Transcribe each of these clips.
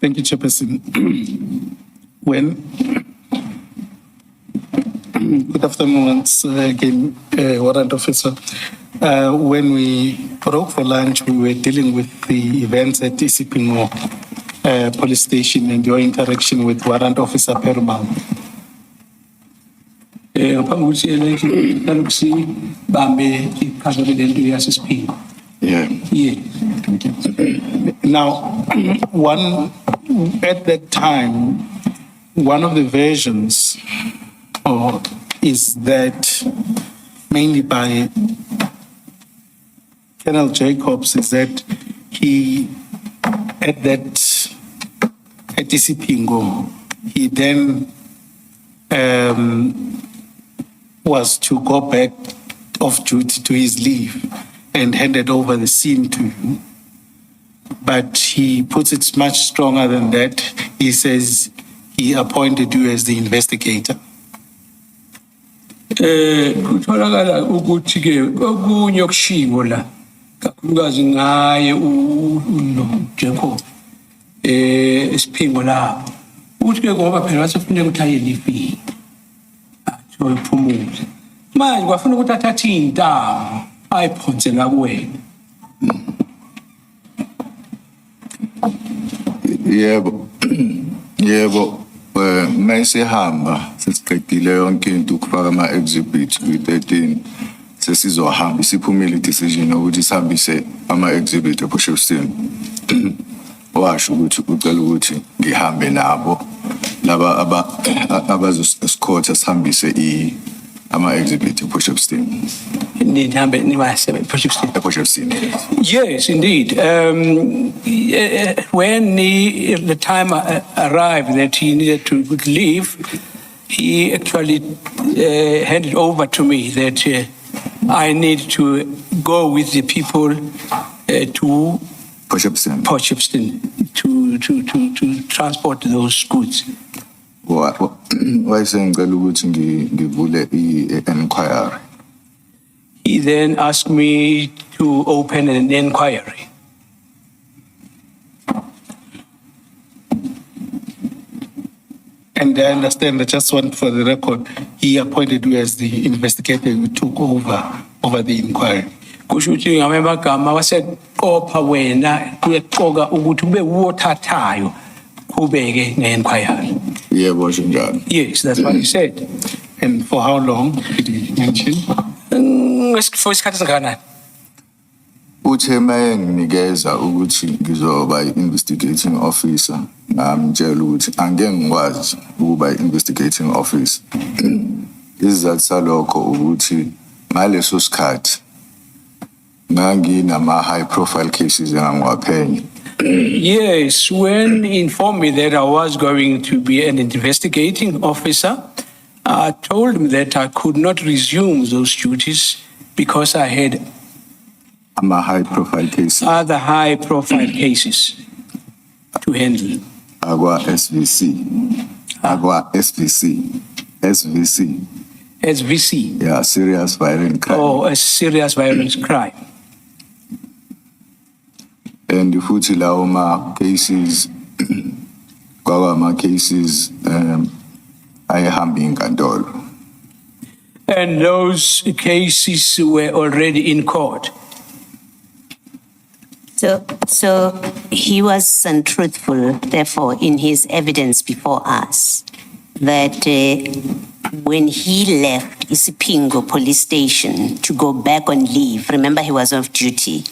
Thank you, Chairperson. Good afternoon once again, Warrant Officer. When we broke for lunch, we were dealing with the events at Isipingo Police Station and your interaction with Warrant Officer Perumal. Yeah. Now, at that time, one of the versions is that mainly by Colonel Jacobs is that he, at Isipingo, he then was to go back off duty to his leave and handed over the scene to you. But he puts it much stronger than that. He says he appointed you as the investigator. Kutholakala ukuthi ke okunye okushiwo la kakhulukazi ngaye Jacob Isipingo la uthi ke ngoba phela wasefuneka ukuthi aye leave athi uphumule manje kwafuna ukuthi athathe intamo ayiphonse la kuwena. Yebo, mayisehamba sesiqedile yonke into ukufaka ama-exhibit kwi-13 sesizohamba isiphumile decision ukuthi sihambise ama-exhibit ePortshepstone. Washo ukuthi ucela ukuthi ngihambe nabo laba abazoescorta sihambise ama-exhibit ePortshepstone. Yes, indeed. When the time arrived that he needed to leave, he actually handed over to me that I need to go with the people to Portshepstone to transport those goods. Why saying ngivule inquiry? He then asked me to open an inquiry. And I understand that, just one for the record, he appointed you as the investigator who took over the inquiry. Kusho ukuthi ngamagama waseqopha wena kuyeqoka ukuthi kube wothathayo kubeke nge-inquiry. Yebo njalo. Yes, that's what he said. And for how long did he mention? For isikhathi esingakanani? Uthe mayenginikeza ukuthi ngizoba investigating officer, ngamtshela ukuthi angeke ngikwazi ukuba investigating officer. Isizathu salokho ukuthi ngaleso sikhathi nganginama high profile cases engangiwaphenye. Yes, when he informed me that I was going to be an investigating officer, I told him that I could not resume those duties because I had high profile cases. Other high profile cases to handle. Agwa SVC. SVC. Yeah, serious violent crime. Oh, a serious violence crime. And the futhi lawo ma cases cases ayehamba inkantolo. And those cases were already in court. So he was untruthful, therefore, in his evidence before us, that when he left Isipingo police station to go back on leave, remember he was off duty,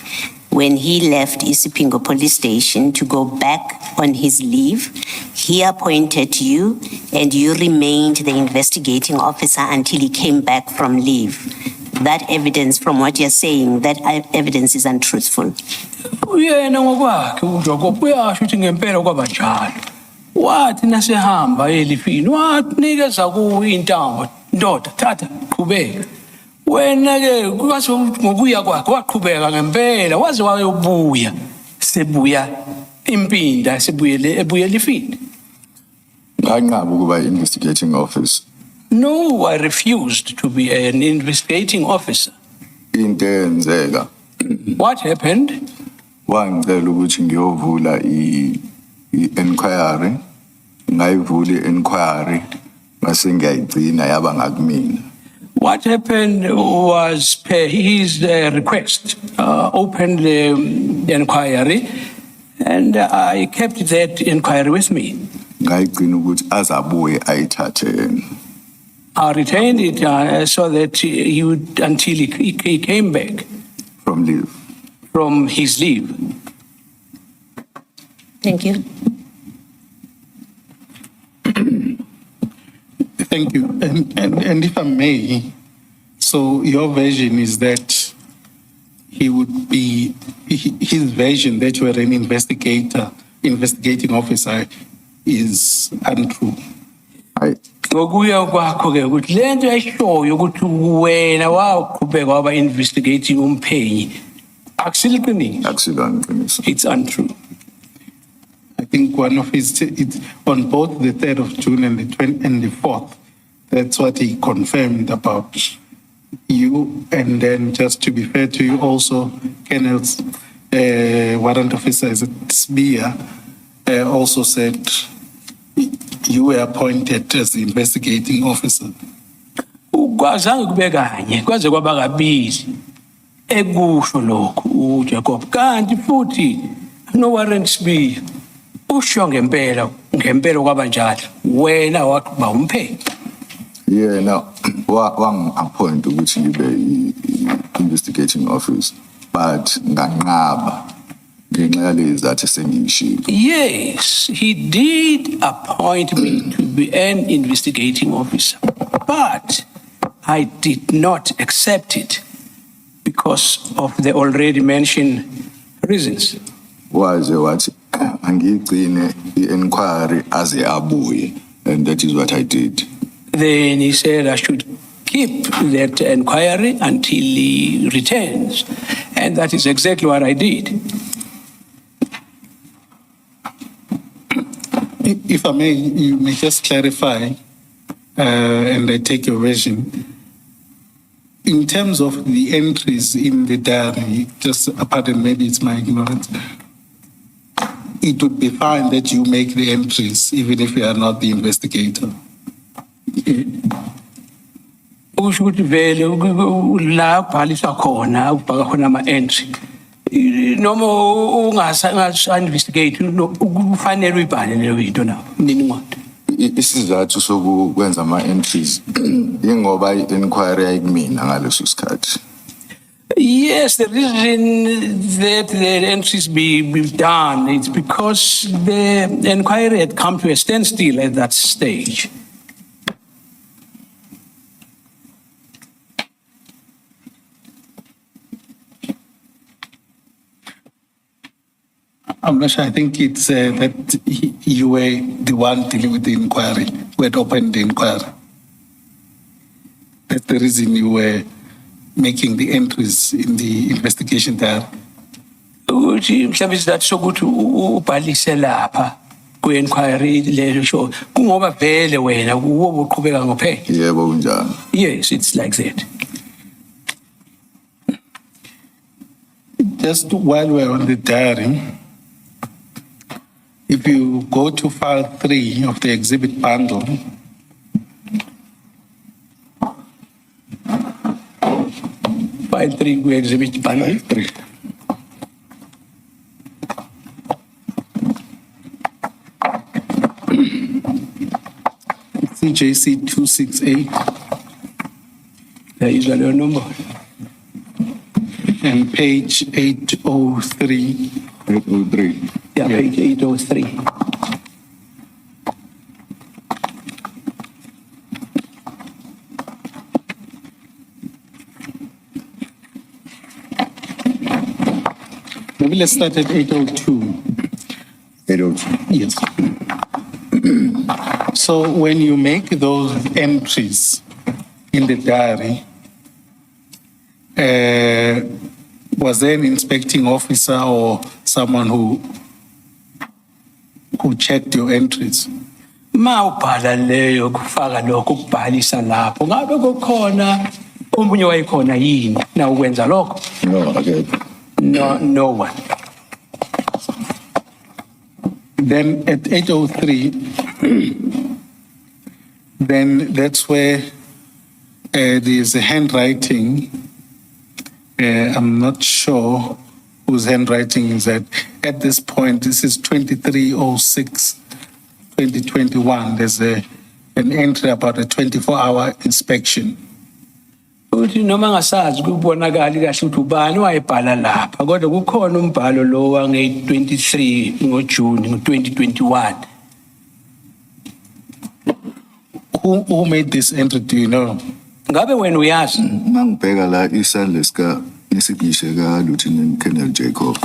when he left Isipingo police station to go back on his leave, he appointed you and you remained the investigating officer until he came back from leave. That evidence, from what you're saying, that evidence is untruthful. Uyena ngokwakhe uJacob uyasho ukuthi ngempela kwabanjalo. Wathi nasehamba elifini wanikeza kuwe intambo ndoda thatha qhubeka. Wena ke kwase ngokuya kwakhe waqhubeka ngempela waze wayobuya sebuya impinda sebuyele ebuya elifini. Nganqaba ukuba investigating officer. No, I refused to be an investigating officer. Into eyenzeka. What happened? Wangicela ukuthi ngiyovula i-inquiry, ngayivula i-inquiry, mase ngiyayigcina yaba ngakumina. What happened was per his request, opened the inquiry, and I kept that inquiry with me. Ngayigcina ukuthi azabuye ayithathe yena. I retained it so that he would, until he came back From leave. from his leave. Thank you. Thank you. And if I may, so your version is that he would be, his version that you were an investigating officer is untrue. Ngokuya kwakho ke ukuthi lento eshoyo ukuthi wena waqhubeka waba investigating umphenyi akusiliqiniso. Akusilona iqiniso. It's untrue. I think one of his, on both the 3rd of June and the 4th, that's what he confirmed about you. And then just to be fair to you also, Kenneth's warrant officer Sbia also said you were appointed as the investigating officer. Kwazange kube kanye kwaze kwaba kabili ekusho lokho uJacob kanti futhi no warrant Sbia usho ngempela kwaba njalo wena waqhuba umphenyi. Yena wang-appoint ukuthi ngibe i-investigating officer, but nganqaba ngenxa yalezi zathi sengiyishilo. Yes, he did appoint me to be an investigating officer, but I did not accept it because of the already mentioned reasons. Waze wathi angiyigcine i-inquiry aze abuye, and that is what I did. Then he said I should keep that inquiry until he returns, and that is exactly what I did. If I may, you may just clarify, and I take your version. In terms of the entries in the diary, just pardon, maybe it's my ignorance, it would be fine that you make the entries even if you are not the investigator. Usho ukuthi vele la kubhaliswa khona ubhaka khona ama-entry noma ungasa-investigate kufanele uyibhale leyo yinto nawo imininingwane. Isizathu sokwenza ama-entries ingoba i-inquiry yayikumina ngaleso sikhathi. Yes, the reason that the entries be done is because the inquiry had come to a standstill at that stage. I'm not sure. I think it's that you were the one dealing with the inquiry, who had opened the inquiry. That's the reason you were making the entries in the investigation there. Ukuthi mhlawumbe isizathu sokuthi ubhalise lapha ku-inquiry leyo show kungoba vele wena kuwo uqhubeka ngophenyo. Yebo kunjalo. Yes, it's like that. Just while we're on the diary, if you go to file 3 of the exhibit bundle, File 3 ku-exhibit bundle. 3. CJC 268 There is a number. and page 803. 803. Yeah, page 803. Maybe let's start at 802. 802. Yes. So when you make those entries in the diary, was there an inspecting officer or someone who checked your entries? Ma ubhala leyo kufaka lokho kubhalisa lapho ngabe kukhona omunye wayekhona yini na ukwenza lokho? No, okay. No one. Then at 8:03, then that's where there's a handwriting. I'm not sure whose handwriting is that. At this point, this is 23/06/2021. There's an entry about a 24-hour inspection. Uthi noma ngasazi kubonakala kahle ukuthi ubani wayebhala lapha kodwa kukhona umbhalo lo wange-23 ngoJuni ngo-2021. Who made this entry, do you know? Ngabe wena uyazi? Mangibheka la isandla sika nesigcishe ka Lieutenant Colonel Jacob.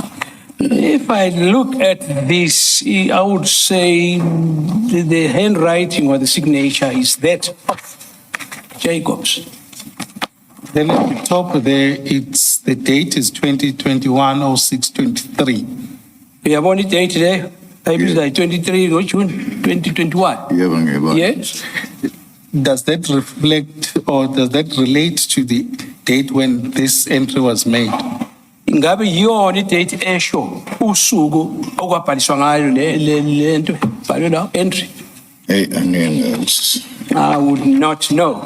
If I look at this, I would say the handwriting or the signature is that of Jacobs. Then at the top there, it's the date is 2021/06/23. Uyabona idate there? Ibiza 23 ngoJuni 2021. Yebo ngiyabona. Yes. Does that reflect or does that relate to the date when this entry was made? Ngabe yona idate esho usuku okwabhaliswa ngayo le nto bhalwe la entry? Hey, angeke. I would not know.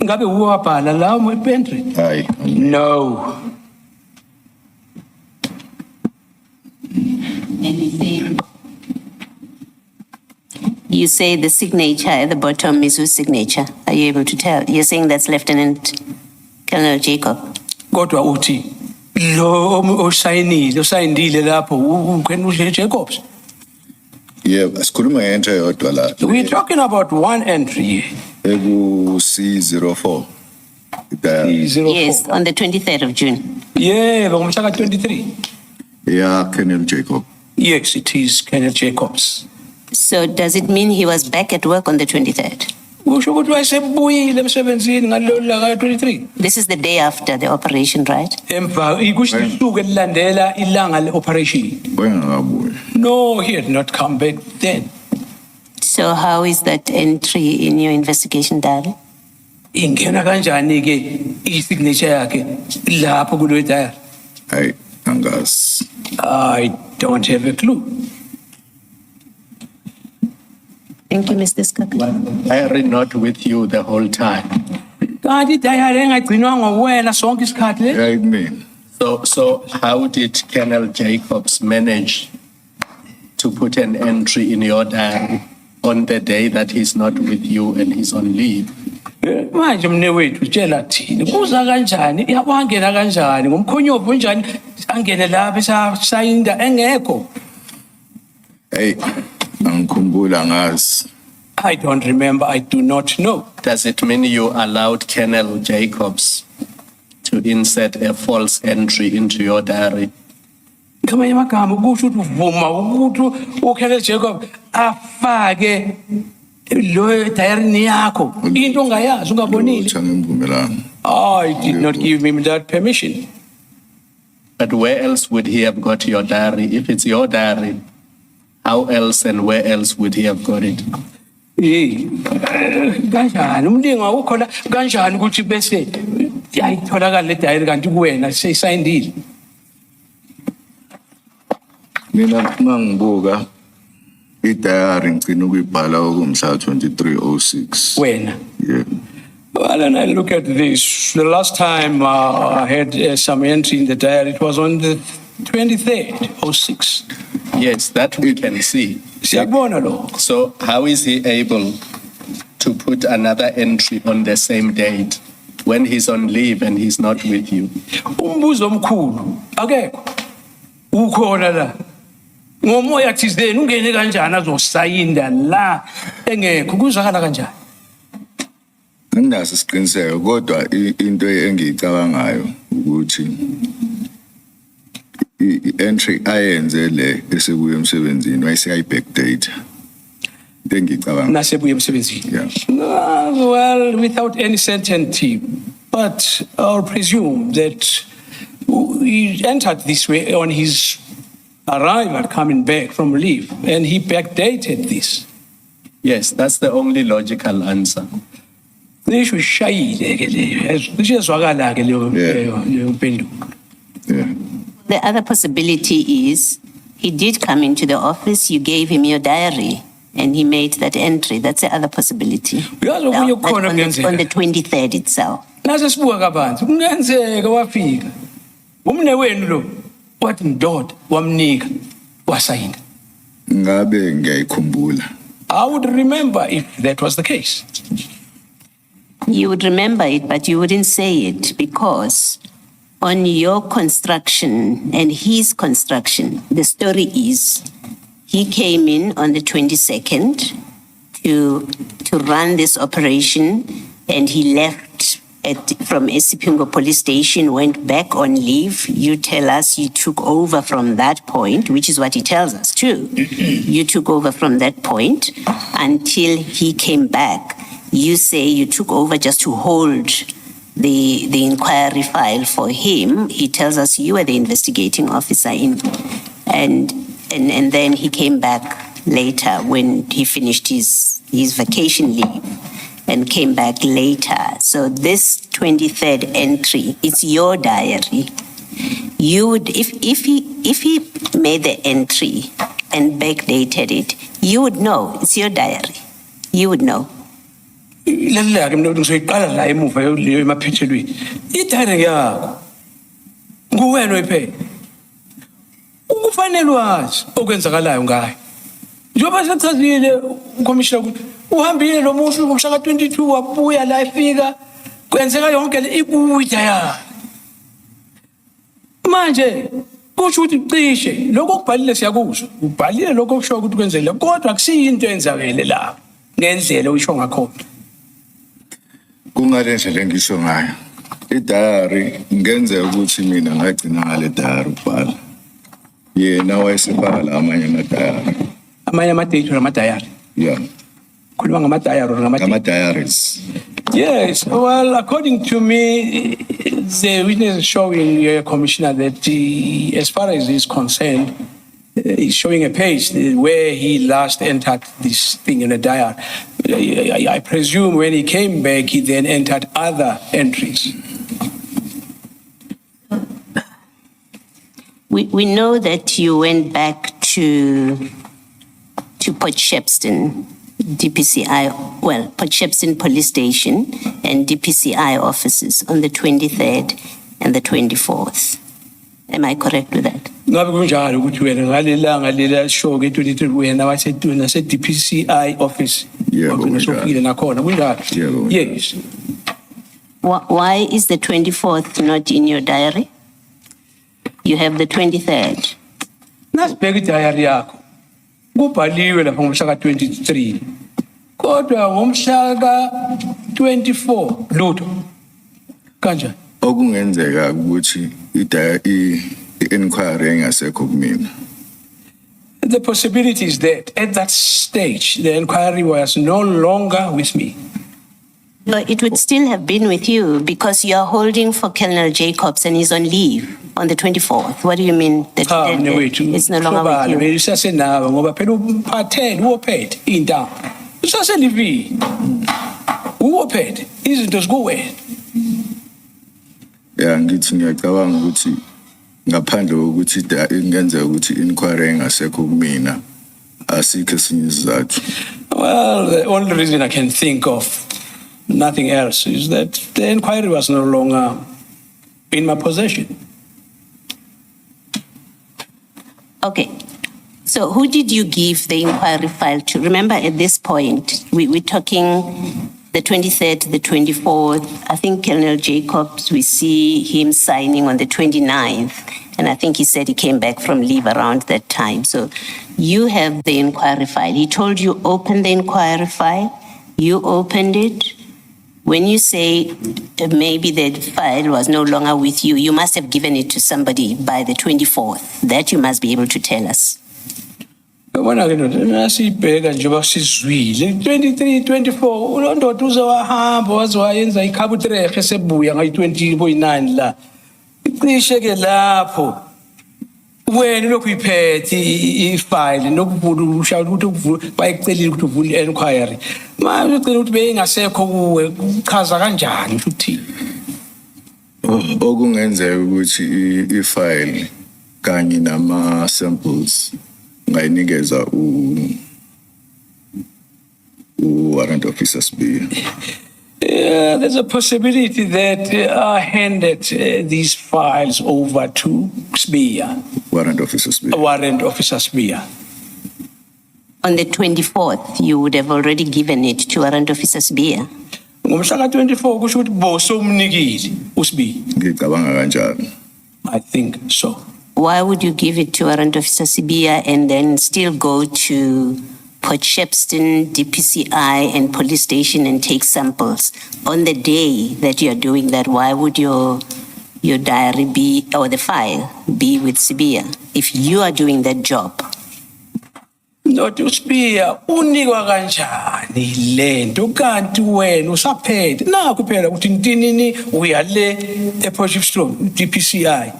Ngabe uwabhala la entry? Hayi. No. You say the signature at the bottom is whose signature? Are you able to tell? You're saying that's Lieutenant Colonel Jacob. Kodwa uthi lo osayinile lapho uKhenule Jacobs. Yebo, asikhuluma ngento yodwa la. We're talking about one entry here. Eku C04. Yes, on the 23rd of June. Yeah, ngomhla ka-23. Yeah, Colonel Jacob. Yes, it is Colonel Jacobs. So does it mean he was back at work on the 23rd? Kusho ukuthi wayesebuyile emsebenzini ngalelo langa ka-23. This is the day after the operation, right? Emva kusho isuku elilandela ilanga le-operation. Bengakabuyi. No, he had not come back then. So how is that entry in your investigation diary? Ingena kanjani-ke i-signature yakhe lapho kulo diary? Hayi, angazi. I don't have a clue. Thank you, Mr. Skaka. Diary not with you the whole time. Kanti i-diary engagcinwanga nguwena sonke isikhathi le? Yeah, me. So how did Colonel Jacobs manage to put an entry in your diary on the day that he's not with you and he's on leave? Manje mnewethu tshela thini kuza kanjani wangena kanjani ngomkhonyovu onjani angene lapha esayinda engekho? Hey, angikhumbula angazi. I don't remember. I do not know. Does it mean you allowed Colonel Jacobs to insert a false entry into your diary? Ngamanye amagama kusho ukuthi uvuma ukuthi uKenneth Jacob afake lo diary yakho into ongayazi ungabonile. Ngimvumelana. I did not give him that permission. But where else would he have got your diary? If it's your diary, how else and where else would he have got it? Kanjani umlingo awukhona kanjani ukuthi bese ayitholakala le diary kanti kuwena seyisayindile? Mina mangibuka i-diary ngicina ukuyibhala okumhla 23/06. Wena. Yeah. Well, and I look at this. The last time I had some entry in the diary, it was on the 23rd or 6th. Yes, that we can see. Siyakubona lo. So how is he able to put another entry on the same date when he's on leave and he's not with you? Umbuzo omkhulu akekho. Ukhona la. Ngomoya thizeni ungene kanjani azosayinda la engekho kuzakala kanjani? Nginaso isiqiniseko kodwa into engiyicabangayo ukuthi i-entry ayenze le esebuye emsebenzini wayeseyayi-backdate. Into engicabanga. Nasebuye emsebenzini. Yeah. Well, without any certainty, but I'll presume that he entered this way on his arrival coming back from leave and he backdated this. Yes, that's the only logical answer. Nisho shayile ke leyo. Ishezwakala ke leyo mpendulo. Yeah. the other possibility is he did come into the office, you gave him your diary, and he made that entry. That's the other possibility. Uyazi okunye kukhona On the kungenzeka. 23rd itself. Nase sibuka kabanzi kungenzeka wafika. Umne wenu lo wathi ndoda wamnika wasayina. Ngabe ngiyayikhumbula. I would remember if that was the case. You would remember it, but you wouldn't say it because on your construction and his construction, the story is he came in on the 22nd to run this operation, and he left from Esipingo police station, went back on leave. You tell us you took over from that point, which is what he tells us too. You took over from that point until he came back. You say you took over just to hold the inquiry file for him. He tells us you were the investigating officer and then he came back later when he finished his vacation leave and came back later. So this 23rd entry, it's your diary. You would, if he made the entry and backdated it, you would know. It's your diary. You would know. Lalela ke mina ngizoyiqala la emuva leyo emaphethelweni. Idiary yakho. Nguwena oyiphethe. Ukufanele wazi okwenzakalayo ngayo. Njengoba sechazile ucommissioner ukuthi uhambile lo muntu ngomshaka 22 wabuya la efika kwenzeka yonke le ikude ya. Manje kusho ukuthi cishe lokho kubhalile siyakuzwa. Ubhalile lokho kusho ukuthi kwenzekile kodwa akusiyinto eyenzakele la ngendlela oyisho ngakhona. Kungale ndlela ngisho ngayo. Idiary ngenzeka ukuthi mina ngagcina ngale diary ubhala. Yena wayesibhala amanye ama-diary. Amanye ama-date nama-diary. Yeah. Khuluma ngama-diary or Ama-diaries. Yes, well, according to me, the witness is showing Commissioner that as far as he's concerned, he's showing a page where he last entered this thing in a diary. I presume when he came back, he then entered other entries. We know that you went back to Port Shepstone, DPCI, well, Port Shepstone Police Station and DPCI offices on the 23rd and the 24th. Am I correct with that? Ngabe kunjalo ukuthi wena ngalelanga lela show ke 23 wena wasetuna se DPCI office. Yebo, Sofile nakhona kunjalo. Yebo. Yes. Why is the 24th not in your diary? You have the 23rd. Nasibheka idiary yakho. Kubhaliwe lapha ngomhla ka23. Kodwa ngomhla ka24 lutho. Kanjani? Okungenzeka ukuthi i-inquiry engasekho kumina. The possibility is that at that stage, the inquiry was no longer with me. No, it would still have been with you because you are holding for Colonel Jacobs and he's on leave on the 24th. What do you mean? That it's no longer with you? Usasenawe ngoba phela umphathele uwophethe intambo. Usaselivini. Uwophethe izinto zikuwena. Yeah, ngithi ngiyacabanga ukuthi ngaphandle kokuthi ingenzeka ukuthi inquiry engasekho kumina asikho esinye isizathu. Well, the only reason I can think of, nothing else, is that the inquiry was no longer in my possession. Okay. So who did you give the inquiry file to? Remember, at this point, we're talking the 23rd, the 24th. I think Colonel Jacobs, we see him signing on the 29th. And I think he said he came back from leave around that time. So you have the inquiry file. He told you open the inquiry file. You opened it. When you say maybe the file was no longer with you, you must have given it to somebody by the 24th. That you must be able to tell us. Yabona ke ndoda nasibheka njengoba sizwile 23 24 ulondoda uzowahamba wazoyenza ikhabutrefe sebuya ngayi20.9 la icishe ke lapho wena lokhu iphethe ifile nokuvula ushaya ukuthi ukuvula bayicelile ukuthi uvule inquiry manje ucela ukuthi beyingasekho kuwe uchaza kanjani ukuthi Okungenzeka ukuthi ifile kanye nama samples ngayinikeza warrant officer Sibiya. Yeah, there's a possibility that I handed these files over to Sibiya, Warrant officer Sibiya. Warrant Officer Sibiya. On the 24th, you would have already given it to Warrant Officer Sibiya. Ngomhlaka 24 kusho ukuthi bosomnikile uSibiya. Ngicabanga kanjalo. I think so. Why would you give it to Warrant Officer Sibiya and then still go to Port Shepstone, DPCI, and police station and take samples on the day that you're doing that? Why would your diary be, or the file be with Sibiya if you are doing that job? Ndoda uSibiya unikwa kanjani lento kanti wena usaphethe naku phela ukuthi ntinini uyale ePort Shepstone DPCI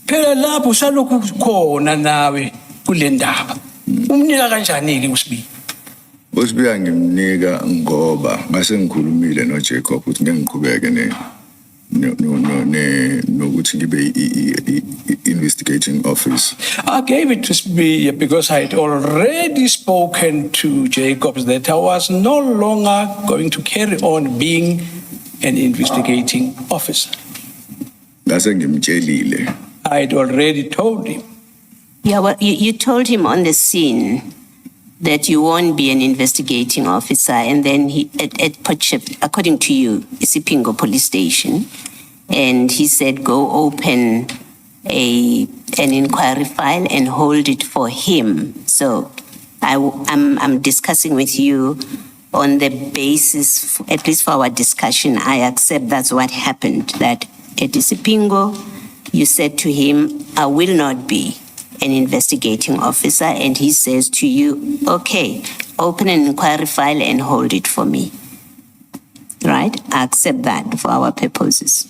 phela lapho usalokhu khona nawe kule ndaba umnika kanjani ke uSibiya? uSibiya ngimnika ngoba ngase ngikhulumile noJacob ukuthi ngeke ngiqhubeke nokuthi ngibe investigating office. I gave it to Sibiya because I had already spoken to Jacobs that I was no longer going to carry on being an investigating officer. Ngase ngimtshelile. I had already told him. Yeah, well, you told him on the scene that you won't be an investigating officer, and then he at Port Shepstone, according to you, Isipingo police station, and he said go open an inquiry file and hold it for him. So I'm discussing with you on the basis, at least for our discussion, I accept that's what happened, that at Isipingo, you said to him, I will not be an investigating officer, and he says to you, okay, open an inquiry file and hold it for me. Right? I accept that for our purposes.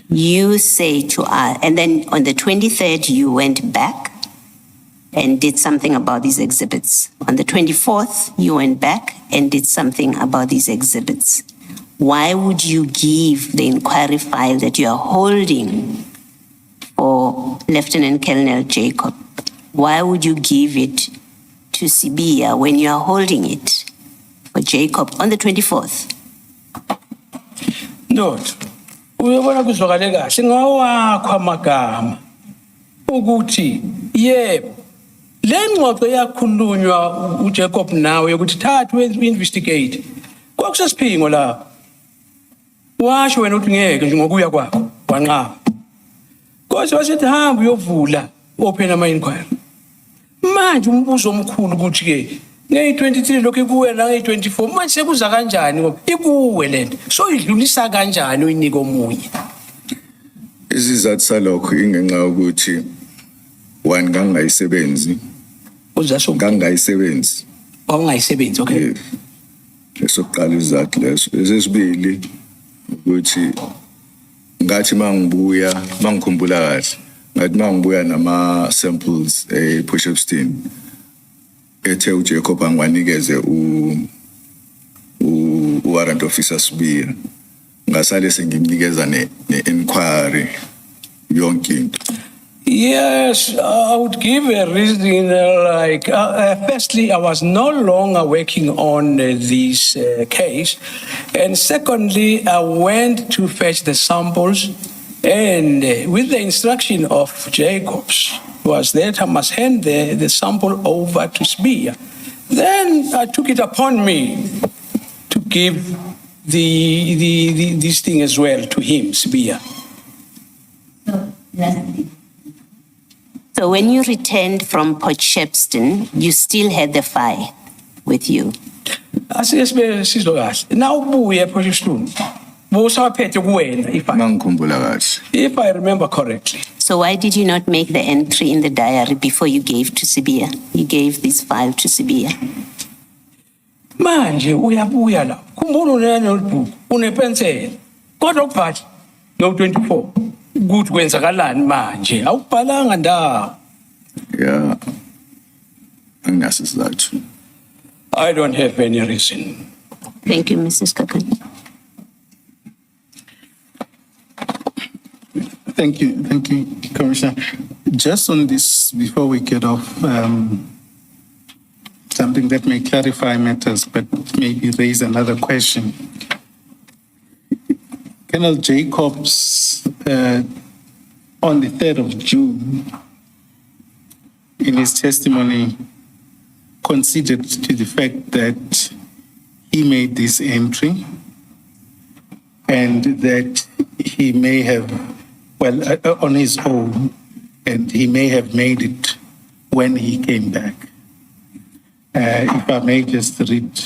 You say to us, and then on the 23rd, you went back and did something about these exhibits. On the 24th, you went back and did something about these exhibits. Why would you give the inquiry file that you are holding for Lieutenant Colonel Jacob? Why would you give it to Sibiya when you are holding it for Jacob on the 24th? Ndoda uyabona kuzwakale kahle ngawakho amagama ukuthi yebo le ngxoxo yakhulunywa uJacob nawe ukuthi thathu investigate kwakusesiphingo la washo wena uthi ngeke nje ngokuya kwakho wanqaba kodwa wasithi hamba uyovula open ama inquiry manje umbuzo omkhulu ukuthi ke nge-23 lokho ikuwe na nge-24 manje sekuza kanjani ngoba ikuwe lento so idlulisa kanjani uyinika omunye? Isizathu salokho ingenxa yokuthi one kangayisebenzi Uzaso kangayisebenzi awungayisebenzi okay lesokuqala izathu leso esesibili ukuthi ngathi mangibuya mangikhumbula kahle ngathi mangibuya nama samples ePort Shepstone ethe uJacob angwanikeze warrant officer Sibiya ngasale sengimnikeza ne-inquiry yonke into. Yes, I would give a reason like, firstly, I was no longer working on this case. And secondly, I went to fetch the samples and with the instruction of Jacobs was that I must hand the sample over to Sibiya. Then I took it upon me to give this thing as well to him, Sibiya. So when you returned from Port Shepstone, you still had the file with you? Now ubuye ePort Shepstone. Busaphethe kuwena Mangikhumbula kahle. if I remember correctly. So why did you not make the entry in the diary before you gave to Sibiya? You gave this file to Sibiya. Manje uyabuya la. Khumbula unenotebook, unepensela. Kodwa ukubhala no 24. Ukuthi kwenzakalani manje? Awubhalanga ndawo. Yeah. Anginaso isizathu. I don't have any reason. Thank you, Mrs. Kakan. Thank you, Commissioner. Just on this, before we get off, something that may clarify matters, but maybe raise another question. Colonel Jacobs, on the 3rd of June, in his testimony, conceded to the fact that he made this entry and that he may have, on his own, and he may have made it when he came back. If I may just read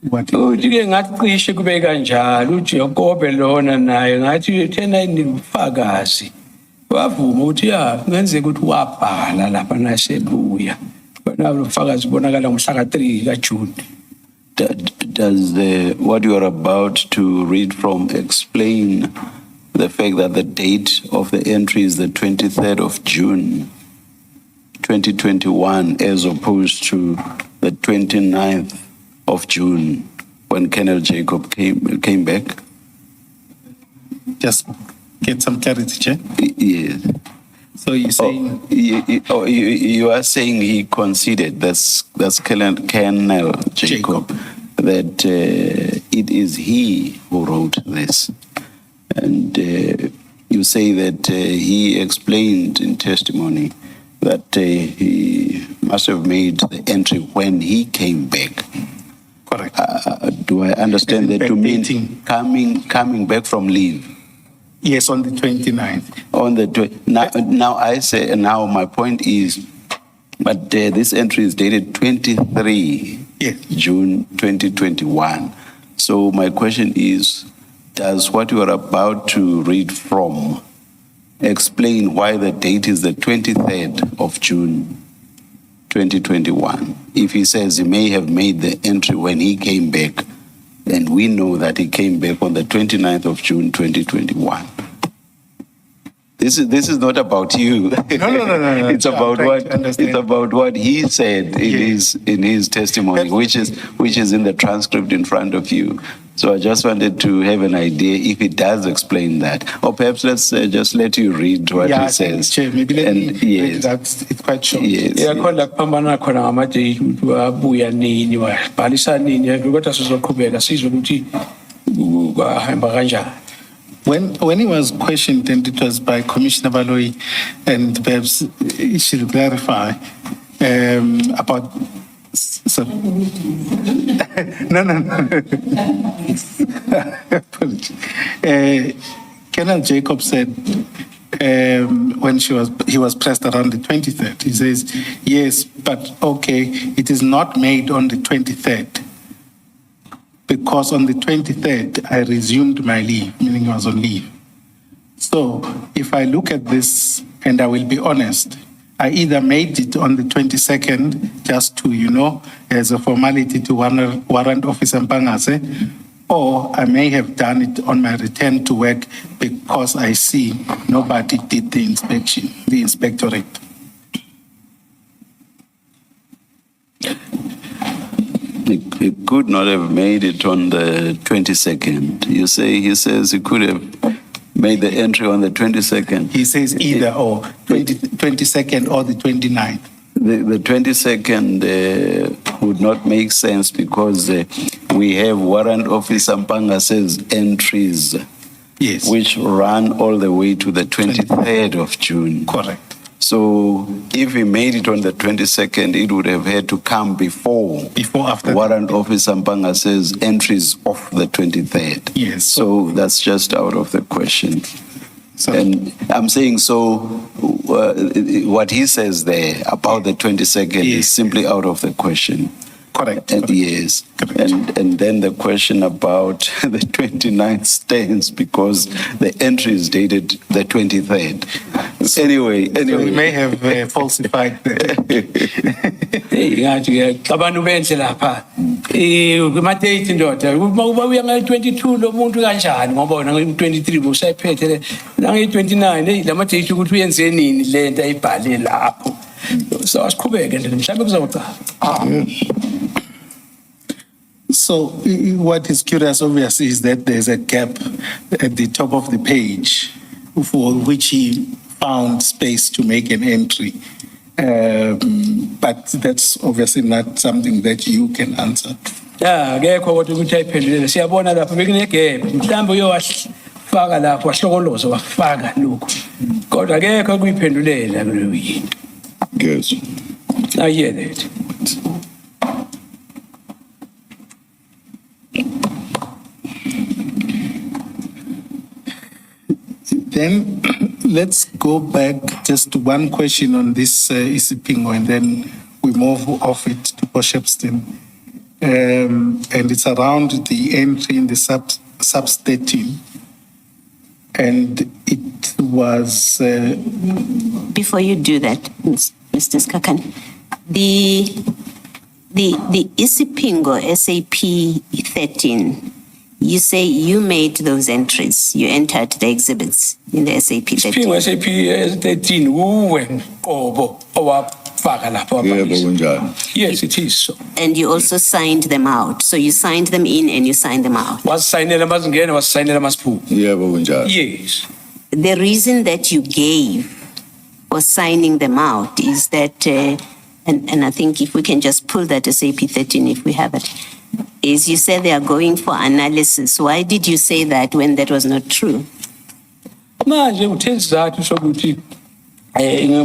what Uthi-ke ngathi cishe kube kanjalo uJacob lona naye ngathi thena inifakazi wavuma ukuthi kungenzeka ukuthi wabhala lapha nasebuya bona ubufakazi bonakala ngomhla ka3 kaJune. Does what you are about to read from explain the fact that the date of the entry is the 23rd of June 2021 as opposed to the 29th of June when Colonel Jacob came back? just get some clarity, Chair? Yes. So you're saying You are saying he conceded, that's Colonel Jacob, that it is he who wrote this. And you say that he explained in testimony that he must have made the entry when he came back. correct? Do I understand that to mean Backdating. coming back from leave? Yes, on the 29th. On the now I say now my point is, but this entry is dated 23 Yes. June 2021. So my question is, does what you are about to read from explain why the date is the 23rd of June 2021? If he says he may have made the entry when he came back, and we know that he came back on the 29th of June 2021. This is not about you. No. It's I'm about trying what to understand. it's about what he said in his testimony, which is in the transcript in front of you. So I just wanted to have an idea if it does explain that, or perhaps let's just let you read what Yeah, he says. Chair, maybe let me read yes, that. It's quite short. yes. Yakhona kuphambana khona ngamadate ukuthi wabuya nini wabhalisa nini kodwa sizoqhubeka sizwe ukuthi kwahamba kanjani. When he was questioned, and it was by Commissioner Baloyi, and perhaps he should clarify about. So, no. Colonel Jacob said when he was pressed around the 23rd, he says, yes, but okay, it is not made on the 23rd. Because on the 23rd, I resumed my leave, meaning I was on leave. So if I look at this, and I will be honest, I either made it on the 22nd, just to, as a formality to Warrant Officer Mpangase, or I may have done it on my return to work because I see nobody did the inspection, the inspectorate. He could not have made it on the 22nd. He says he could have made the entry on the 22nd. He says either or, 22nd or the 29th. The 22nd would not make sense because we have Warrant Officer Mpangase's entries, Yes. which run all the way to the 23rd of June. Correct. So if he made it on the 22nd, it would have had to come before After. Warrant Officer Mpangase's entries of the 23rd. Yes. So that's just out of the question. So, And I'm saying what he says there about the 22nd Yes. is simply out of the question. correct. And correct. yes, Correct. and then the question about the 29th stands because the entry is dated the 23rd. Anyway, So we may have falsified the. Ngathi ke abantu benhle lapha kuma date ndoda uma ubuya nge22 lo muntu kanjani ngoba wona nge23 usayiphethe la nge29 lama date ukuthi uyenze nini lento ayibhale lapho so asiqhubeke nje mhlawumbe kuzocala. So what is curious, obviously, is that there's a gap at the top of the page for which he found space to make an entry. But that's obviously not something that you can answer. Akekho kodwa ukuthi ayiphendulele siyabona lapha bekunegebe mhlawumbe uyowafaka lapho wahlokoloza wafaka lokho kodwa akekho kuyiphendulela kuleyo yinto. Yes. I hear that. Then let's go back just to one question on this Isipingo, and then we move off it to Poshepston. And it's around the entry in the substating. And it was... Before you do that, Mr. Skakani, the Isipingo SAP 13, you say you made those entries. You entered the exhibits in the SAP 13. Isiphingo SAP 13 uwe Mqobo owafaka lapho Yebo wabhalisa. kunjalo. Yes, it is so. And you also signed them out. So you signed them in and you signed them out. Wasayinela mazingena wasayinela masiphuma. Yebo kunjalo. Yes. The reason that you gave for signing them out is that, and I think if we can just pull that SAP 13 if we have it, is you said they are going for analysis. Why did you say that when that was not true? Manje uthezizathu sokuthi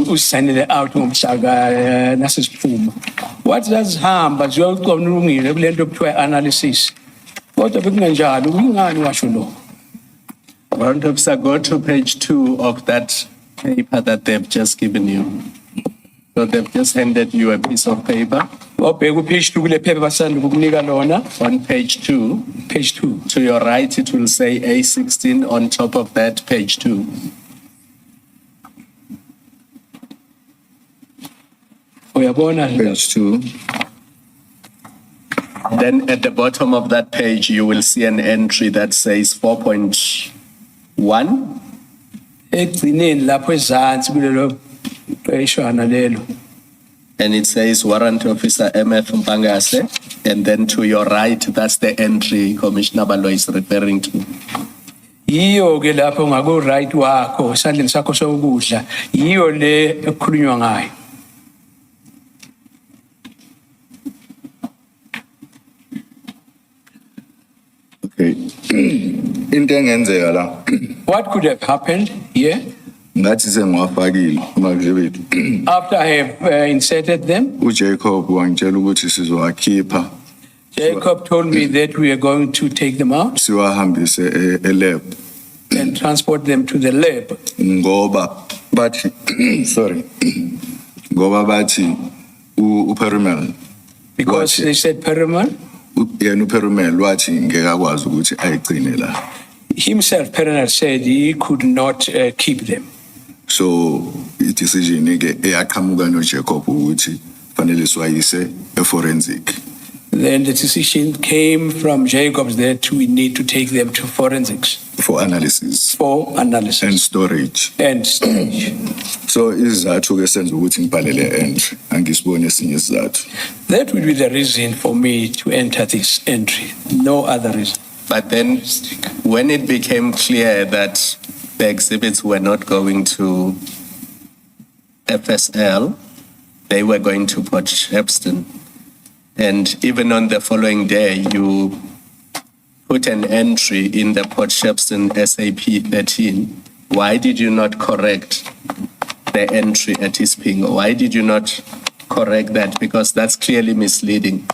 usayinele out ngomhlaka nasisiphuma. Wathi zazihamba ziyoqonulungile kulento kuthiwa analysis. Kodwa bekungenjalo kungani washo lo? Warrant officer, go to page 2 of that paper that they've just given you. So they've just handed you a piece of paper. Obheka upage 2 kule phepha basanda ukukunika lona. On page 2, Page 2. to your right, it will say A16 on top of that, page 2. Uyabona Page 2. Then at the bottom of that page, you will see an entry that says 4.1. egcineni lapho ezantsi kulelo qeshwana lelo. And it says Warrant Officer MF Mpangase. And then to your right, that's the entry Commissioner Balo is referring to. Yiyo ke lapho ngako right wakho esandleni sakho sokudla yiyo le ekukhulunywa ngayo. Okay. Into engenzeka la. What could have happened here Ngathi sengiwafakile ama-exhibit. after I have inserted them? uJacob wangitshela ukuthi sizowakhipha Jacob told me that we are going to take them out siwahambise e-lab and transport them to the lab ngoba bathi sorry ngoba bathi uPerumal because they said Perumal yena uPerumal wathi ngeke akwazi ukuthi ayigcine la. himself, Perumal said he could not keep them. So i-decision ke eyaqhamuka noJacob ukuthi fanele siwayise e-forensic. Then the decision came from Jacobs that we need to take them to forensics For analysis for analysis and storage. and storage. So isizathu ke senza ukuthi ngibhalele entry angisibone esinye isizathu. That would be the reason for me to enter this entry. No other reason. But then when it became clear that the exhibits were not going to FSL, they were going to Port Shepstone. And even on the following day, you put an entry in the Port Shepstone SAP 13. Why did you not correct the entry at Ispingo? Why did you not correct that? Because that's clearly misleading.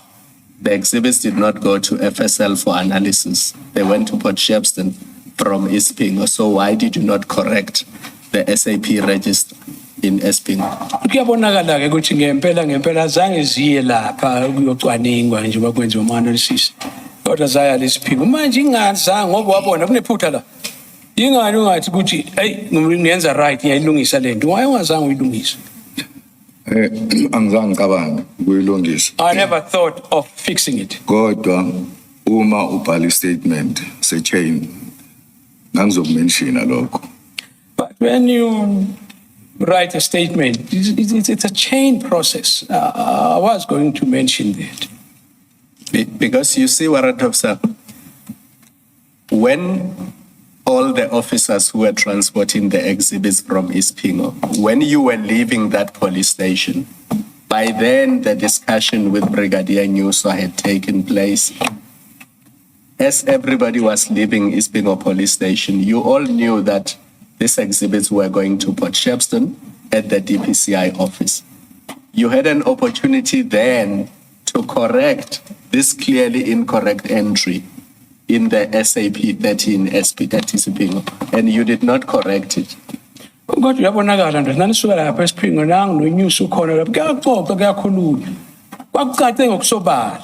The exhibits did not go to FSL for analysis. They went to Port Shepstone from Ispingo. So why did you not correct the SAP register in Ispingo? Kuyabonakala ke ukuthi ngempela zange ziye lapha kuyocwaningwa nje bakwenziwa ama-analysis. Kodwa zaya lesiphingo. Manje ingani zange ngoba wabona kunephutha la. Ingani ungathi ukuthi hey ngiyenza right ngiyayilungisa lento. Why ungazange uyilungise? Angizange ngicabange ukuyilungisa. I never thought of fixing it. Kodwa uma ubhala statement se-chain ngangizokumenshina lokho. But when you write a statement, it's a chain process. I was going to mention that. Because you see, Warrant Officer, when all the officers who were transporting the exhibits from Ispingo, when you were leaving that police station, by then the discussion with Brigadier Nyuso had taken place. As everybody was leaving Ispingo police station, you all knew that these exhibits were going to Port Shepstone at the DPCI office. You had an opportunity then to correct this clearly incorrect entry in the SAP 13 SP at Ispingo, and you did not correct it. Kodwa uyabonakala nje nanisuka lapha eSpringo nangu noNyuso ukhona lapha kuyaxoxa kuyakhulunywa kwakucace ngokusobala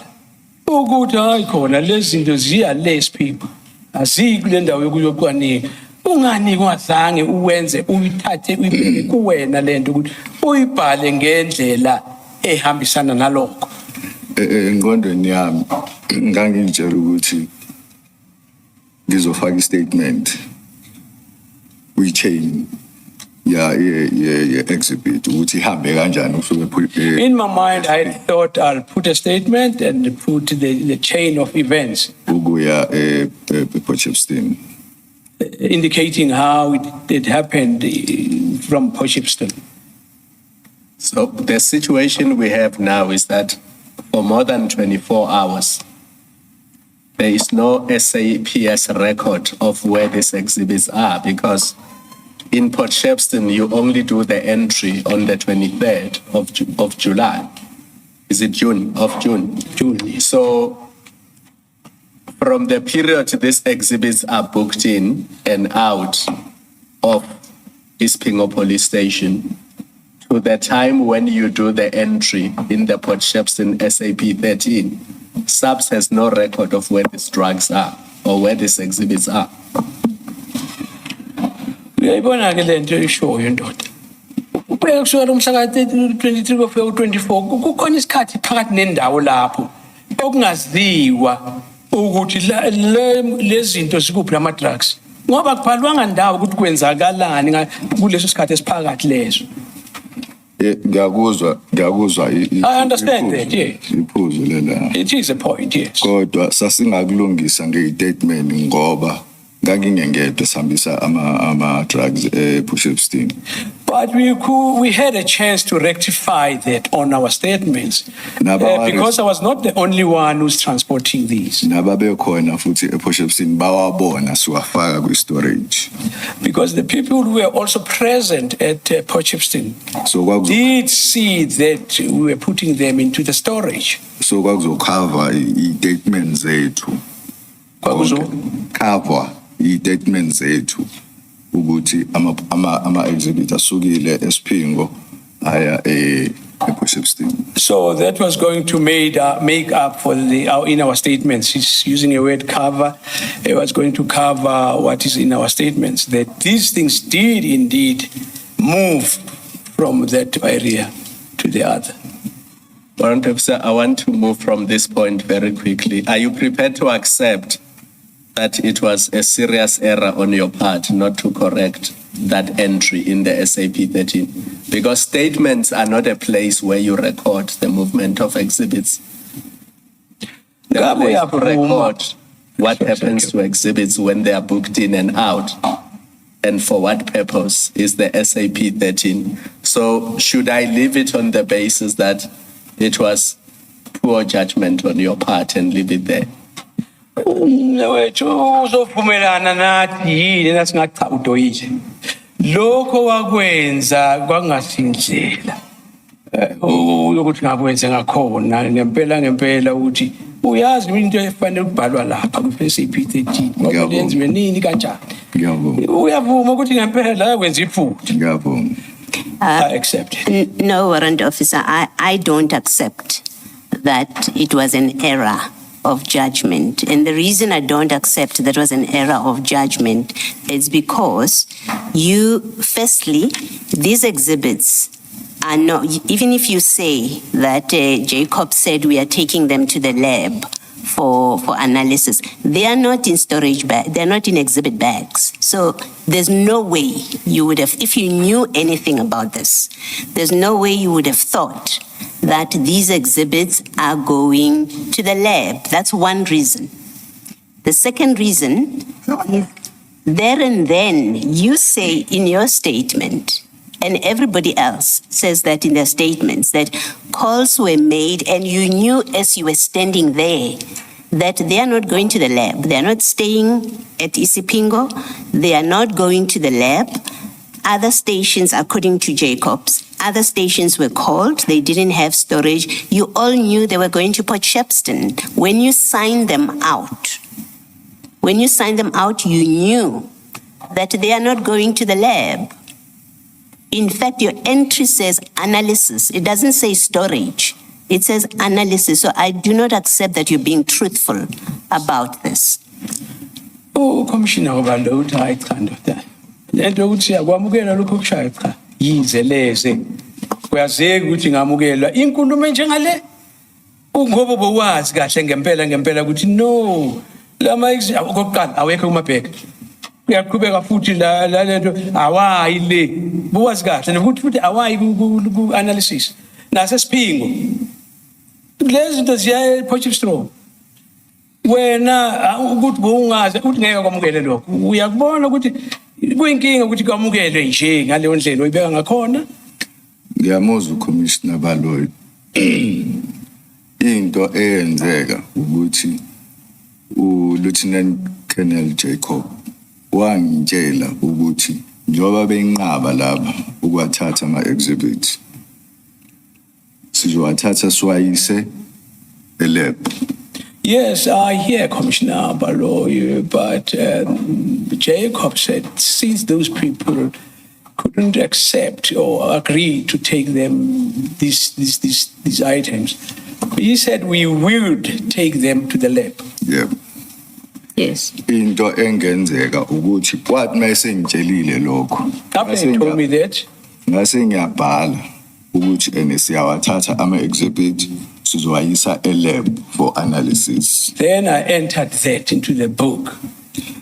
ukuthi hayi khona lezi zinto ziya leSpringo azikule ndawo yokuyocwaninga ungani kwazange uwenze uyithathe uyibeke kuwena lento ukuthi uyibhale ngendlela ehambisana nalokho. Engqondweni yami ngangitshela ukuthi ngizofaka istatement kwi-chain ya exhibit ukuthi ihambe kanjani usuke In my mind, I thought I'll put a statement and put the chain of events ukuya Port Shepstone. indicating how it happened from Port Shepstone. So the situation we have now is that for more than 24 hours, there is no SAPS record of where these exhibits are, because in Port Shepstone, you only do the entry on the 23rd of July. Is it June? Of June. June. So from the period these exhibits are booked in and out of Ispingo police station to the time when you do the entry in the Port Shepstone SAP 13, SAPS has no record of where these drugs are or where these exhibits are. Uyayibona ke lento ishoyo ndoda. Ubheka kusukela umhla ka-23 kufika ku-24 kukhona isikhathi phakathi nendawo lapho okungaziwa ukuthi lezi zinto zikuphi lama drugs ngoba kubhalwanga ndawo ukuthi kwenzakalani kuleso sikhathi esiphakathi leso. Ngiyakuzwa I understand that, yes. Iphuzu lela. It is a point, yes. Kodwa sasingakulungisa ngeitatement ngoba ngangingengedwe sihambisa ama drugs Port Shepstone. But we had a chance to rectify that on our statements because I was not the only one who's transporting these. Nababekhona futhi Port Shepstone bawabona siwafaka kwi-storage. Because the people who were also present at Port Shepstone did see that we were putting them into the storage. So kwakuzokhava i-statements zethu. Cover i-statements zethu ukuthi ama exhibit asukile eSpingo aya Port Shepstone. So that was going to make up for in our statements. He's using a word cover. It was going to cover what is in our statements, that these things did indeed move from that area to the other. Warrant Officer, I want to move from this point very quickly. Are you prepared to accept that it was a serious error on your part not to correct that entry in the SAP 13? Because statements are not a place where you record the movement of exhibits. The place to record what happens to exhibits when they are booked in and out, and for what purpose, is the SAP 13. So should I leave it on the basis that it was poor judgment on your part and leave it there? Wethu uzovumelana nathi yini nasingathi cha udoyile lokho wakwenza kwangasindlela ukuthi ngakwenza ngakhona ngempela ukuthi uyazi into efanele ukubhalwa lapha ku SAP 13 ngoba lenziwe nini kanjani. Ngiyavuma. Uyavuma ukuthi ngempela yakwenza iphutha. Ngiyavuma. I accept it. No, Warrant Officer, I don't accept that it was an error of judgment. And the reason I don't accept that was an error of judgment is because firstly, these exhibits are not, even if you say that Jacob said we are taking them to the lab for analysis, they are not in storage bags, they're not in exhibit bags. So there's no way you would have, if you knew anything about this, there's no way you would have thought that these exhibits are going to the lab. That's one reason. The second reason is There and then you say in your statement, and everybody else says that in their statements, that calls were made and you knew as you were standing there that they are not going to the lab. They are not staying at Isipingo. They are not going to the lab. Other stations, according to Jacobs, other stations were called. They didn't have storage. You all knew they were going to Port Shepstone. When you signed them out, you knew that they are not going to the lab. In fact, your entry says analysis. It doesn't say storage. It says analysis. So I do not accept that you're being truthful about this. Oh, Commissioner Obalo, I kind of that. And I would say, Wamugela Lukushaka, yize leze. Kwaze ukuthi ngamukela inkulumo enjengale. Ungobo bowazi kahle ngempela ukuthi no. Lama okokuqala awekho kumabheka. Uyaqhubeka futhi la lento awayi le. Bowazi kahle nokuthi awayi ku analysis. Nase siphingo. Lezi zinto ziya Potchefstroom. Wena ukuthi bowungazi ukuthi ngeke kwamukele lokho. Uyakubona ukuthi kuyinkinga ukuthi kwamukele nje ngaleyo ndlela oyibeka ngakhona. Ngiyamuzwa uCommissioner Baloyi. Into eyenzeka ukuthi uLieutenant Colonel Jacob wangitshela ukuthi njoba benqaba lapha ukwathatha ama-exhibits sizowathatha siwayise elab. Yes, I hear Commissioner Baloyi, but Jacob said since those people couldn't accept or agree to take them these items, he said we would take them to the lab. Yeah. Yes. Into engenzeka ukuthi kwathi masengitshelile lokho. Captain told me that. Ngase ngiyabhala ukuthi siyawathatha ama-exhibit sizowayisa elab for analysis. Then I entered that into the book,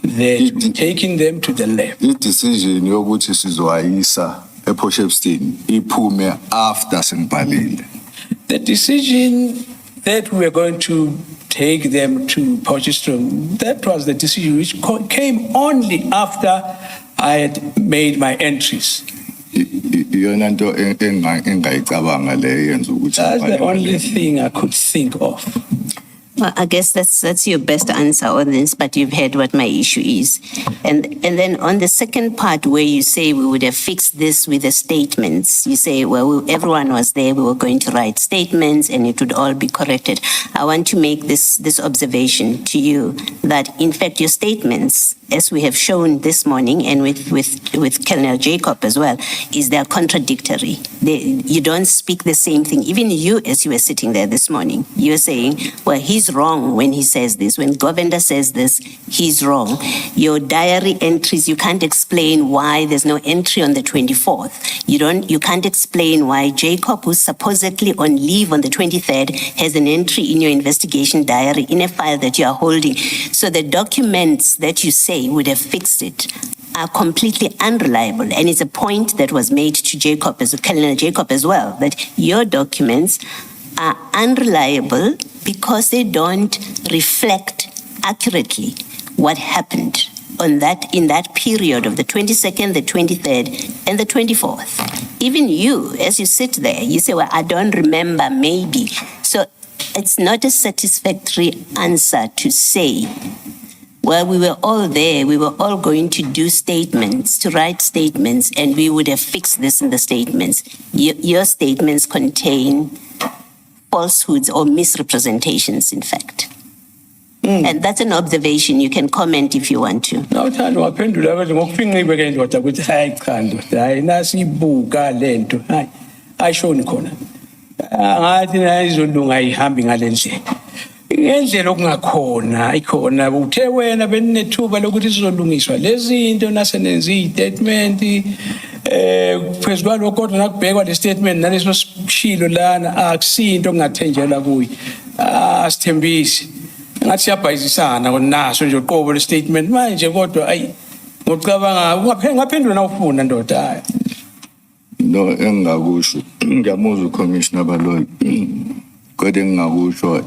that taking them to the lab. I-decision yokuthi sizowayisa ePotchefstroom iphume after sengibhalile. The decision that we were going to take them to Potchefstroom, that was the decision which came only after I had made my entries. Iyona nto engayicabanga le yenza ukuthi That's the only thing I could think of. Well, I guess that's your best answer on this, but you've heard what my issue is. And then on the second part where you say we would have fixed this with the statements, you say, well, everyone was there, we were going to write statements and it would all be corrected. I want to make this observation to you that in fact your statements, as we have shown this morning and with Colonel Jacob as well, is they're contradictory. You don't speak the same thing. Even you, as you were sitting there this morning, you were saying, well, he's wrong when he says this. When Govender says this, he's wrong. Your diary entries, you can't explain why there's no entry on the 24th. You can't explain why Jacob, who's supposedly on leave on the 23rd, has an entry in your investigation diary in a file that you are holding. So the documents that you say would have fixed it are completely unreliable. And it's a point that was made to Jacob, as Colonel Jacob as well, that your documents are unreliable because they don't reflect accurately what happened in that period of the 22nd, the 23rd, and the 24th. Even you, as you sit there, you say, well, I don't remember, maybe. So it's not a satisfactory answer to say, well, we were all there, we were all going to do statements, to write statements, and we would have fixed this in the statements. Your statements contain falsehoods or misrepresentations, in fact. And that's an observation. You can comment if you want to. Now, waphendula bathi ngokufinqiwe ke ndoda ukuthi hayi cha ndoda hayi nasibuka lento hayi ayishoni khona ngathi ayizolunga ihambi ngalendlela ngendlela okungakhona ayikhona uthe wena benethuba lokuthi sizolungiswa lezi zinto nasenenza istatement phezulu kodwa nakubhekwa le statement naleso sishilo lana akusinto ongathenjela kuyi asithembisi ngathi siyabhayisana naso nje uqobo le statement manje kodwa ayi ngocabanga ngaphendula nawufuna ndoda hayi no engakusho ngiyamuzwa uCommissioner Baloyi kodwa engakusho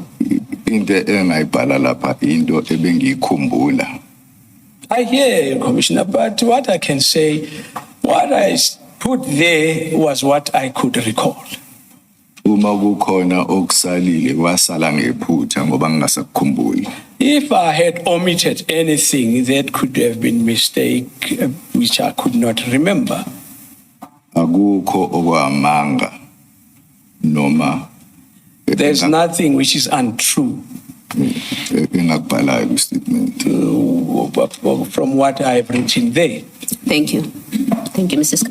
into engayibhala lapha into ebengiyikhumbula I hear you, Commissioner, but what I can say, what I put there was what I could recall. Uma kukhona okusalile wasala ngephutha ngoba ngingasakukhumbuli. If I had omitted anything, that could have been mistake, which I could not remember. Akukho okwamanga noma There's nothing which is untrue engakubhalayo ku-statement. from what I have written there. Thank you. Thank you, Mrs.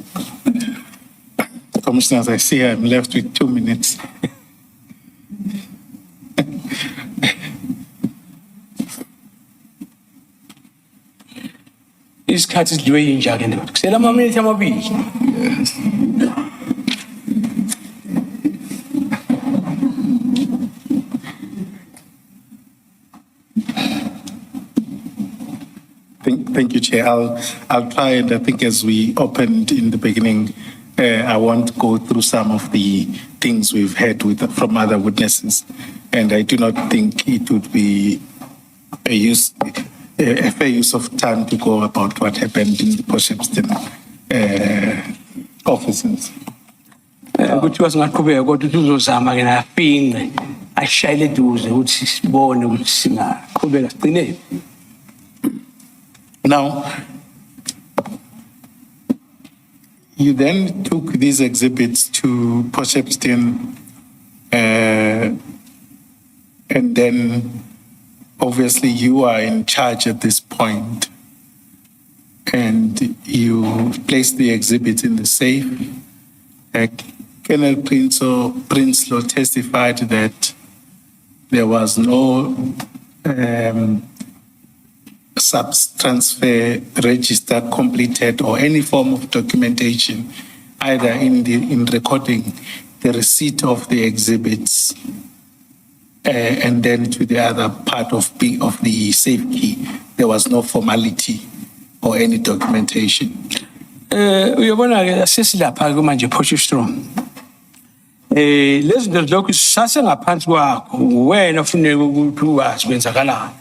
Commissioners, I see I'm left with 2 minutes. Isikhathi sidliwe yinja ke ndoda. Kusela amaminithi amabili. Yes. Thank you, Chair. I'll try, and I think as we opened in the beginning, I won't go through some of the things we've heard from other witnesses, and I do not think it would be a fair use of time to go about what happened in the Potchefstroom offices. Ukuthi wasingaqhubeka kodwa uzozama ke nafinqe ashayile eduze ukuthi sibone ukuthi singaqhubeka sigcine. Now, you then took these exhibits to Potchefstroom, and then obviously you are in charge at this point, and you placed the exhibits in the safe. Colonel Prinsloo testified that there was no sub-transfer register completed or any form of documentation, either in recording the receipt of the exhibits and then to the other part of the safe key. There was no formality or any documentation. Uyabona ke sesilapha ke manje Potchefstroom. Lezi zinto lokhu sasengaphansi kwakho wena ufuneka ukuthi wazi kwenzakalani.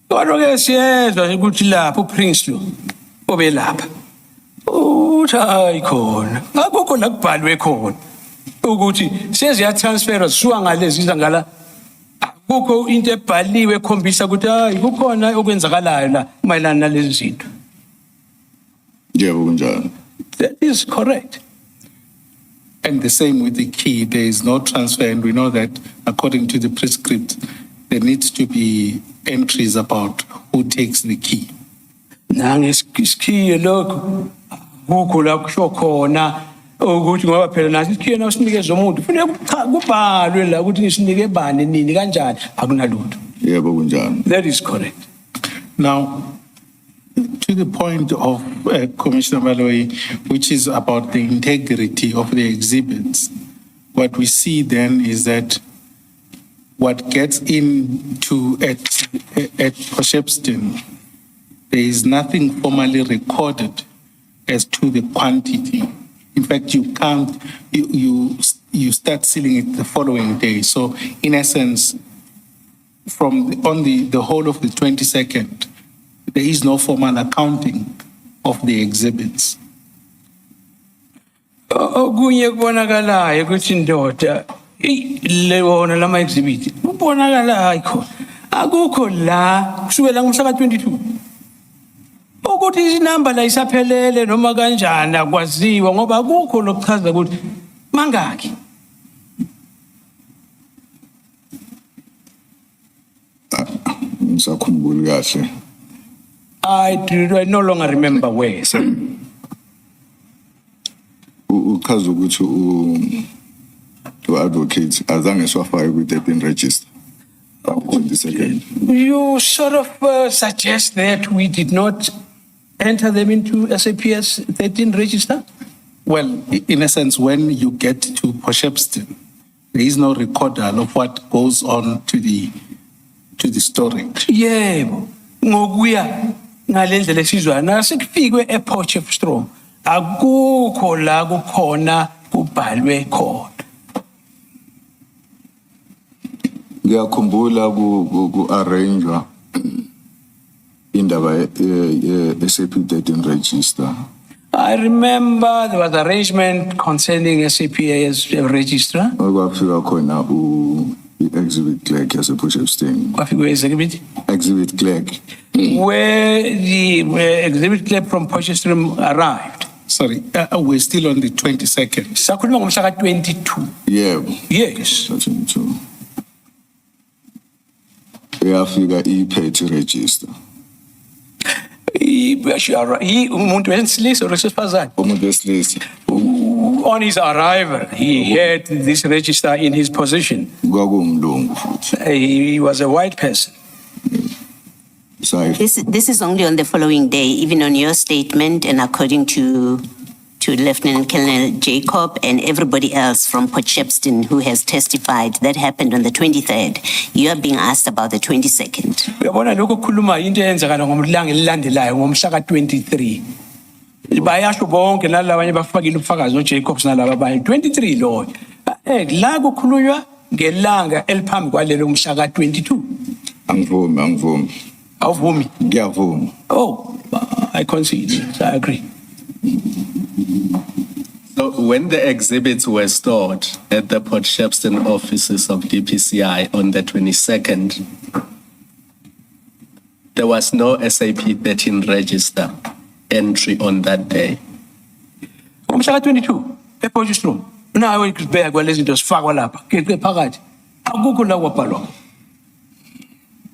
Kodwa ke siyezwa ukuthi lapho uPrinsloo obelapha uthi hayi khona akukho la kubhalwe khona ukuthi seziyatransfera zisuka ngalezi izangala akukho into ebhaliwe ekhombisa ukuthi hayi kukhona okwenzakalayo la mayelana nalezi zinto. Yebo kunjalo. That is correct. And the same with the key, there is no transfer, and we know that according to the prescript, there needs to be entries about who takes the key. Nangesikhiye lokho kukho la kusho khona ukuthi ngoba phela nathi isikhiye nawusinikeza umuntu kufanele kubhalwe la ukuthi ngisinike bani nini kanjani akunalutho. Yebo kunjalo. That is correct. Now, to the point of Commissioner Baloyi, which is about the integrity of the exhibits, what we see then is that what gets into at Potchefstroom, there is nothing formally recorded as to the quantity. In fact, you can't, you start sealing it the following day. So in essence, on the whole of the 22nd, there is no formal accounting of the exhibits. Okunye kubonakalayo ukuthi indoda lewona lama exhibit ubonakalayo khona akukho la kusukela ngomhla ka22 ukuthi izinamba la isaphelele noma kanjani akwaziwa ngoba akukho lokuchaza ukuthi mangaki. Ngisakhumbula kahle. I no longer remember where. Uchaza ukuthi u-advocate azange siwafake kwi-13 register. 22nd. You sort of suggest that we did not enter them into SAPS 13 register? Well, in essence, when you get to Potchefstroom, there is no recorder of what goes on to the storage. Yebo, ngokuya ngalendlela esizwa nasekufikwe ePotchefstroom akukho la kukhona kubhalwe khona. Ngiyakhumbula ku-arrangewa indaba SAP 13 register. I remember there was arrangement concerning SAPA as a registrar. Okwafika khona i-exhibit clerk yase-Potchefstroom. Kwafika exhibit, Exhibit clerk. where the exhibit clerk from Potchefstroom arrived. Sorry, we're still on the 22nd. Sakhuluma ngomhla ka 22. Yebo. Yes. 32. Yafika iphethe register. Umuntu wesilisa or wesifazane. Umuntu wesilisa On his arrival, he had this register in his possession. kwakuwumlungu futhi. He was a white person. Sayi This is only on the following day, even on your statement and according to Lieutenant Colonel Jacob and everybody else from Potchefstroom who has testified that happened on the 23rd. You are being asked about the 22nd. Uyabona lokho khuluma into eyenzakala ngomlanga elilandelayo ngomhla ka 23. Bayasho bonke nalabanye bafakile ubufakazi noJacobs nalaba abanye 23 lo. La kukhulunywa ngelanga eliphambi kwalelo mhla ka 22. angivumi. Awuvumi? Ngiyavuma. Oh, I concede. I agree. So when the exhibits were stored at the Potchefstroom offices of DPCI on the 22nd, there was no SAP 13 register entry on that day. Ngomhla ka 22 ePotchefstroom. Nawe ikubheka kwalezi zinto sifakwa lapha. Ke phakathi. Akukho la kwabhalwa.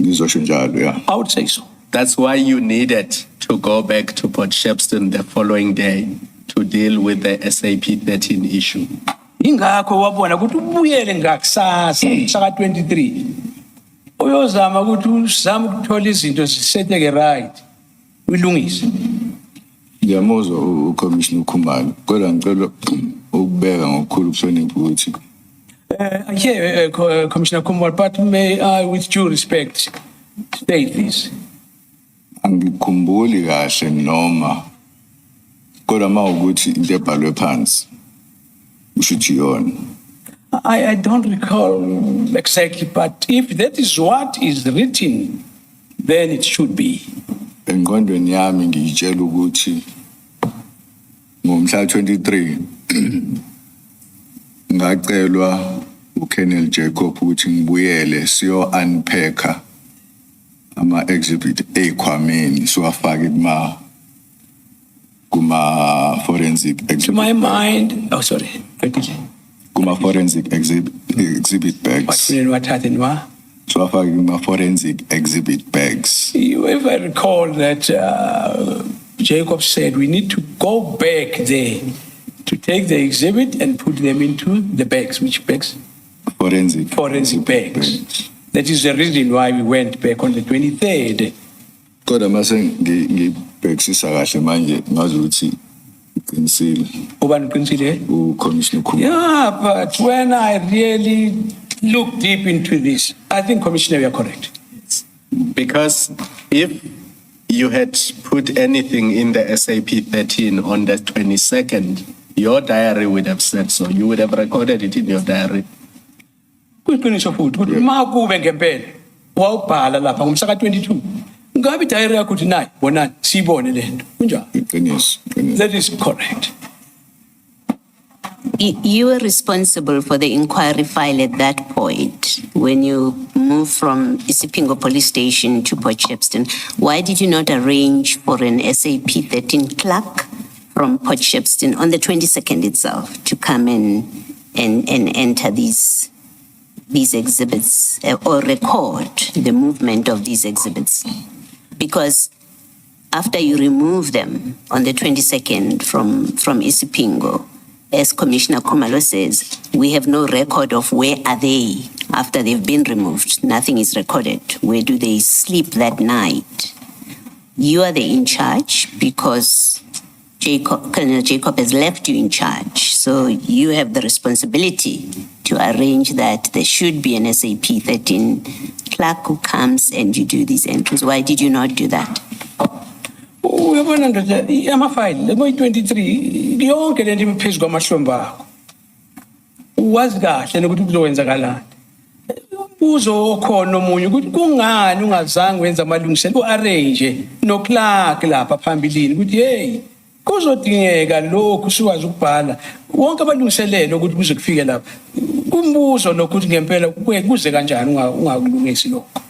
Ngizosho njalo ya. I would say so. That's why you needed to go back to Potchefstroom the following day to deal with the SAP 13 issue. Ingakho wabona ukuthi ubuyele ngakusasa mhla ka 23. Uyozama ukuthi uzame ukuthola izinto ziseteke right. Uyilungise. Ngiyamuzwa uCommissioner Khumalo kodwa ngicela ukubeka ngokukhulu ukuhlonipha ukuthi Commissioner Kumar, but may I, with due respect, state this. angikhumbuli kahle noma kodwa mawukuthi into ebhalwe phansi ushuthi yona. I don't recall exactly, but if that is what is written, then it should be. Engqondweni yami ngiyitshela ukuthi ngomhla 23 ngacelwa uKolonel Jacob ukuthi ngibuyele siyo unpacker ama exhibit ekhwameni siwafake kuma forensic To exhibit. my mind, oh sorry, Kuma forensic exhibit bags. what happened? Siwafake kuma forensic exhibit bags. If I recall that Jacob said we need to go back there to take the exhibit and put them into the bags. Which bags? Forensic bags. That is the reason why we went back on the 23rd. Kodwa mase ngibhekisisa kahle manje ngazi ukuthi uqinisile Ubani uqinisile? uCommissioner Khumalo. Yeah, but when I really look deep into this, I think, Commissioner, you are correct. Because if you had put anything in the SAP 13 on the 22nd, your diary would have said so. You would have recorded it in your diary. Kuyiqiniso futhi ukuthi uma kube ngempela wawubhala lapha ngomhla ka 22 ngabe diary yakho uthi nayi bonani sibone lento kunjani? Iqiniso. That is correct. You were responsible for the inquiry file at that point when you moved from Isipingo police station to Potchefstroom. Why did you not arrange for an SAP 13 clerk from Potchefstroom on the 22nd itself to come in and enter these exhibits or record the movement of these exhibits? Because after you remove them on the 22nd from Isipingo, as Commissioner Khumalo says, we have no record of where are they after they've been removed. Nothing is recorded. Where do they sleep that night? You are the in charge because Colonel Jacob has left you in charge. So you have the responsibility to arrange that there should be an SAP 13 clerk who comes and you do these entries. Why did you not do that? Uyabona ndoda amafile ngo 23 yonke lento iphezu kwamahlomba akho. Wazi kahle ukuthi kuzowenzakalani. uzokhona omunye ukuthi kungani ungazange wenza amalungiselelo u-arrange no-clerk lapha phambilini ukuthi hey kuzodingeka lokhu sikwazi ukubhala wonke abalungiselelo ukuthi kuze kufike lapha umbuzo lokuthi ngempela kuze kanjani ungakulungisi lokho.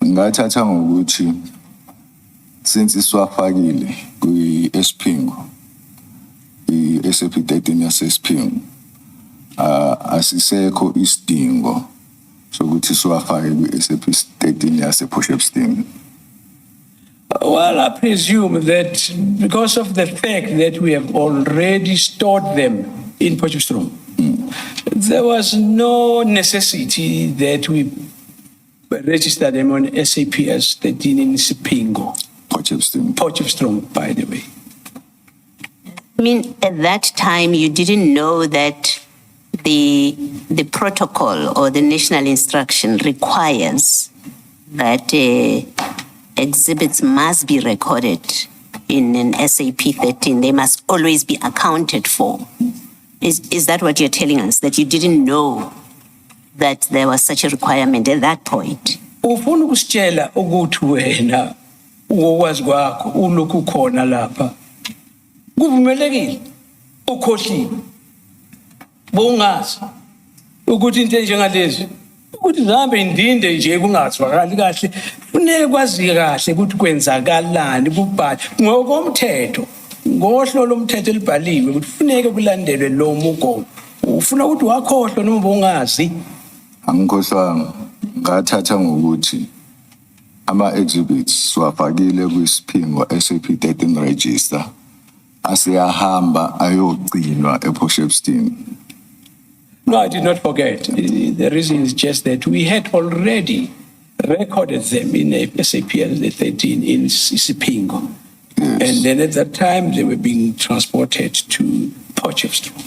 Ngathatha ngokuthi since siwafakile kwi-Espingo i-SAP 13 yasespingo asisekho isidingo sokuthi siwafake kwi-SAP 13 yasepotchefstroom. Well, I presume that because of the fact that we have already stored them in Potchefstroom, there was no necessity that we register them on SAP as 13 in Sipingo. Potchefstroom, by the way. I mean, at that time, you didn't know that the protocol or the national instruction requires that exhibits must be recorded in an SAP 13. They must always be accounted for. Is that what you're telling us? That you didn't know that there was such a requirement at that point? Ufuna ukusitshela ukuthi wena ukwazi kwakho ulokhu khona lapha kuvumelekile ukhohliwe bongazi ukuthi into njengalezi ukuthi zihambe indinde nje kungazwakali kahle funeke kwazi kahle ukuthi kwenzakalani kubhali ngokomthetho ngohlolo lomthetho elibhaliwe ukuthi funeke kulandelwe lo mugomo ufuna ukuthi wakhohlwa noma bongazi. Angikhohlwanga ngathatha ngokuthi ama-exhibits siwafakile kwisiphingo SAP 13 register asiyahamba ayogcinwa ePotchefstroom. No, I did not forget. The reason is just that we had already recorded them in SAP 13 in Sipingo. Yes. And then at that time, they were being transported to Potchefstroom.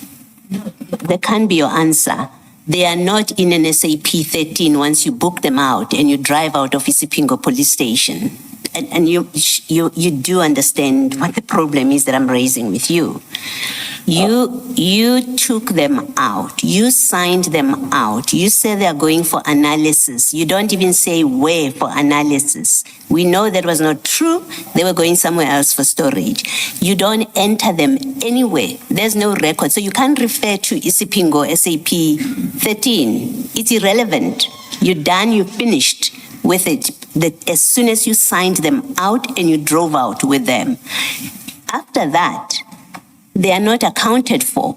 That can't be your answer. They are not in an SAP 13 once you book them out and you drive out of Isipingo police station. And you do understand what the problem is that I'm raising with you. You took them out. You signed them out. You say they are going for analysis. You don't even say where for analysis. We know that was not true. They were going somewhere else for storage. You don't enter them anywhere. There's no record. So you can't refer to Isipingo SAP 13. It's irrelevant. You're done. You finished with it. That as soon as you signed them out and you drove out with them. After that, they are not accounted for.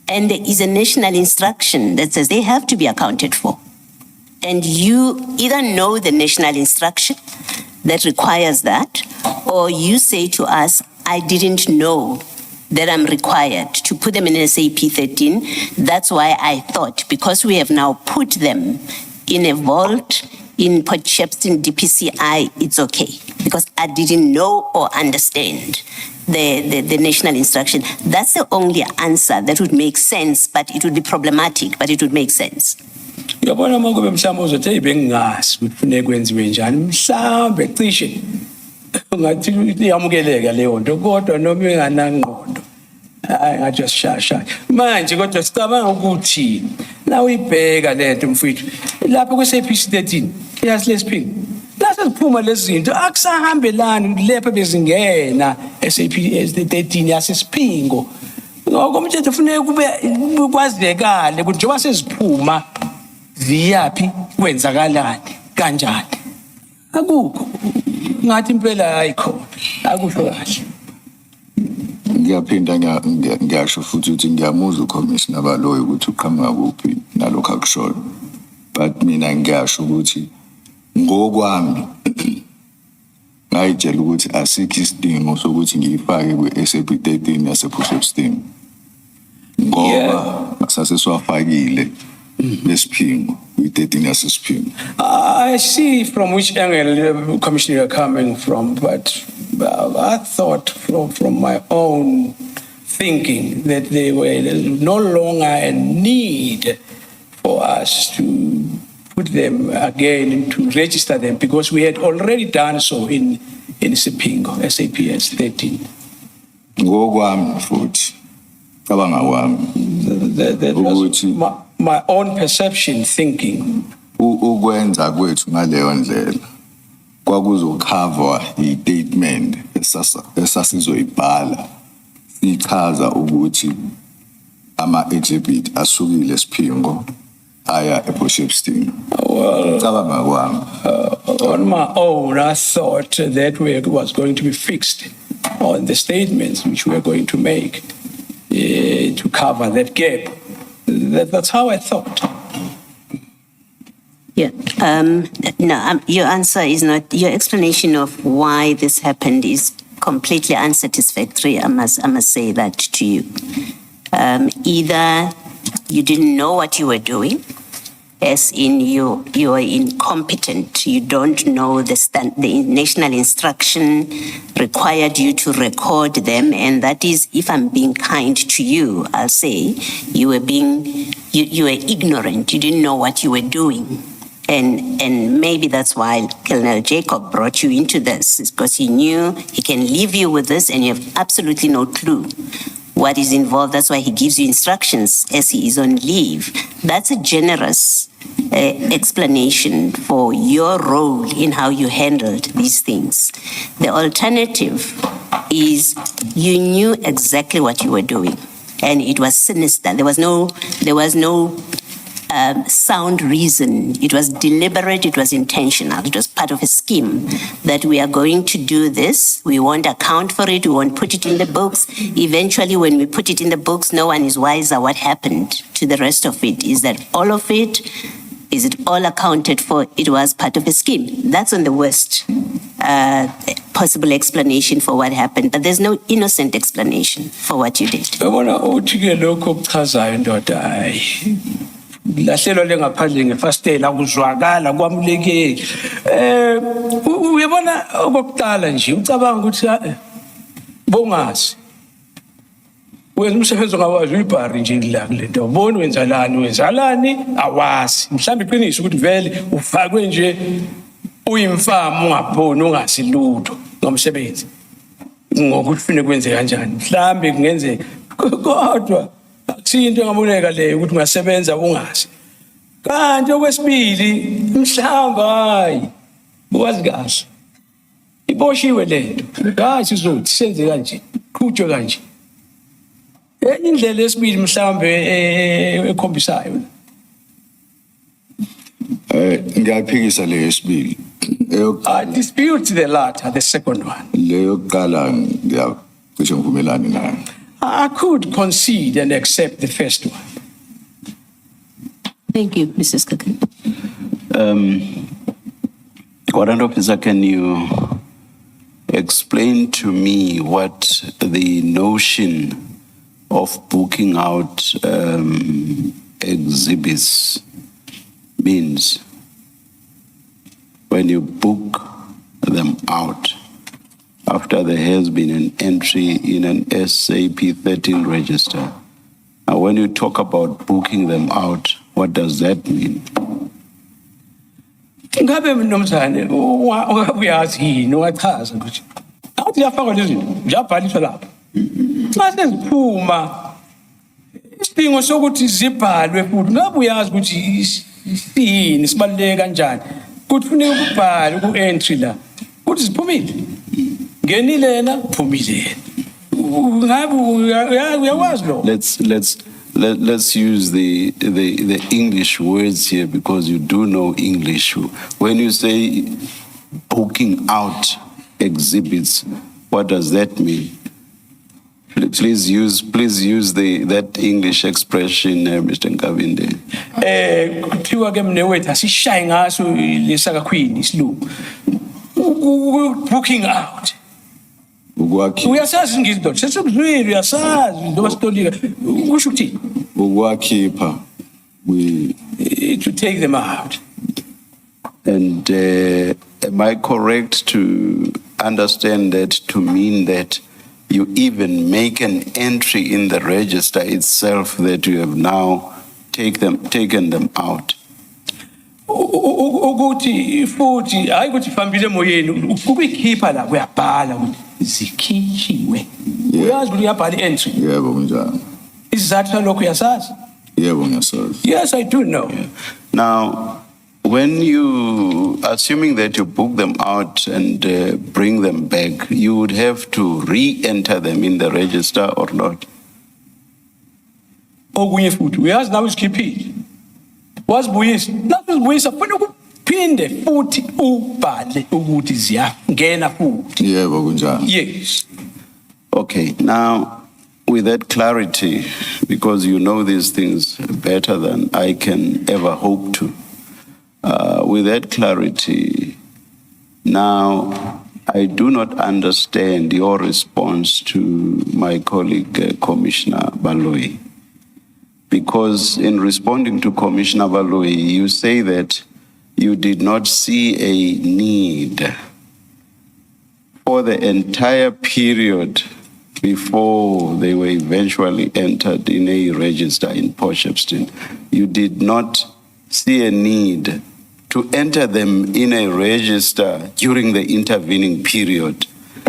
And there is a national instruction that says they have to be accounted for. And you either know the national instruction that requires that, or you say to us, I didn't know that I'm required to put them in SAP 13. That's why I thought, because we have now put them in a vault in Potchefstroom DPCI, it's okay. Because I didn't know or understand the national instruction. That's the only answer that would make sense, but it would be problematic, but it would make sense. Yabona makube mhlawumbe uzothi hey bengingazi ukuthi kufanele kwenziwe njani mhlawumbe cishe ngathi iyamukeleka leyo nto kodwa noma enganangqondo I just shasha manje kodwa sicabanga ukuthi la uyibheka lento mfowethu lapha kwi-SAP 13 yasilesiphingo la sesiphuma lezi zinto akusahambelani lepha bezingena SAP 13 yasesiphingo ngokomthetho kufanele kube kwazekale ukuthi njengoba seziphuma ziyaphi kwenzakalani kanjani akukho ngathi impela ayikho akusho kahle. Ngiyaphinda ngiyasho futhi ukuthi ngiyamuzwa uCommissioner Baloyi ukuthi uqhamuka kuphi nalokho akushoyo, but mina ngiyasho ukuthi ngokwami ngayitshela ukuthi asikho isidingo sokuthi ngiyifake kwi-SAP 13 yasepotchefstroom ngoba sasesiwafakile lesiphingo kwi-13 yasesiphingo. I see from which angle Commissioner you're coming from, but I thought from my own thinking that there were no longer a need for us to put them again, to register them, because we had already done so in Sipingo, SAPS 13. Ngokwami futhi cabanga kwami ukuthi my own perception, thinking, Ukwenza kwethu ngaleyo ndlela kwakuzokhavwa i-statement esasizoyibhala sichaza ukuthi ama-exhibit asukile esiphingo aya ePortshepstone. Cabanga kwami. on my own, I thought that was going to be fixed on the statements which we were going to make to cover that gap. That's how I thought. Yeah. No, your answer is not, your explanation of why this happened is completely unsatisfactory. I must say that to you. Either you didn't know what you were doing, as in you are incompetent. You don't know the national instruction required you to record them, and that is, if I'm being kind to you, I'll say you were ignorant. You didn't know what you were doing. And maybe that's why Colonel Jacob brought you into this, because he knew he can leave you with this and you have absolutely no clue what is involved. That's why he gives you instructions as he is on leave. That's a generous explanation for your role in how you handled these things. The alternative is you knew exactly what you were doing, and it was sinister. There was no sound reason. It was deliberate, it was intentional, it was part of a scheme that we are going to do this, we won't account for it, we won't put it in the books. Eventually, when we put it in the books, no one is wiser what happened to the rest of it. Is that all of it? Is it all accounted for? It was part of a scheme. That's on the worst possible explanation for what happened, but there's no innocent explanation for what you did. Lahlelo lengaphandle ngefastela kuzwakala kwamulekile uyabona okokuqala nje ucabanga ukuthi bongazi wenza umsebenzi ongawazi uyibhari nje la kule nto ubona wenzalani awazi mhlawumbe iqiniso ukuthi vele ufakwe nje uyimfama ungaboni ungazi lutho ngomsebenzi ngokuthi ufune kwenze kanjani mhlawumbe kungenzeka kodwa akusinto engaboleka leyo ukuthi ungasebenza ungazi. Kanti okwesibili mhlawumbe hayi uwazi kahle iboshiwe lento hayi sizothi senze kanje qhutshwe kanje enye indlela yesibili mhlawumbe ekhombisayo Ngiyaphikisa leyo yesibili. I dispute the latter, the second one. Leyo kuqala ngiyacishe ngivumelani nayo. I could concede and accept the first one. Thank you, Mrs. Kakan. Warrant Officer, can you explain to me what the notion of booking out exhibits means? When you book them out, after there has been an entry in an SAP 13 register. Now, when you talk about booking them out, what does that mean? Ngabe mnumzane uyazi yini wachaza ukuthi athi yafakwa lezi njabhaliswa lapha xa seziphuma isidingo sokuthi zibhalwe futhi ngabe uyazi ukuthi isini sibaluleke kanjani ukuthi funeka ukubhala ku-entry la ukuthi ziphumile ngenile na phumile ngabe uyawazi lo. Let's use the English words here, because you do know English. When you say booking out exhibits, what does that mean? Please use that English expression, Mr. Nkavinde. Kuthiwa ke mnewethu asishaye ngaso lesaka queen isilungu. Booking out. Uyasazi ngizo sesikuzwile uyasazi ndoba sitolika kusho ukuthi Ukwakhipha to take them out. And am I correct to understand that to mean that you even make an entry in the register itself that you have now taken them out? Ukuthi futhi hayi ukuthi fambile moyeni ukuyikhipha la uyabhala ukuthi zikhishiwe uyazi ukuthi uyabhala entry yebo kunjalo. isizathu salokho uyasazi Yebo ngiyasazi. Yes, I do know. Now, when you, assuming that you book them out and bring them back, you would have to re-enter them in the register or not? Okunye futhi uyazi nawe isikhiphile. Wasibuyisa. Nathi uzibuyisa kufanele ukuphinde futhi ubhale ukuthi ziyangena futhi. Yebo kunjani. Yes. Okay, now with that clarity, because you know these things better than I can ever hope to, with that clarity, now I do not understand your response to my colleague, Commissioner Baloyi. Because in responding to Commissioner Baloyi, you say that you did not see a need for the entire period before they were eventually entered in a register in Port Shepstone. You did not see a need to enter them in a register during the intervening period.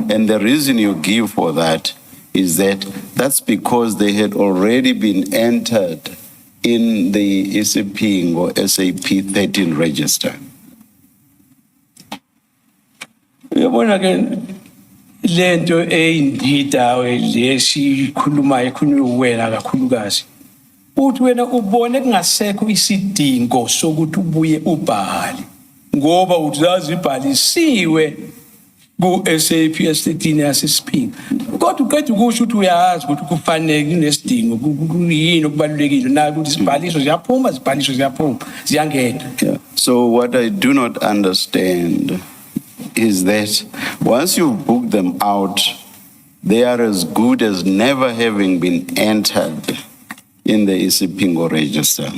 And the reason you give for that is that that's because they had already been entered in the ECP or SAP 13 register. Uyabona ke lento eyindida lesikhuluma ekhulunywa wena kakhulukazi. Uthi wena ubone kungasekho isidingo sokuthi ubuye ubhale ngoba uzazi ibhalisiwe ku SAP S13 yasesiphinga. Kodwa uqeda ukusho ukuthi uyazi ukuthi kufanele kunesidingo kuyini okubalulekile na ukuthi isibhaliso ziyaphuma isibhaliso ziyaphuma ziyangena. So what I do not understand is that once you book them out, they are as good as never having been entered in the ECPingo register.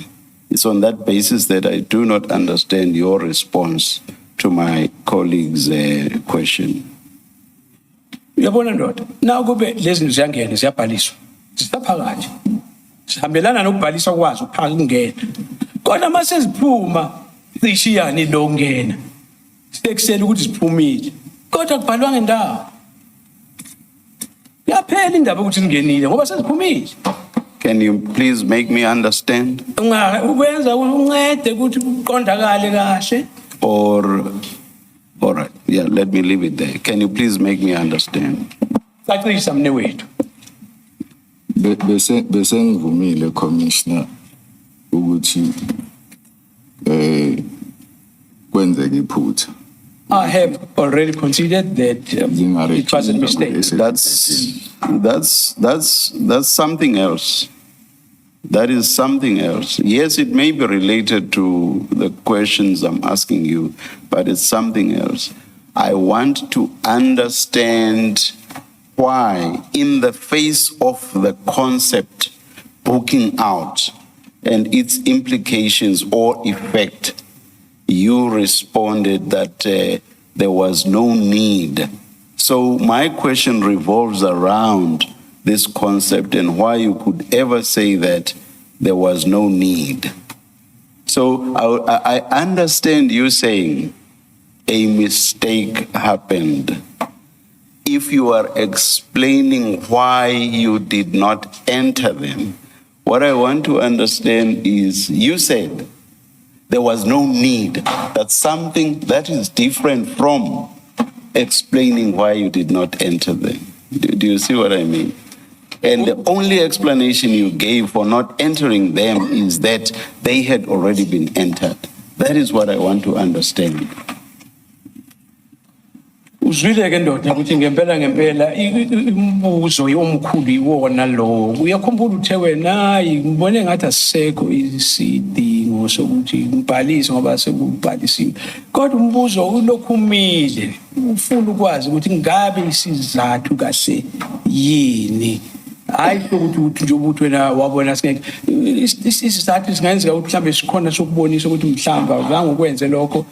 It's on that basis that I do not understand your response to my colleague's question. Uyabona ndoda na kube lezi ziyangena ziyabhaliswa zisaphakathi sihambelana nokubhalisa kwazo phakathi kungena kodwa mase ziphuma zishiyani lo ngena sekusela ukuthi ziphumile kodwa kubhalwa ngendawo yaphela indaba ukuthi singenile ngoba seziphumile. Can you please make me understand? Ukwenza uncede ukuthi kuqondakale kahle. Or, all right, yeah, let me leave it there. Can you please make me understand? Sacisa mnewethu. Bese ngivumile Commissioner ukuthi kwenzeke iphutha. I have already considered that it was a mistake. That's something else. That is something else. Yes, it may be related to the questions I'm asking you, but it's something else. I want to understand why, in the face of the concept booking out and its implications or effect, you responded that there was no need. So my question revolves around this concept and why you could ever say that there was no need. So I understand you saying a mistake happened. If you are explaining why you did not enter them, what I want to understand is you said there was no need. That's something that is different from explaining why you did not enter them. Do you see what I mean? And the only explanation you gave for not entering them is that they had already been entered. That is what I want to understand. Uzwile ke ndoda ukuthi ngempela imibuzo yomkhulu iwona lo uyakhumbula uthe wena ngibone ngathi asisekho isidingo sokuthi ngibhalise ngoba sekubhalisiwe kodwa umbuzo ulokhumile ufuna ukwazi ukuthi ngabe isizathu kahle yini hayi ukuthi nje ubuthi wena wabona singeke isizathu singenzeka ukuthi mhlambe sikhona sokubonisa ukuthi mhlamba uzange ukwenze lokho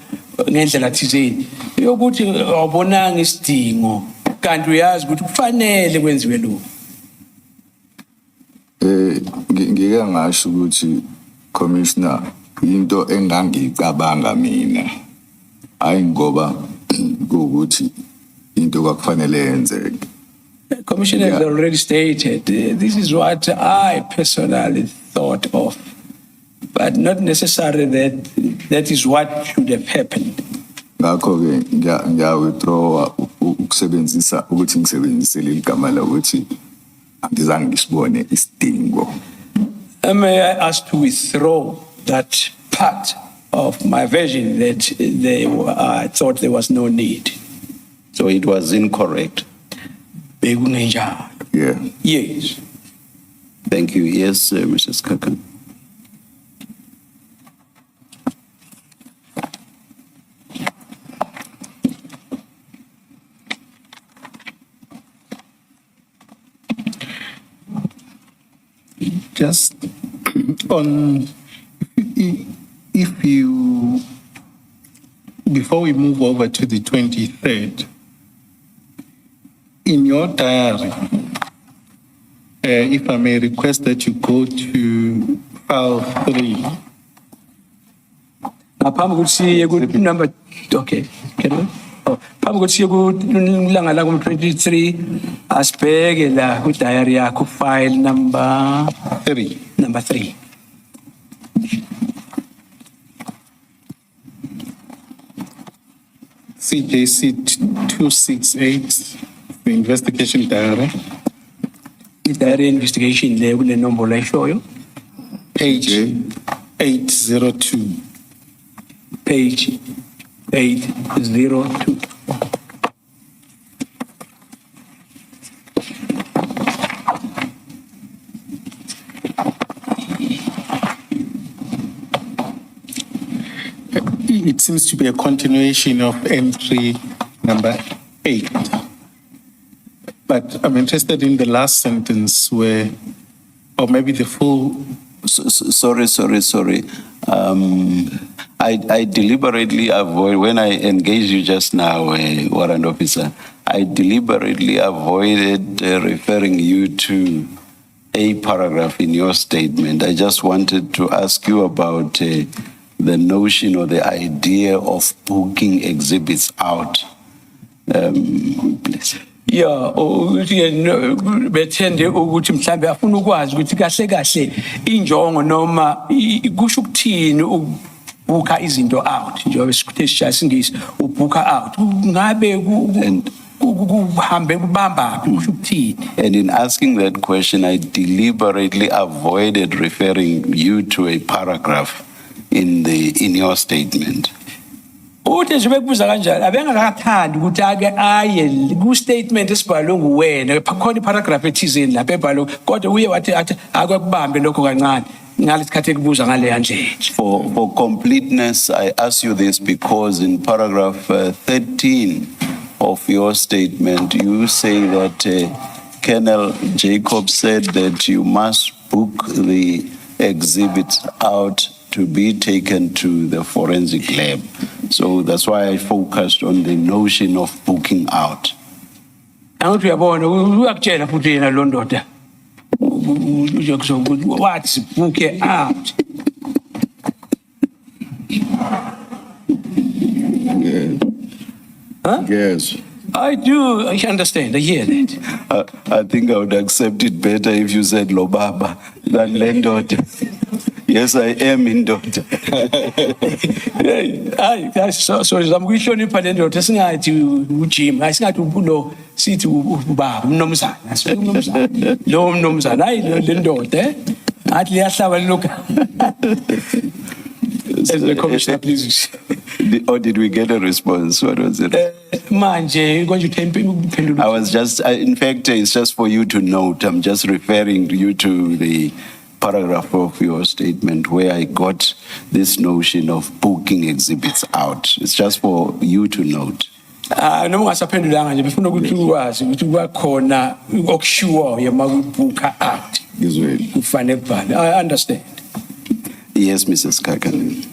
ngendlela thizeni yokuthi awubonanga isidingo kanti uyazi ukuthi kufanele kwenziwe lokho. Ngike ngasho ukuthi Commissioner into engangicabanga mina hayi ngoba ukuthi into kwakufanele yenzeke. Commissioner has already stated this is what I personally thought of. but not necessarily that is what should have happened. Ngakho-ke ngiya-withdrawa ukusebenzisa ukuthi ngisebenzise leli gama la ukuthi angizange ngisibone isidingo. May I ask to withdraw that part of my version that I thought there was no need? So it was incorrect. Bekungenjalo. Yeah. Yes. Thank you. Yes, Mrs. Kakan. Just on, if you, before we move over to the 23rd, in your diary, if I may request that you go to file 3. Ngaphambi kokuthi siye ku number, okay, can we? Oh, phambi kokuthi siye kulanga la ku-23 asibheke la ku-diary yakho file number 3. number 3. CJC 268, the investigation diary, I-diary investigation le kule nombolo ayishoyo, page 802. page 802. It seems to be a continuation of entry number 8. But I'm interested in the last sentence where, or maybe the full. Sorry. I deliberately avoid, when I engaged you just now, warrant officer, I deliberately avoided referring you to a paragraph in your statement. I just wanted to ask you about the notion or the idea of booking exhibits out. Please. Yeah, bethende ukuthi mhlambe afuna ukwazi ukuthi kahle kahle injongo noma kusho ukuthini ukubhuka izinto out njengoba sikuthesha singisi ubhuka out ngabe kuhambe kubamba kusho ukuthini. And in asking that question, I deliberately avoided referring you to a paragraph in your statement. Uthi nje bekubuza kanjalo abengakathandi ukuthi ake aye ku statement esibhalwe nguwena khona iparagraph ethizeni lapha ebhalwe kodwa uye wathi akubambe lokho kancane ngalesikhathi ekubuza ngale nje. For completeness, I ask you this because in paragraph 13 of your statement, you say that Colonel Jacob said that you must book the exhibits out to be taken to the forensic lab. So that's why I focused on the notion of booking out. Angithi uyabona uyakutshela futhi yena lo ndoda wathi book out. Huh? Yes. I do. I understand. I hear that. I think I would accept it better if you said Lobaba than Lendota. Yes, I am in daughter. So zamkuyihlonipha le ndoda singathi uJim asingathi ubulo sithi ubaba umnomzana asikumnomzana lo umnomzana hayi le ndoda athi liyahlaba lokho. As the commissioner, please. Or did we get a response? What was it? Manje konje I was just, in fact, it's just for you to note. I'm just referring you to the paragraph of your statement where I got this notion of booking exhibits out. It's just for you to note. Noma ungasaphendulanga nje befuna ukuthi ukwazi ukuthi kwakhona okusure yemakubuka out. Ngizweli. Kufanele kubhale. I understand. Yes, Mrs. Kakan.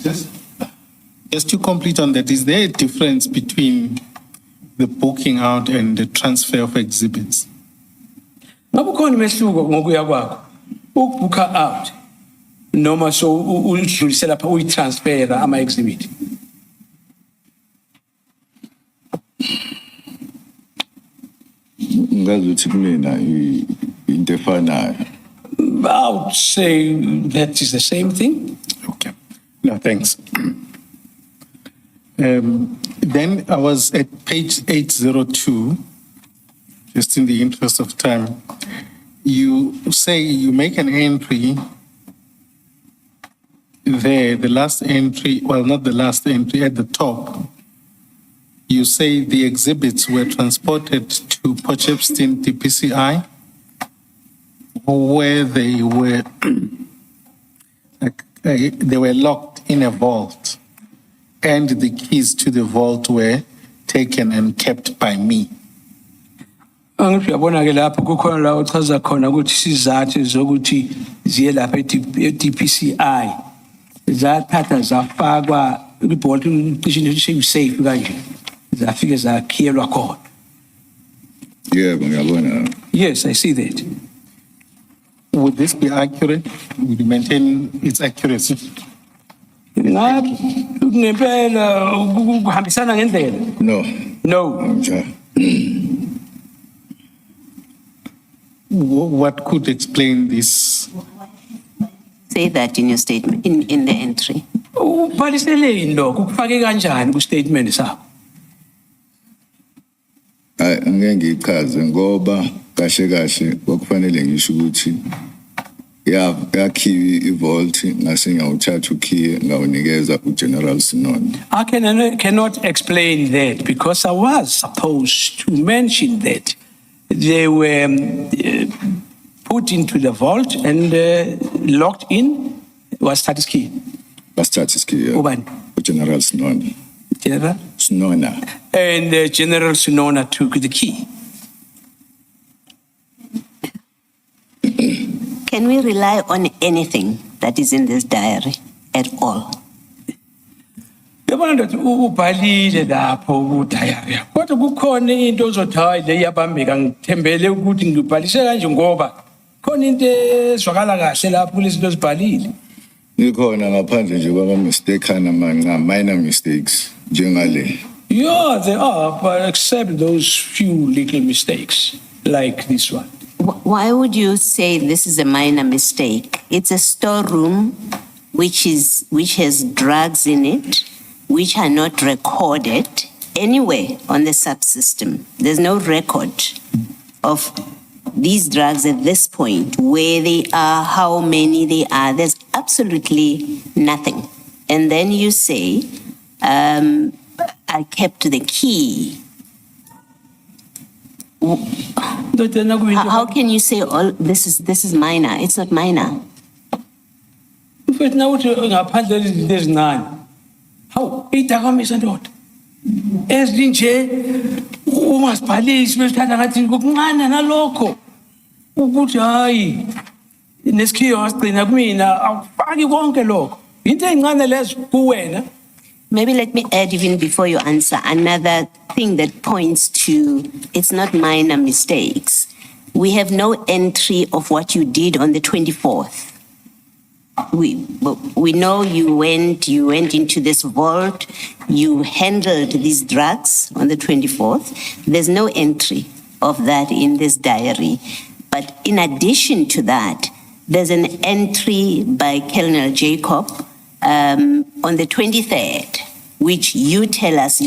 Just to complete on that, is there a difference between the booking out and the transfer of exhibits? Ngabe khona umehluko ngokuya kwakho ukubooka out noma so udlulisela lapha uyitransfera ama exhibit? Ngazuthi kumina into efanayo. I would say that is the same thing. Okay. No, thanks. Then I was at page 802, just in the interest of time. You say you make an entry there, the last entry, well, not the last entry, at the top. You say the exhibits were transported to Potchefstroom DPCI, where they were they were locked in a vault, and the keys to the vault were taken and kept by me. Angithi uyabona ke lapho kukhona la uchaza khona ukuthi sizathu zokuthi ziye lapha e-DPCI zathatha zafakwa kwi-bolt cishe safe kanje zafike zakhiyelwa khona. Yebo, ngiyabona. Yes, I see that. Would this be accurate? Would you maintain its accuracy? Ngempela kuhambisana ngendlela. No. No. Angijali. What could explain this? Say that in your statement, in the entry. Ubhaliseleni lokho kufake kanjani ku-statement sakho? Hayi, angeke ngichaze ngoba kahle kahle kwakufanele ngisho ukuthi yakhiwe i-vault ngase ngawuthatha ukey ngawunikeza uGeneral Sinoni. I cannot explain that because I was supposed to mention that they were put into the vault and locked in. Was status key? Basithatha isikey. Ubani? uGeneral Sinoni. General? Sinona. And General Sinona took the key. Can we rely on anything that is in this diary at all? Yabona ndothi ubhalile lapho ku-diary kodwa kukhona into ozothi hayi le iyabambeka ngithembele ukuthi ngibhalise kanje ngoba khona into ezwakala kahle lapho kulezi zinto ezibhalile. Nikhona ngaphandle nje kwama-mistake amancane, minor mistakes njengale. Yeah, they are, but except those few little mistakes like this one. Why would you say this is a minor mistake? It's a storeroom which has drugs in it, which are not recorded anywhere on the subsystem. There's no record of these drugs at this point, where they are, how many they are. There's absolutely nothing. And then you say, I kept the key. How can you say all this is minor? It's not minor. How? Itakamisa ndoda. Ezinje umasibhalisi besithatha ngathi ngokuncane nalokho. Ukuthi hayi nesikhiyo wasigcina kumina awufaki konke lokho. Into encane lezo kuwena. Maybe let me add, even before you answer, another thing that points to it's not minor mistakes. We have no entry of what you did on the 24th. We know you went into this vault, you handled these drugs on the 24th. There's no entry of that in this diary. But in addition to that, there's an entry by Colonel Jacob on the 23rd, which you tell us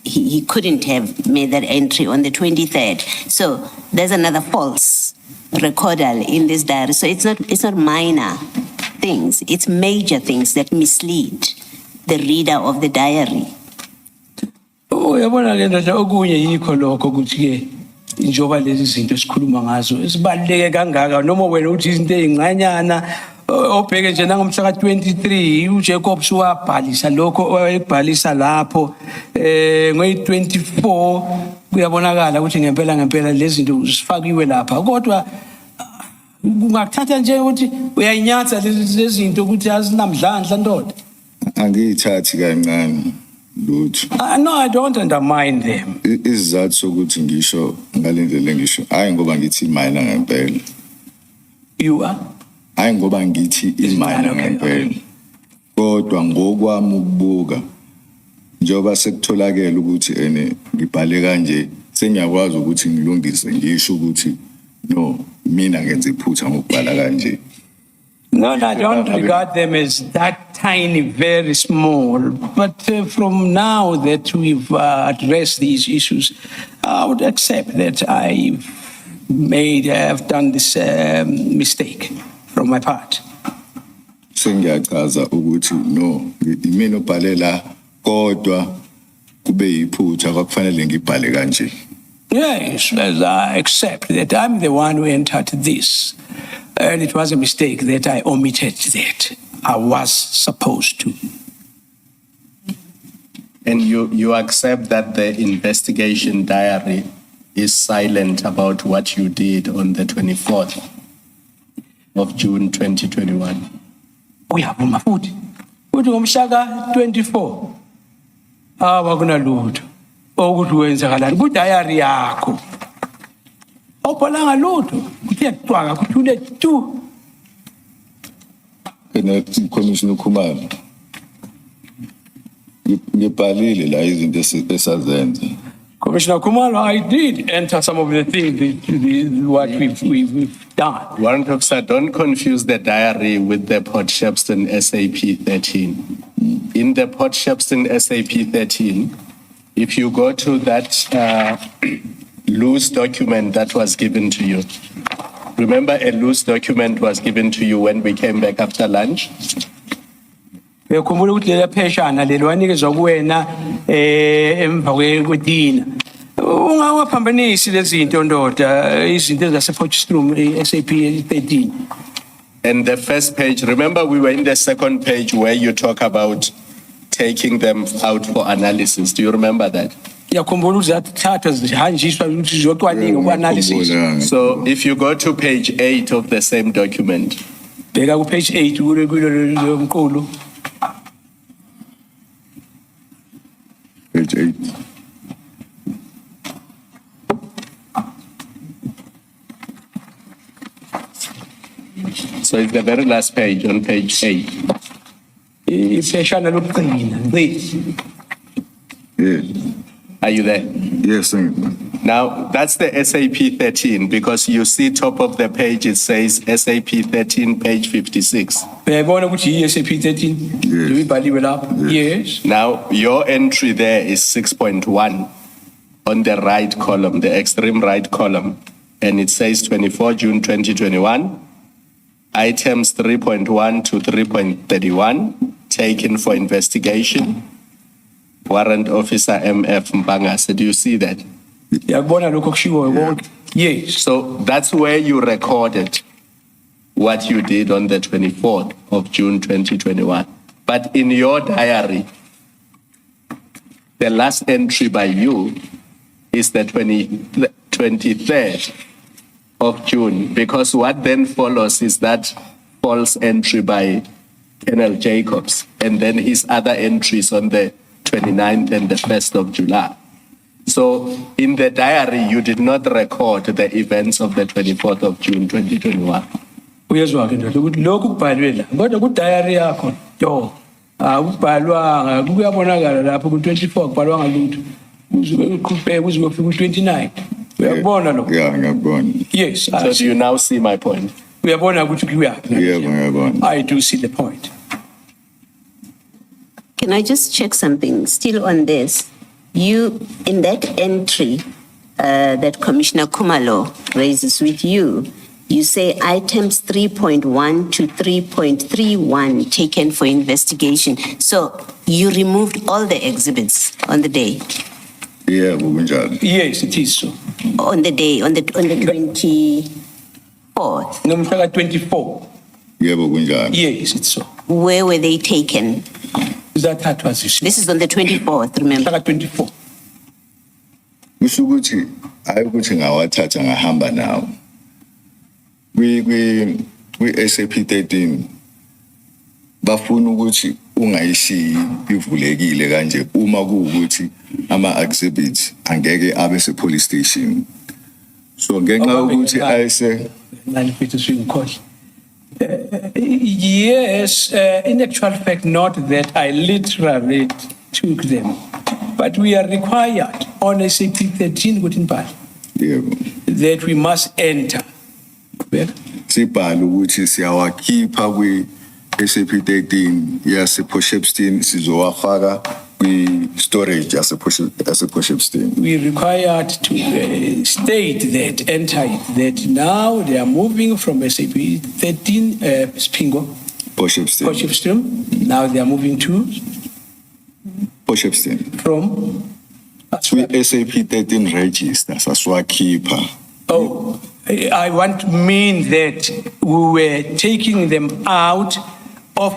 he couldn't have made that entry on the 23rd. So there's another false recordal in this diary. So it's not minor things, it's major things that mislead the reader of the diary. Oh, yabona ke ndoda okunye yikho lokho ukuthi ke njoba lezi zinto esikhuluma ngazo esibaleke kangaka noma wena uthi izinto ezincanyana obheke nje nangomhla ka-23 uJacobs wabhalisa lokho wayebhalisa lapho ngoyi-24 kuyabonakala ukuthi ngempela lezi zinto zifakiwe lapha kodwa ungakuthatha nje ukuthi uyayinyatha lezi zinto ukuthi azinamdlandla ndoda. Angiyithathi kancane lutho. No, I don't undermine them. Isizathu sokuthi ngisho ngalendlela ngisho hayi ngoba ngithi minor ngempela. You are? Hayi ngoba ngithi minor ngempela. Kodwa ngokwami ukubuka njoba sekutholakala ukuthi ngibhale kanje sengiyakwazi ukuthi ngilungise ngisho ukuthi no mina ngenza iphutha ngokubhala kanje. No, I don't regard them as that tiny, very small. But from now that we've addressed these issues, I would accept that I have done this mistake from my part. Sengiyachaza ukuthi no imina obhalela kodwa kube yiphutha kwakufanele ngibhale kanje. Yes, as I accept that I'm the one who entered this. And it was a mistake that I omitted that I was supposed to. And you accept that the investigation diary is silent about what you did on the 24th of June 2021? Uyavuma futhi ukuthi ngomhlaka 24 awakunalutho ukuthi wenzakalani ku diary yakho obhalanga lutho kuthi yaqhwaka kuthule tu. Commissioner Khumalo ngibhalile la izinto esazenza. Commissioner Khumalo, I did enter some of the things, what we've done. Warrant officer, don't confuse the diary with the Port Shepstone SAP 13. In the Port Shepstone SAP 13, if you go to that loose document that was given to you, remember a loose document was given to you when we came back after lunch? Uyakhumbula ukuthi leya pheshana lelo wanikezwa kuwena emva kwedina. Ungawaphambanisi lezi zinto ndoda, izinto zasepotchefstroom SAP 13. And the first page, remember we were in the second page where you talk about taking them out for analysis. Do you remember that? Uyakhumbula uzathathwa zihanjiswa ukuthi ziyocwaninga ku-analysis. So if you go to page 8 of the same document, Bheka ku page 8 kulo mqulu. Page 8. so it's the very last page on page 8. Ipheshana lokugcina. Yes. Are you there? Yes, sir. Now, that's the SAP 13 because you see top of the page, it says SAP 13, page 56. Uyayibona ukuthi i-SAP 13 ibhaliwe lapho. Yes. Now, your entry there is 6.1 on the right column, the extreme right column, and it says 24 June 2021, items 3.1 to 3.31 taken for investigation. Warrant Officer MF Mpangase, do you see that? Uyakubona lokho kushiwo konke. Yes. So that's where you recorded what you did on the 24th of June 2021. But in your diary, the last entry by you is the 23rd of June, because what then follows is that false entry by Colonel Jacobs, and then his other entries on the 29th and the 1st of July. So in the diary, you did not record the events of the 24th of June 2021. Uyezwa ke ndoda ukuthi lokhu kubhalwe la kodwa ku diary yakho akubhalwanga kuyabonakala lapho ku 24 kubhalwanga lutho uzoqhubeka uzofika ku 29 uyabona lokho. Yeah, ngiyabona. Yes. So do you now see my point? Uyabona ukuthi kuyaphi. Yeah, ngiyabona. I do see the point. Can I just check something still on this? You, in that entry that Commissioner Khumalo raises with you, you say items 3.1 to 3.31 taken for investigation. So you removed all the exhibits on the day? Yeah, kunjalo. Yes, it is so. On the day, on the 24th? Nomhlaka 24. Yebo kunjalo. Yes, it's so. Where were they taken? Zathathwa zishilo. This is on the 24th, remember? Nomhlaka 24. Kusho ukuthi hayi ukuthi ngawathatha ngahamba nawo. Kwi SAP 13 bafuna ukuthi ungayishiyi ivulekile kanje uma kuukuthi ama exhibits angeke abe se police station. So ngenxa ukuthi ayise yes, in actual fact, not that I literally took them, but we are required on SAP 13 yebo that we must enter. sibhala ukuthi siyawakhipha SAP 13 yase-Potchefstroom sizowafaka kwi-storage yase-Potchefstroom. We required to state that, enter it, that now they are moving from SAP 13 Spingo, Potchefstroom. Potchefstroom. Now they are moving to Potchefstroom. from. Kwi-SAP 13 register sasiwakhipha. Oh, I want to mean that we were taking them out of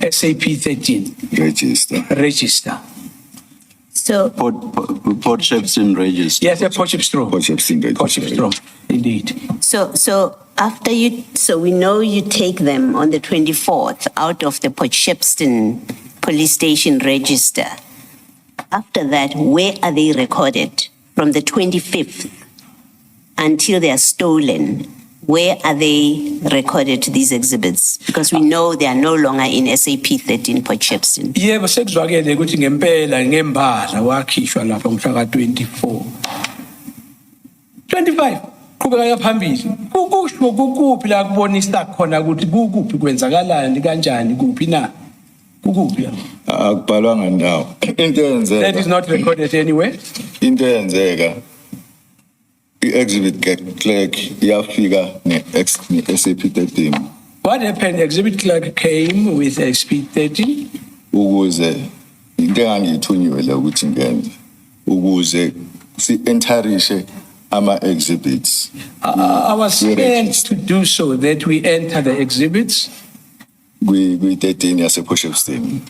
SAP 13 register. So, Potchefstroom register. Yes, Potchefstroom. Potchefstroom register. Potchefstroom, indeed. so after so we know you take them on the 24th out of the Potchefstroom police station register. After that, where are they recorded? From the 25th until they are stolen, where are they recorded, these exhibits? Because we know they are no longer in SAP 13 Potchefstroom. Yebo sekuzwakele ukuthi ngempela ngembala wakhishwa lapha ngomhla ka-24. 25 qhubeka phambili. Kusho kukuphi la kubonisa khona ukuthi kukuphi kwenzakalani kanjani kuphi na? Kukuphi la? Akubhalwanga ndawo. Into That is eyenzeka, not recorded anywhere. into eyenzeka, i-exhibit clerk yafika ne-SAP 13 What happened? Exhibit clerk came with SAP 13 ukuze into engangiyithunyiwe la ukuthi ngenze ukuze si-entarishe ama-exhibits. I was sent to do so, that we enter the exhibits Kwi-13 yase-Potchefstroom.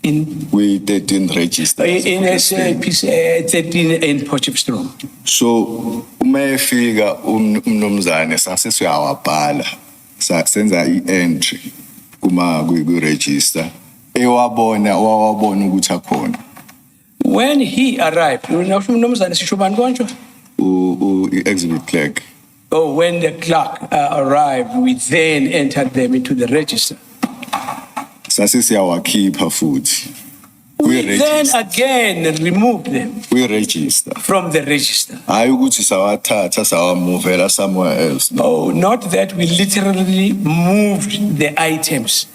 in Kwi-13 register. SAP 13 in Potchefstroom. So uma efika umnumzane sase siyawabhala senza i-entry kwi-register wawabona ukuthi akhona When he arrived, unomzane sisho bani konje? i-exhibit clerk. Oh, when the clerk arrived, we then entered them into the register. Sase siyawakhipha futhi We then kwi-register. again removed them Kwi-register. from the register. Hayi ukuthi sawathatha sawamuvela somewhere else. Oh, not that we literally moved the items.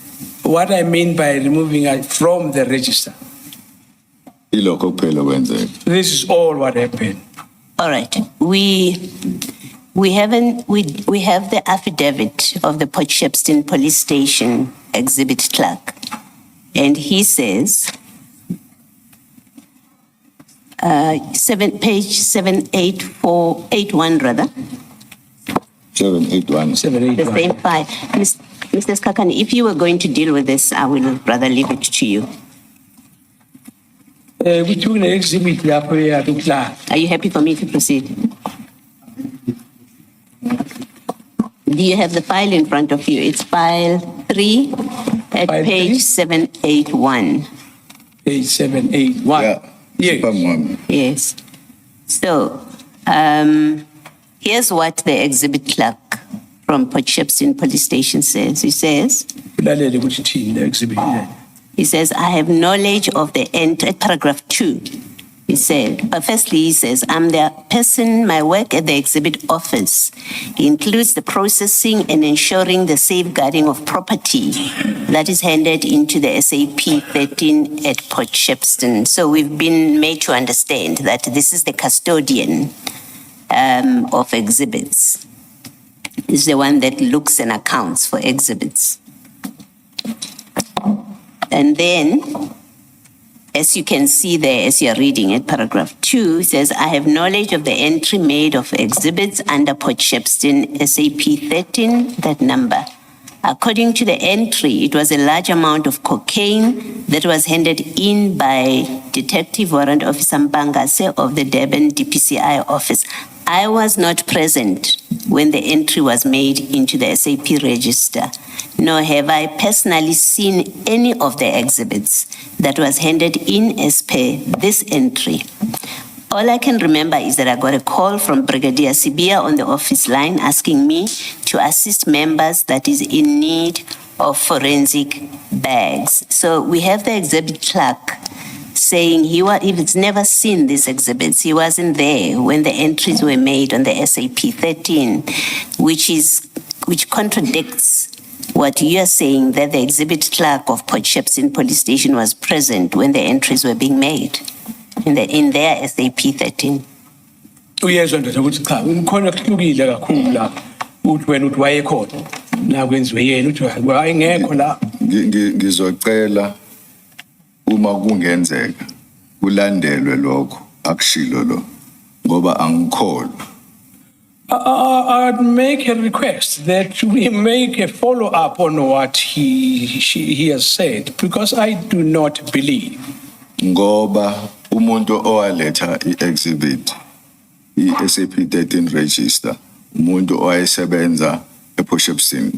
What I mean by removing it from the register. Ilokho kuphela kwenzeka. This is all what happened. All right, we have the affidavit of the Potchefstroom police station exhibit clerk, and he says, page 78481 rather. 781. The 781. same file. Mr. Skakani, if you were going to deal with this, I will rather leave it to you. We took the exhibit lapho to clerk. Are you happy for me to proceed? Do you have the file in front of you? It's file 3 at File page 3? 781. Page 781. Yeah. Yes. Siphamami. Yes. So, here's what the exhibit clerk from Potchefstroom police station says. He says, Ulalele ukuthi thini le exhibit le. He says, I have knowledge of the end, paragraph 2. He said, but firstly, he says, I'm the person, my work at the exhibit office includes the processing and ensuring the safeguarding of property that is handed into the SAP 13 at Potchefstroom. So we've been made to understand that this is the custodian of exhibits. Is the one that looks and accounts for exhibits. And then, as you can see there, as you're reading it, paragraph 2 says, I have knowledge of the entry made of exhibits under Potchefstroom SAP 13, that number. According to the entry, it was a large amount of cocaine that was handed in by Detective Warrant Officer Mpangase of the Durban DPCI office. I was not present when the entry was made into the SAP register, nor have I personally seen any of the exhibits that was handed in as per this entry. All I can remember is that I got a call from Brigadier Sibia on the office line asking me to assist members that is in need of forensic bags. So we have the exhibit clerk saying he's never seen these exhibits. He wasn't there when the entries were made on the SAP 13, which contradicts What you are saying that the exhibit clerk of Port Shepstone Police Station was present when the entries were being made in their SAP 13. Uyezwa ndoda ukuthi cha ukhona kuhlukile kakhulu la uthi wena uthi wayekhona na kwenziwe yena uthi hayi ngekho la. Ngizocela uma kungenzeka kulandelwe lokho akushilo lo ngoba angikholwa. I'd make a request that we make a follow-up on what he has said, because I do not believe. Ngoba umuntu owaletha i-exhibit i-SAP 13 register umuntu owayesebenza ePort Shepstone.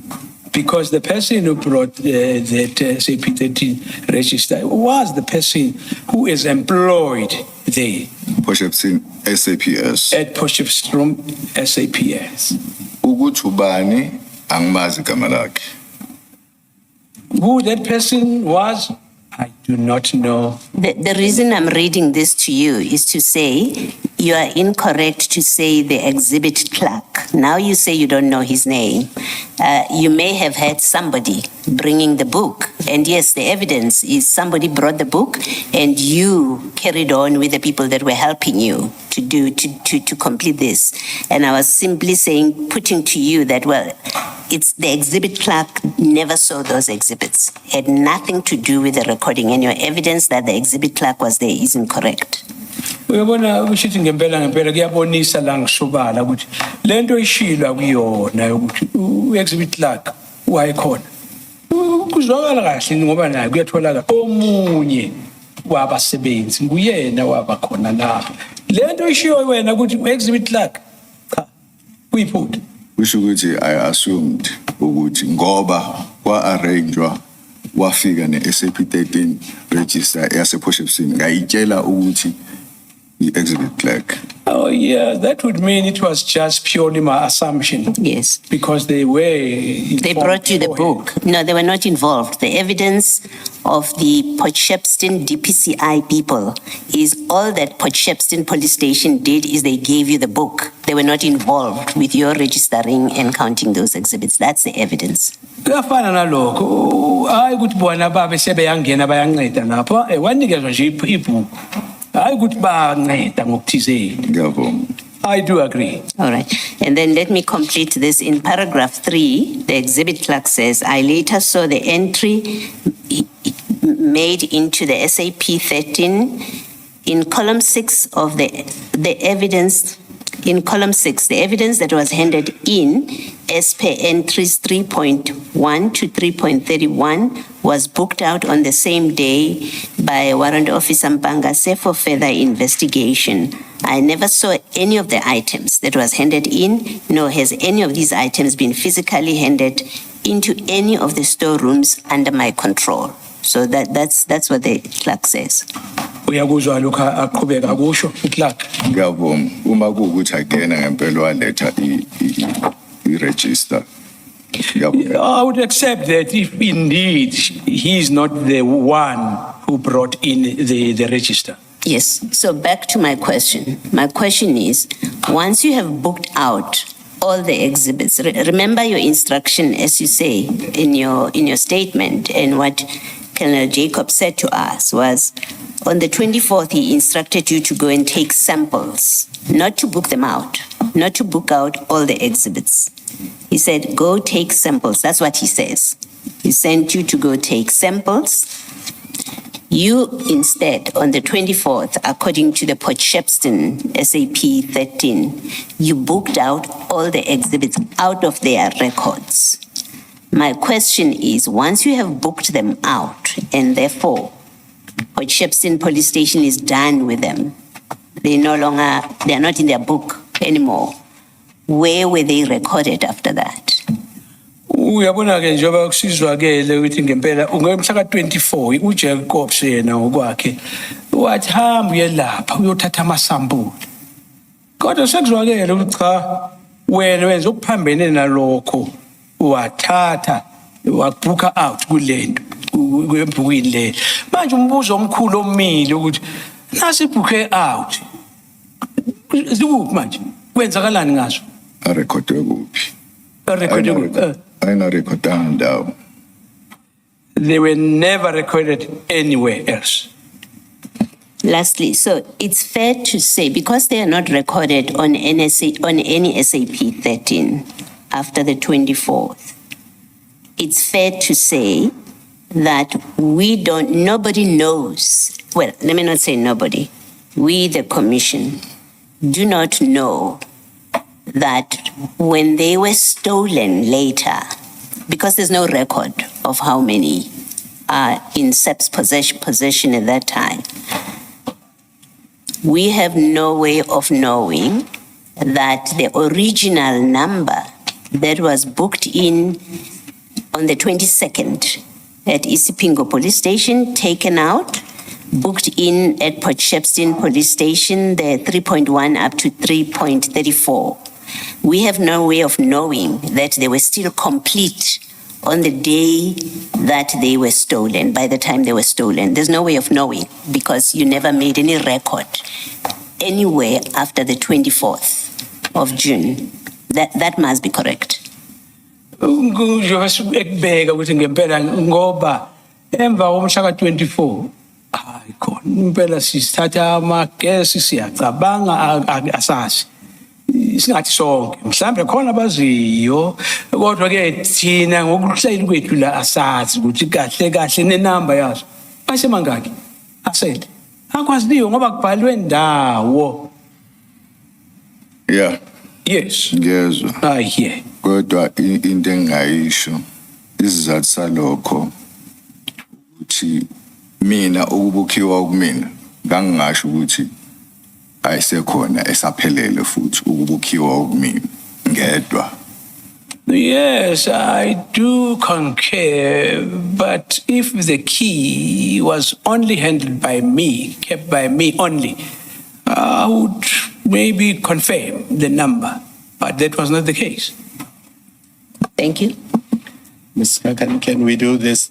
Because the person who brought that SAP 13 register was the person who is employed there. Port Shepstone SAPS. At Port Shepstone SAPS. Ukuthi ubani angimazi igama lakhe. Who that person was, I do not know. The reason I'm reading this to you is to say you are incorrect to say the exhibit clerk. Now you say you don't know his name. You may have had somebody bringing the book. And yes, the evidence is somebody brought the book and you carried on with the people that were helping you to complete this. And I was simply saying, putting to you that, well, it's the exhibit clerk never saw those exhibits. Had nothing to do with the recording, and your evidence that the exhibit clerk was there is incorrect. Uyabona ushithi ngempela kuyabonisa la ngisobala ukuthi lento ishilwa kuyona ukuthi u-exhibit clerk wayekhona. Kuzwakala kahle ngoba naye kuyatholakala omunye wabasebenzi nguyena wabakhona lapha. Lento ishiwe wena ukuthi u-exhibit clerk cha uyiphutha. Kusho ukuthi I assumed ukuthi ngoba kwa-arrangewa wafika ne-SAP 13 register yasePort Shepstone ngayitshela ukuthi i-exhibit clerk. Oh yeah, that would mean it was just purely my assumption. Yes. Because they brought you the book. No, they were not involved. The evidence of the Port Shepstone DPCI people is all that Port Shepstone Police Station did is they gave you the book. They were not involved with your registering and counting those exhibits. That's the evidence. Kuyafana nalokho hayi ukuthi bona babe sebeyangena bayanceda lapha wanikezwa nje ibhuku hayi ukuthi bayanceda ngokuthizeni. Ngiyavuma. I do agree. All right. And then let me complete this. In paragraph 3, the exhibit clerk says, I later saw the entry made into the SAP 13 in column 6 of the evidence. In column 6, the evidence that was handed in as per entries 3.1 to 3.31 was booked out on the same day by Warrant Officer Mpangase for further investigation. I never saw any of the items that was handed in, nor has any of these items been physically handed into any of the storerooms under my control. So that's what the clerk says. Uyakuzwa lokho aqhubeka kusho uclerk. Ngiyavuma uma kuwukuthi akena ngempela waletha i-register. I would accept that if indeed he is not the one who brought in the register. Yes. So back to my question. My question is, once you have booked out all the exhibits, remember your instruction, as you say in your statement, and what Colonel Jacob said to us was, on the 24th, he instructed you to go and take samples, not to book them out, not to book out all the exhibits. He said, go take samples. That's what he says. He sent you to go take samples. You instead, on the 24th, according to the Port Shepstone SAP 13, you booked out all the exhibits out of their records. My question is, once you have booked them out, and therefore Port Shepstone Police Station is done with them, they are not in their book anymore, where were they recorded after that? Uyabona ke njengoba kusizwakele ukuthi ngempela ngomhla ka24 uJacob yena ngokwakhe wathi hamba uyelapha uyothatha amasampuli. Kodwa sekuzwakele ukuthi cha wena wenza okuphambene nalokho wathatha wabooka out kulento kwebhukwini le. Manje umbuzo omkhulu omile ukuthi nasi booke out. Zikuphi manje? Kwenzakalani ngazo? Arekhodwe kuphi? Arekhodwe kuphi? ayinarekhodanga ndawo. They were never recorded anywhere else. Lastly, so it's fair to say, because they are not recorded on any SAP 13 after the 24th, it's fair to say that nobody knows, well, let me not say nobody, we, the commission, do not know that when they were stolen later, because there's no record of how many are in SEP's possession at that time, we have no way of knowing that the original number that was booked in on the 22nd at Isipingo Police Station, taken out, booked in at Port Shepstone Police Station, the 3.1 up to 3.34. We have no way of knowing that they were still complete on the day that they were stolen, by the time they were stolen. There's no way of knowing because you never made any record anywhere after the 24th of June. That must be correct. Ekubeka ukuthi ngempela ngoba emva komshaka 24 hayi khona impela sisithatha amagesi siyacabanga asazi singathi sonke mhlambe khona abaziyo kodwa ke thina ngokuhleli kwethu la asazi ukuthi kahle kahle nenamba yazo basemangaki asele akwaziyo ngoba kubhalwe ndawo. Yeah. Yes. Ngiyezwa. Yeah. Kodwa into engayisho isizathu salokho ukuthi mina ukubukhiwa kumina ngangingasho ukuthi ayisekhona esaphelele futhi ukubukhiwa kumina ngedwa. Yes, I do concur, but if the key was only handled by me, kept by me only, I would maybe confirm the number, but that was not the case. Thank you. Ms. Kakan, can we do this?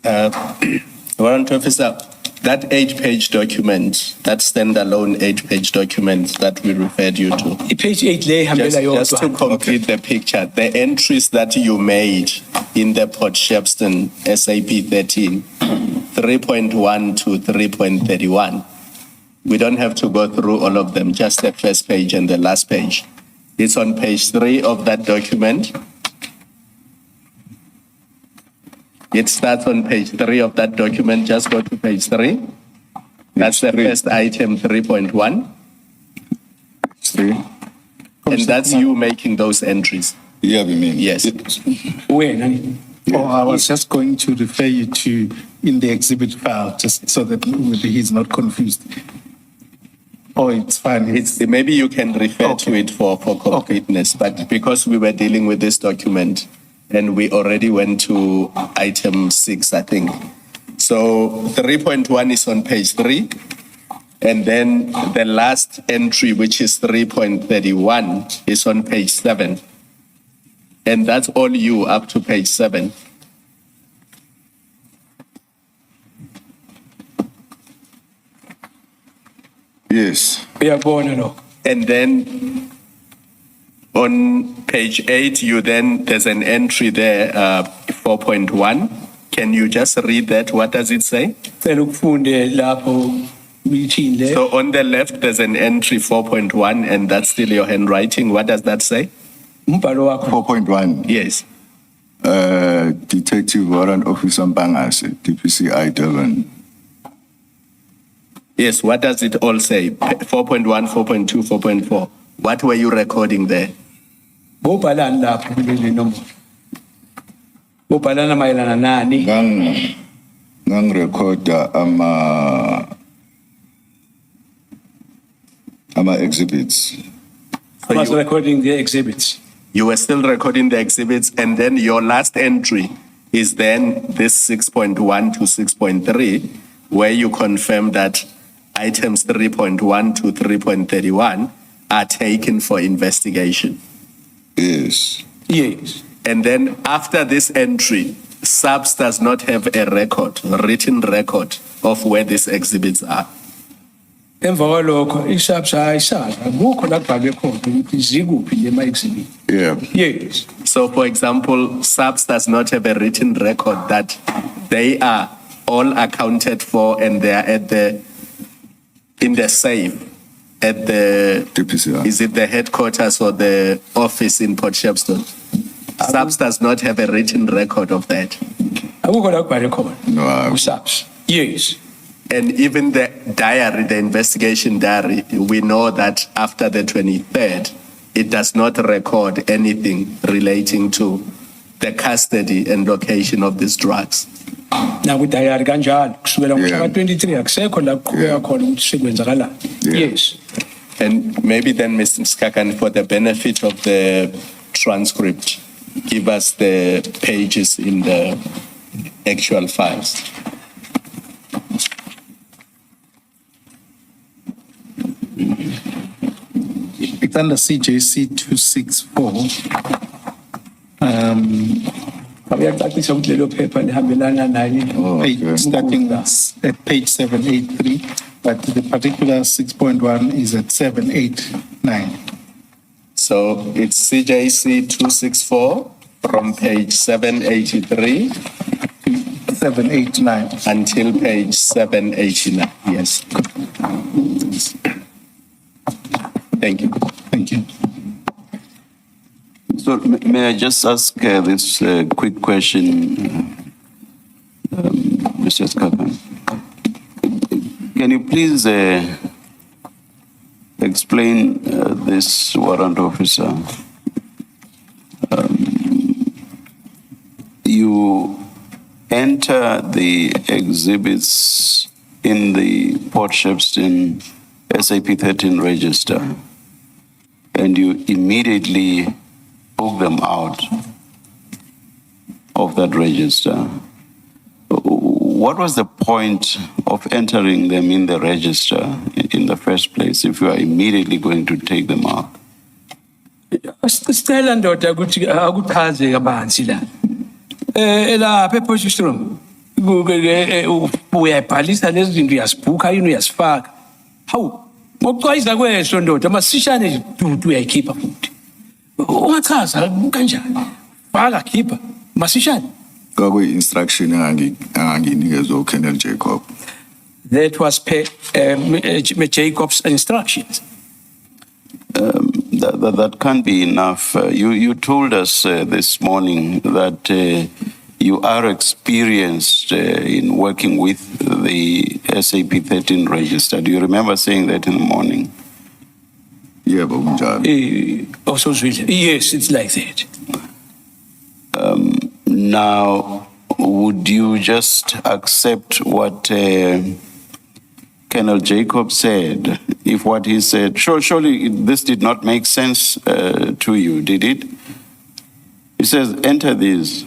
Warrant officer, that 8-page document, that standalone 8-page document that we referred you to. Page 8 lay Just to complete the picture, the entries that you made in the Port Shepstone SAP 13, 3.1 to 3.31. We don't have to go through all of them, just the first page and the last page. It's on page 3 of that document. It starts on page 3 of that document. Just go to page 3. That's the first item, 3.1. 3. And that's you making those entries. Yeah, we mean. Yes. Where? I was just going to refer you to in the exhibit file, just so that he's not confused. Oh, it's fine. Maybe you can refer to it for completeness, but because we were dealing with this document and we already went to item 6, I think. So 3.1 is on page 3. And then the last entry, which is 3.31, is on page 7. And that's all you up to page 7. Yes. And then on page 8, there's an entry there, 4.1. Can you just read that? What does it say? So on the left, there's an entry 4.1, and that's still your handwriting. What does that say? 4.1. Yes. Detective Warrant Officer Mpangase, DPCI Durban. Yes, what does it all say? 4.1, 4.2, 4.4. What were you recording there? Ngang recorder ama exhibits. I was recording the exhibits. You were still recording the exhibits, and then your last entry is then this 6.1 to 6.3, where you confirm that items 3.1 to 3.31 are taken for investigation. Yes. Yes. And then after this entry, SAPS does not have a record, a written record of where these exhibits are. Emva kwalokho isabsa ayisazi akukho la kubhalwe khona ukuthi zikuphi lema exhibit. Yeah. Yes. So, for example, SAPS does not have a written record that they are all accounted for and they are in the safe at the DPCI. Is it the headquarters or the office in Port Shepstone? SAPS does not have a written record of that. Akukho la kubhale khona. No, USAPS. Yes. And even the diary, the investigation diary, we know that after the 23rd, it does not record anything relating to the custody and location of these drugs. Naku diary kanjalo kusukela Yeah. ngomhla 23 akusekho la kuqhubeka khona ukuthi sekwenzakalani. Yeah. Yes. And maybe then, Mr. Skakani, for the benefit of the transcript, give us the pages in the actual files. It's under CJC 264. Uyacacisa ukuthi lelo phepha lihambelana nani. Oh, okay. Starting at page 783, but the particular 6.1 is at 789. So it's CJC 264 from page 783 789. until page 789. Yes. Thank you. Thank you. So may I just ask this quick question, Mr. Skakan? Can you please explain this warrant officer? You enter the exhibits in the Port Shepstone SAP 13 register and you immediately book them out of that register. What was the point of entering them in the register in the first place if you are immediately going to take them out? Sicela ndoda ukuthi akuchaze kabanzi la. Lapha ePotchefstroom uyayibhalisa lezi zinto uyasibhuka yini uyasifaka. Hawu, ngokuxwayisa kweso ndoda masishane nje dudu uyayikhipha futhi. Ungachaza kanjani? Faka khipha masishane. kwakuyi-instruction enganginikezwa uKenneth Jacob. That was Jacob's instructions. That can't be enough. You told us this morning that you are experienced in working with the SAP 13 register. Do you remember saying that in the morning? Yebo kunjalo. Also, yes, it's like that. Now, would you just accept what Colonel Jacob said? If what he said, surely this did not make sense to you, did it? He says, enter these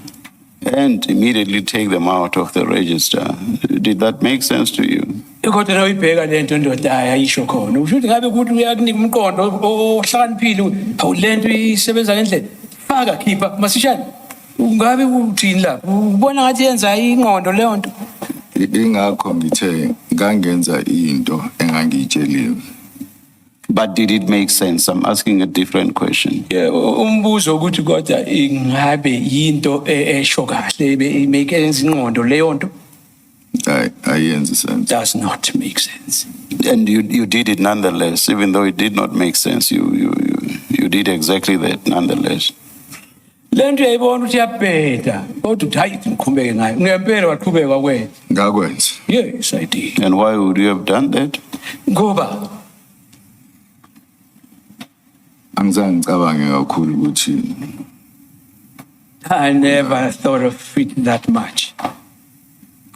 and immediately take them out of the register. Did that make sense to you? Kodwa na uyibheka lento ndoda ayisho khona. Usho ukuthi ngabe ukuthi uyakunika umqondo ohlakaniphile awulento isebenza ngendlela. Faka khipha masishane. Ungabe uthini la? Ubona ngathi yenza ingqondo leyo nto. Ingakho ngithe ngangenza into engangiyitsheliwe. But did it make sense? I'm asking a different question. Umbuzo ukuthi kodwa ingabe yinto esho kahle make sense ingqondo leyo nto. Ayenzi sense. Does not make sense. And you did it nonetheless, even though it did not make sense. You did exactly that nonetheless. Lento uyayibona ukuthi iyabheda. Kodwa uthi hayi ngiqhubeke ngayo. Ngempela waqhubeka kwena. Ngakwenza. Yes, I did. And why would you have done that? Ngoba Angizange ngicabange kakhulu ukuthi I never thought of it that much.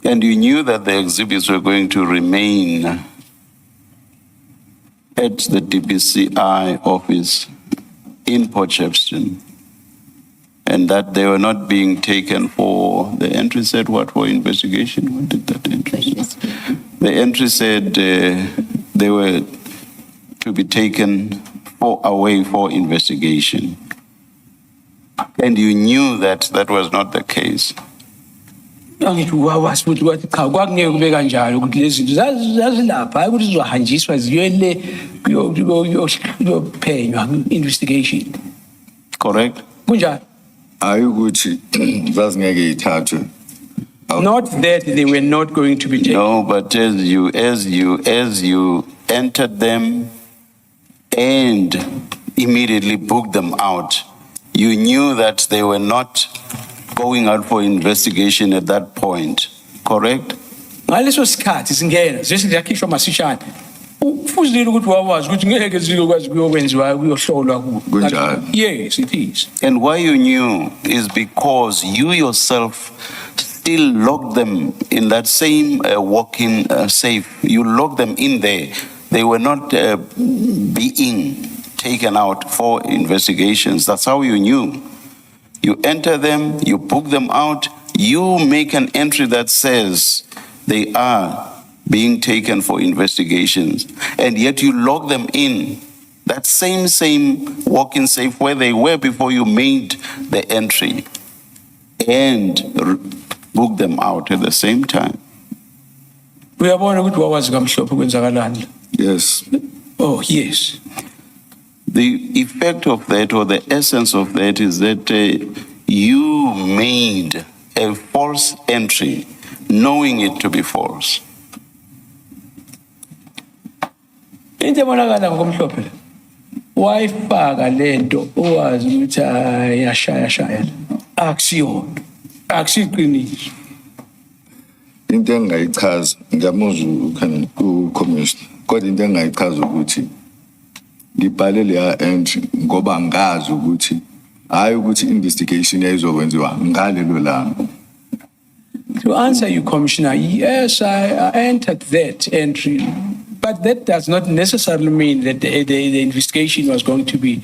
And you knew that the exhibits were going to remain at the DPCI office in Port Shepstone, and that they were not being taken for, the entry said what, for investigation? What did that entry say? The entry said they were to be taken away for investigation. And you knew that that was not the case. Angithi wawazi ukuthi wathi cha kwakungeke kube kanjalo ukuthi lezi zinto zazilapha hayi ukuthi zizohanjiswa ziyele kuyophenywa investigation. Correct? Kunjalo. ayukuthi zazingeke ithathwe. Not that they were not going to be taken. No, but as you entered them and immediately booked them out, you knew that they were not going out for investigation at that point, correct? Ngaleso sikhathi singena sesiyakhishwa masishane. Ufuzile ukuthi wawazi ukuthi ngeke zikwazi kuyokwenziwa kuyohlolwa ku. Kunjalo. Yes, it is. And why you knew is because you yourself still locked them in that same walk-in safe. You locked them in there. They were not being taken out for investigations. That's how you knew. You enter them, you book them out, you make an entry that says they are being taken for investigations, and yet you lock them in that same walk-in safe where they were before you made the entry, and book them out at the same time. Uyabona ukuthi wawazi kamhlophe kwenzakalani. Yes. Oh, yes. The effect of that, or the essence of that, is that you made a false entry, knowing it to be false. Into ebonakala ngokumhlophe le. Wayifaka lento owazi ukuthi ayashaya. Akusiyona. Akusiqiniso. Into engayichaza ngiyamuzwa uCommissioner kodwa into engayichaza ukuthi ngibhale leya entry ngoba ngazi ukuthi hayi ukuthi investigation yayizokwenziwa ngalelo langa. To answer you, Commissioner, yes, I entered that entry, but that does not necessarily mean that the investigation was going to be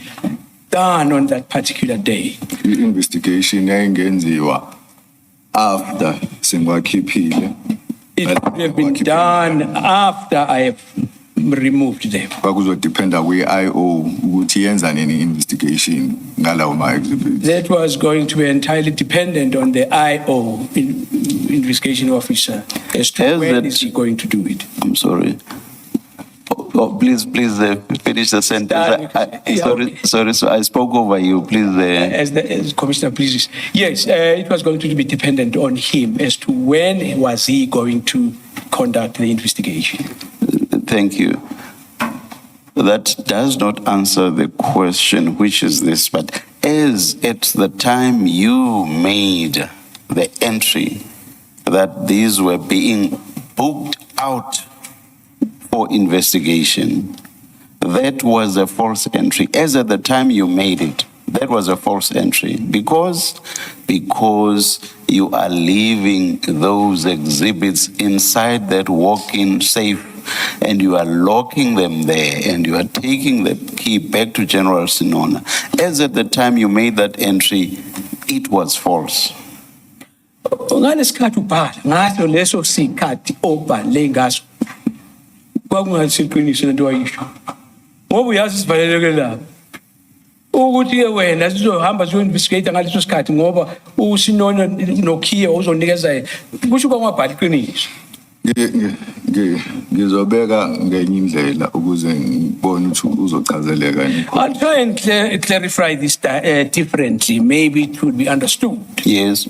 done on that particular day. The investigation yayingenziwa after sengwakhiphile. It would have been done after I have removed them. Kwakuzodependa kwi-IO ukuthi yenza nini investigation ngalawo ma-exhibits. That was going to be entirely dependent on the IO, investigation officer, as to As when that- is he going to do it. I'm sorry. Please finish the sentence. Sorry, so I spoke over you. Please. As Commissioner pleases. Yes, it was going to be dependent on him as to when was he going to conduct the investigation. Thank you. That does not answer the question, which is this, but as at the time you made the entry that these were being booked out for investigation, that was a false entry. As at the time you made it, that was a false entry because you are leaving those exhibits inside that walk-in safe and you are locking them there and you are taking the key back to General Sinona. As at the time you made that entry, it was false. Ngalesikhathi ubhala ngaso leso sikhathi obhale ngaso kwakungasiqiniso lento wayisho ngoba uyazi sivaleleke lapho ukuthi ke wena sizohamba siyo-investigate ngaleso sikhathi ngoba uSinona noKhiya uzonikeza kusho kwangabhali iqiniso. Ngizobeka ngenye indlela ukuze ngibone ukuthi uzochazeleka nini. I'll try and clarify this differently. Maybe it would be understood. Yes.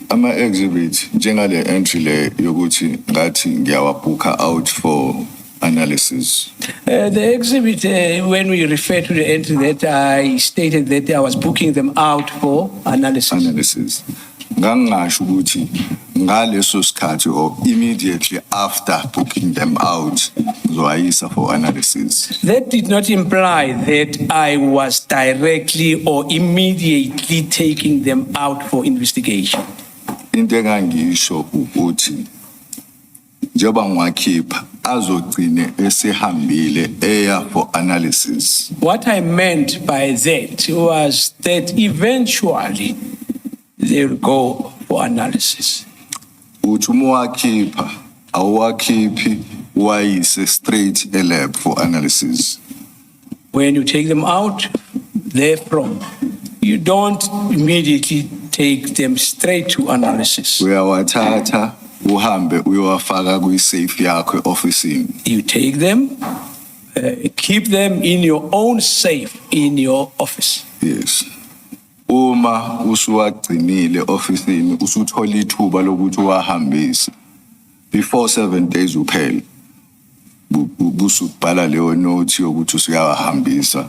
Ama-exhibit njengale entry le yokuthi ngathi ngiyawabooka out for analysis. The exhibit, when we refer to the entry that I stated that I was booking them out for analysis. Ngangasho ukuthi ngaleso sikhathi or immediately after booking them out ngizoyisa for analysis. That did not imply that I was directly or immediately taking them out for investigation. Into engangisho ukuthi njengoba ngiwakhipha azogcine esehambile eya for analysis. What I meant by that was that eventually they will go for analysis. Uthi uma wakhipha awuwakhiphi wayise straight elab for analysis. When you take them out therefrom, you don't immediately take them straight to analysis. Uyawathatha uhambe uyowafaka kwi-safe yakho e-ofisini. You take them, keep them in your own safe in your office. Yes. uma usuwagcinile ofisini usuthola ithuba lokuthi uwahambise before 7 days uphela busubhala leyo note yokuthi usuyawahambisa.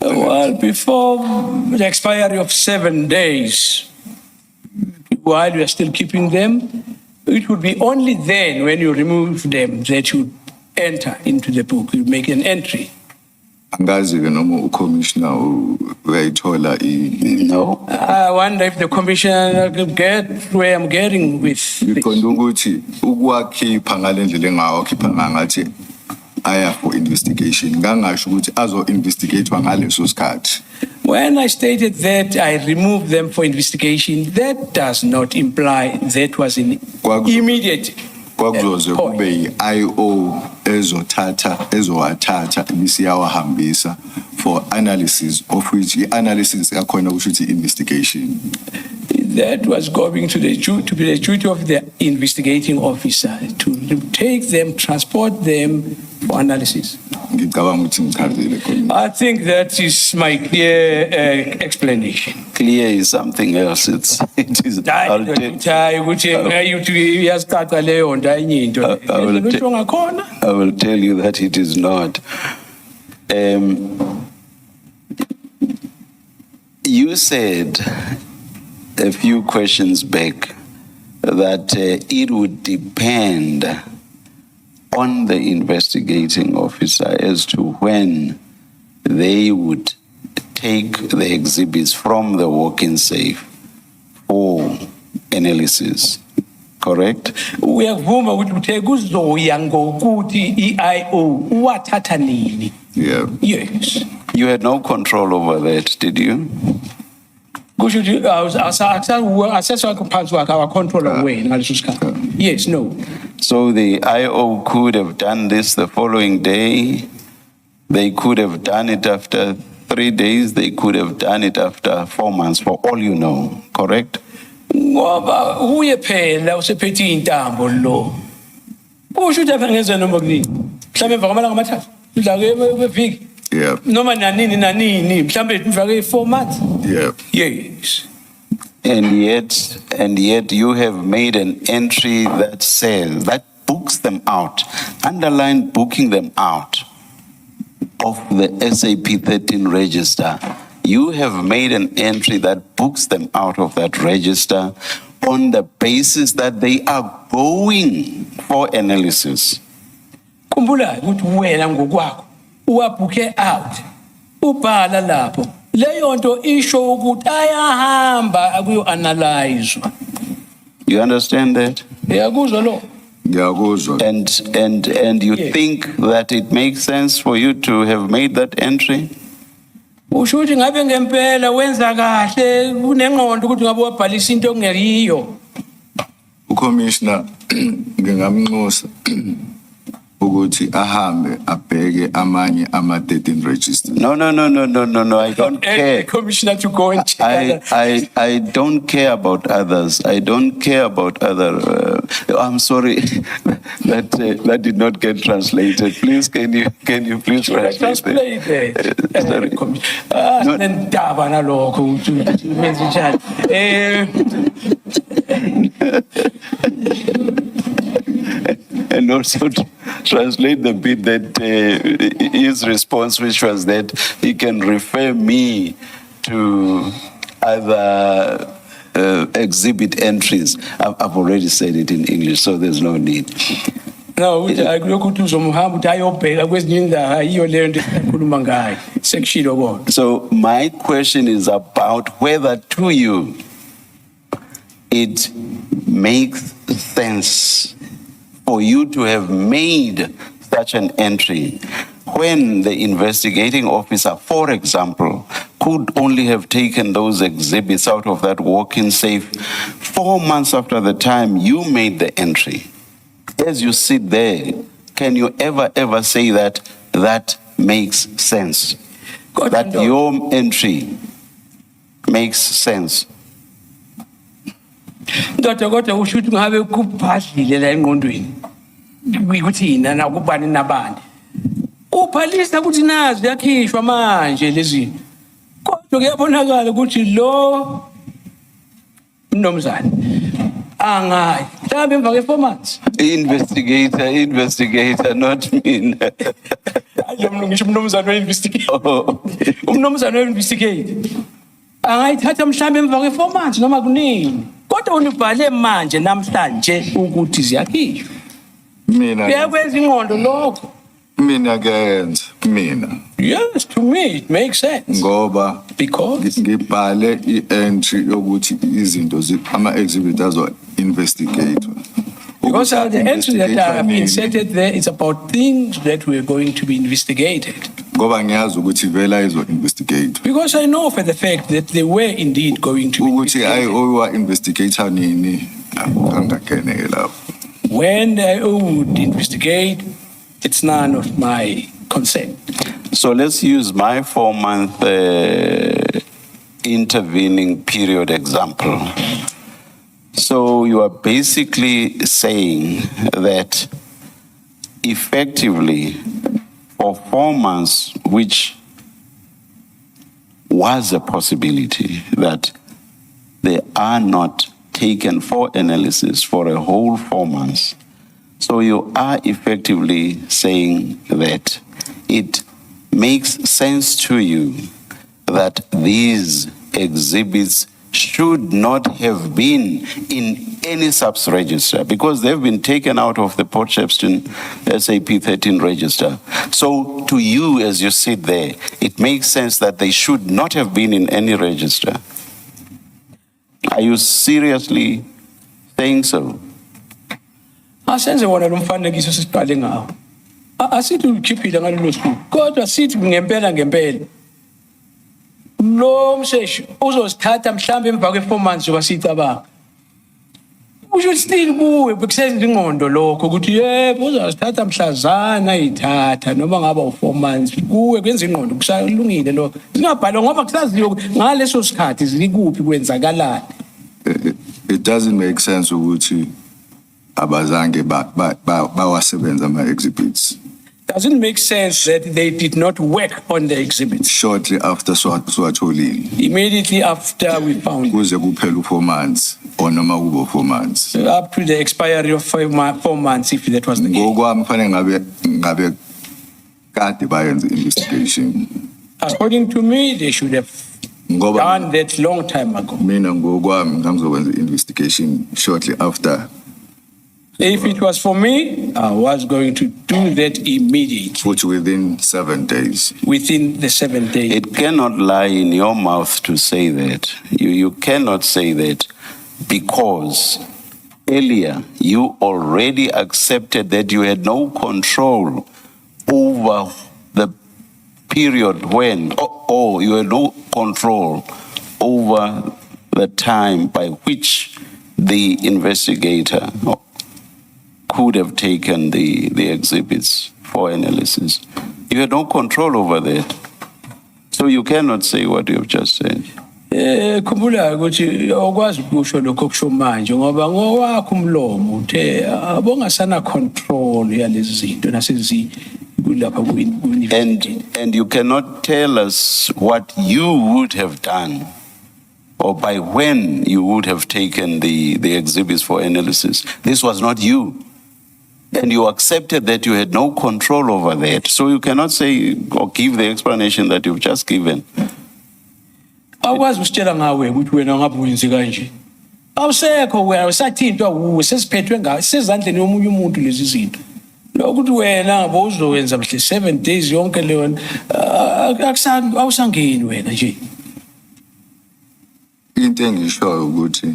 Well, before the expiry of 7 days, while you are still keeping them, it would be only then when you remove them that you enter into the book, you make an entry. Angazi ke noma ucommissioner uyayithola No. I wonder if the commissioner could get where I'm getting with this. ngiqonda ukuthi ukuwakhipha ngalendlela engawakhipha ngathi aya for investigation ngangasho ukuthi azo investigatewa ngaleso sikhathi. When I stated that I removed them for investigation, that does not imply that was in immediate Kwakuzoze point. kube yi-IO ezowathatha ibisiyawahambisa for analysis, of which i-analysis yakhona kusho ukuthi investigation. That was going to be the duty of the investigating officer to take them, transport them for analysis. Ngicabanga ukuthi ngichazile khona. I think that is my clear explanation. Clear is something else. It is. I'll I will tell you that it is not. You said a few questions back that it would depend on the investigating officer as to when they would take the exhibits from the walk-in safe for analysis. Correct? Uyavuma ukuthi uthe kuzoya ngokuthi iIO wathatha nini? Yeah. Yes. You had no control over that, did you? Kusho ukuthi aseswa phansi kwakhe our controller wena ngaleso sikhathi. Yes, no. So the IO could have done this the following day. They could have done it after 3 days. They could have done it after 4 months, for all you know. Correct? Ngoba uye phela usephethe intambo lo. Kusho ukuthi afangenze noma kunini. Mhlawumbe emva kwamalanga amathathu. Udla kweviki. Yeah. Noma nanini mhlawumbe mfake 4 months. Yeah. Yes. And yet you have made an entry that says, that books them out, underline booking them out of the SAP 13 register. You have made an entry that books them out of that register on the basis that they are going for analysis. Kumbula ukuthi wena ngokwakho uwabhuke out. Ubhala lapho. Leyo nto isho ukuthi ayahamba akuyo analyze. You understand that? Yakuzwa lo. Ngiyakuzwa. And you Yes. think that it makes sense for you to have made that entry? Usho ukuthi ngabe ngempela wenza kahle unengqondo ukuthi ngabe wabhalisa into ongeyiyo. Ucommissioner ngingamnxusa ukuthi ahambe abheke amanye ama-13 register. No, I don't care. Commissioner to go and check. I don't care about others. I don't care about other. I'm sorry, that did not get translated. Please, can you please translate it? Sorry. No. Nendaba nalokho ukuthi menze njani. And also translate the bit that his response, which was that he can refer me to other exhibit entries. I've already said it in English, so there's no need. No, ukuthi uzomhamba ukuthi ayobheka kwezinye indawo iyo leyo nto esikhuluma ngayo. Sekushilo kodwa. So my question is about whether to you it makes sense for you to have made such an entry when the investigating officer, for example, could only have taken those exhibits out of that walk-in safe 4 months after the time you made the entry. As you sit there, can you ever say that that makes sense? That your entry makes sense? Ndoda kodwa usho ukuthi ngabe kubhadlile la engqondweni. Ukuthi yina nakubani nabani. Ubhalisa ukuthi nazi yakhishwa manje lezi. Kodwa kuyabonakala ukuthi lo mnumzane angayi mhlawumbe emva kwe-4 months Investigator, not me. ngisho umnumzane we-investigate umnumzane we-investigate angayithatha mhlawumbe emva kwe-4 months noma kunini kodwa unibhale manje namhlanje ukuthi ziyakhishwa kuyakwenza ingqondo lokho mina kuyayenza mina yes to me it makes sense ngoba because ngibhale i-entry yokuthi izinto ama-exhibit azo-investigate. because the entry that I have inserted there is about things that were going to be investigated. Ngoba ngiyazi ukuthi vele ayizo-investigate. Because I know for the fact that they were indeed going to be Ukuthi investigated. oyiwa-investigator nini angakene-ke lapho. When I would investigate, it's none of my concern. So let's use my 4-month intervening period example. So you are basically saying that effectively for 4 months, which was a possibility that they are not taken for analysis for a whole 4 months. So you are effectively saying that it makes sense to you that these exhibits should not have been in any SAPS register because they've been taken out of the Port Shepstone SAP 13 register. So to you, as you sit there, it makes sense that they should not have been in any register. Are you seriously saying so? Asenze wona lo mfanekiso sisiqale ngawo. Asithi ukhiphile ngalolu suku. Kodwa sithi ngempela lo mseshi uzosithatha mhlambe emva kwe-4 months ngoba sicabanga. Usho still kuwe bekusenza ingqondo lokho ukuthi yebo uzosithatha mhlazana ayithatha noma ngaba u4 months kuwe kwenza ingqondo kusalungile lokho. Singabhalwa ngoba kusaziyo ngaleso sikhathi zikuphi kwenzakalani. It doesn't make sense ukuthi abazange bawasebenza ama-exhibits. Doesn't make sense that they did not work on the exhibits. Shortly after siwatholile. Immediately after we found it, Kuze kuphela u4 months or noma kubo 4 months. up to the expiry of 4 months, if that was the case. Ngokwami fanele ngabe kade bayenza investigation. According to me, they should have Ngoba done that long time ago. mina ngokwami ngangizokwenza investigation shortly after. If it was for me, I was going to do that immediately, Which within 7 days. within the 7 days. It cannot lie in your mouth to say that. You cannot say that because earlier you already accepted that you had no control over the period when, or you had no control over the time by which the investigator could have taken the exhibits for analysis. You had no control over that. So you cannot say what you've just said. Khumbula ukuthi awukwazi ukusho lokho kusho manje ngoba ngowakho umlomo uthe abongasana control yalezi zinto nasezi kulapha ku-university. And you cannot tell us what you would have done or by when you would have taken the exhibits for analysis. This was not you. And you accepted that you had no control over that. So you cannot say or give the explanation that you've just given. Awukwazi usitshela ngawe ukuthi wena ngabe wenze kanje. Awusekho wena usathintwa wuwe sesiphethwe ngawe sezandleni yomunye umuntu lezi zinto. Lokuthi wena ngabe uzowenza mhle 7 days yonke leyo awusangeni wena nje. Into engishoyo ukuthi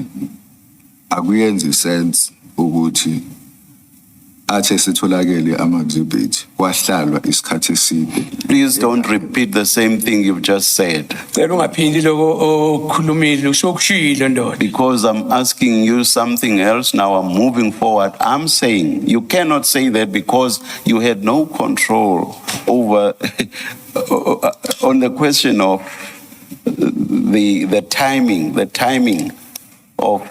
akuyenzi sense ukuthi athe sitholakele ama-exhibit kwahlalwa isikhathi eside. Please don't repeat the same thing you've just said. Cela ungaphindi lokho okhulumile usokushilo ndoda. Because I'm asking you something else now, I'm moving forward. I'm saying you cannot say that because you had no control over on the question of the timing of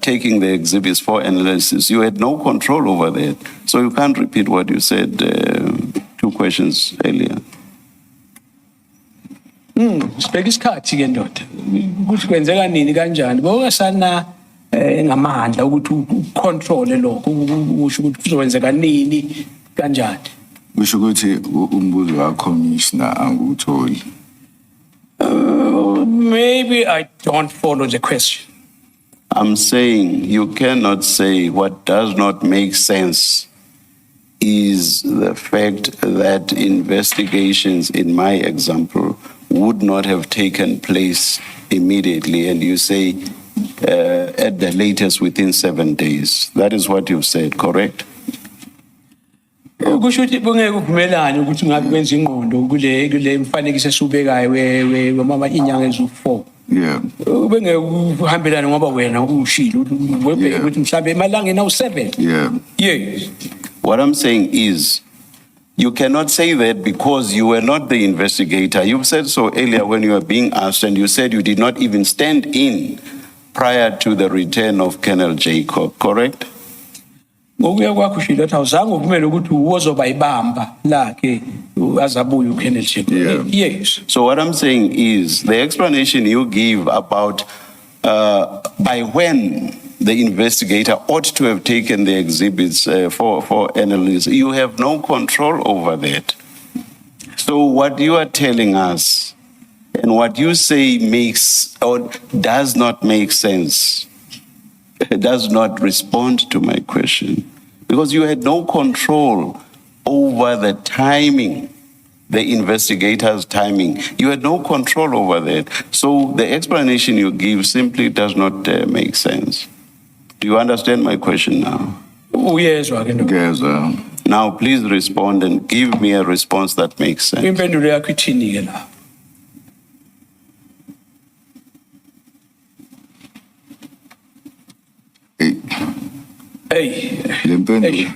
taking the exhibits for analysis. You had no control over that. So you can't repeat what you said 2 questions earlier. Sibheka isikhathi ke ndoda. Ukuthi kwenzeka nini kanjani. Bokasana ngamandla ukuthi ucontrol lokho usho ukuthi kuzokwenzeka nini kanjani. Kusho ukuthi umbuzo wa commissioner angutholi. Maybe I don't follow the question. I'm saying you cannot say what does not make sense is the fact that investigations, in my example, would not have taken place immediately, and you say at the latest within 7 days. That is what you've said, correct? Kusho ukuthi bongeke uvumelane ukuthi ngabe kwenza ingqondo kule mfanekiso esubekayo wemama inyanga ezu4. Yeah. Bengeke uhambelane ngoba wena ushilo webheka ukuthi mhlambe emalangeni awu7. Yeah. Yes. What I'm saying is, you cannot say that because you were not the investigator. You've said so earlier when you were being asked, and you said you did not even stand in prior to the return of Colonel Jacob, correct? Ngokuya kwakho shilo ukuthi awuzange uvumele ukuthi uwozoba ibamba lakhe azabuye uKenneth Jacob. Yeah. Yes. So what I'm saying is, the explanation you give about by when the investigator ought to have taken the exhibits for analysis, you have no control over that. So what you are telling us and what you say makes or does not make sense, does not respond to my question, because you had no control over the timing, the investigator's timing. You had no control over that. So the explanation you give simply does not make sense. Do you understand my question now? Uyezwa ke ndoda. Ngezwa. Now please respond and give me a response that makes sense. Impendulo yakho ithini ke la? Hey. Lempendulo.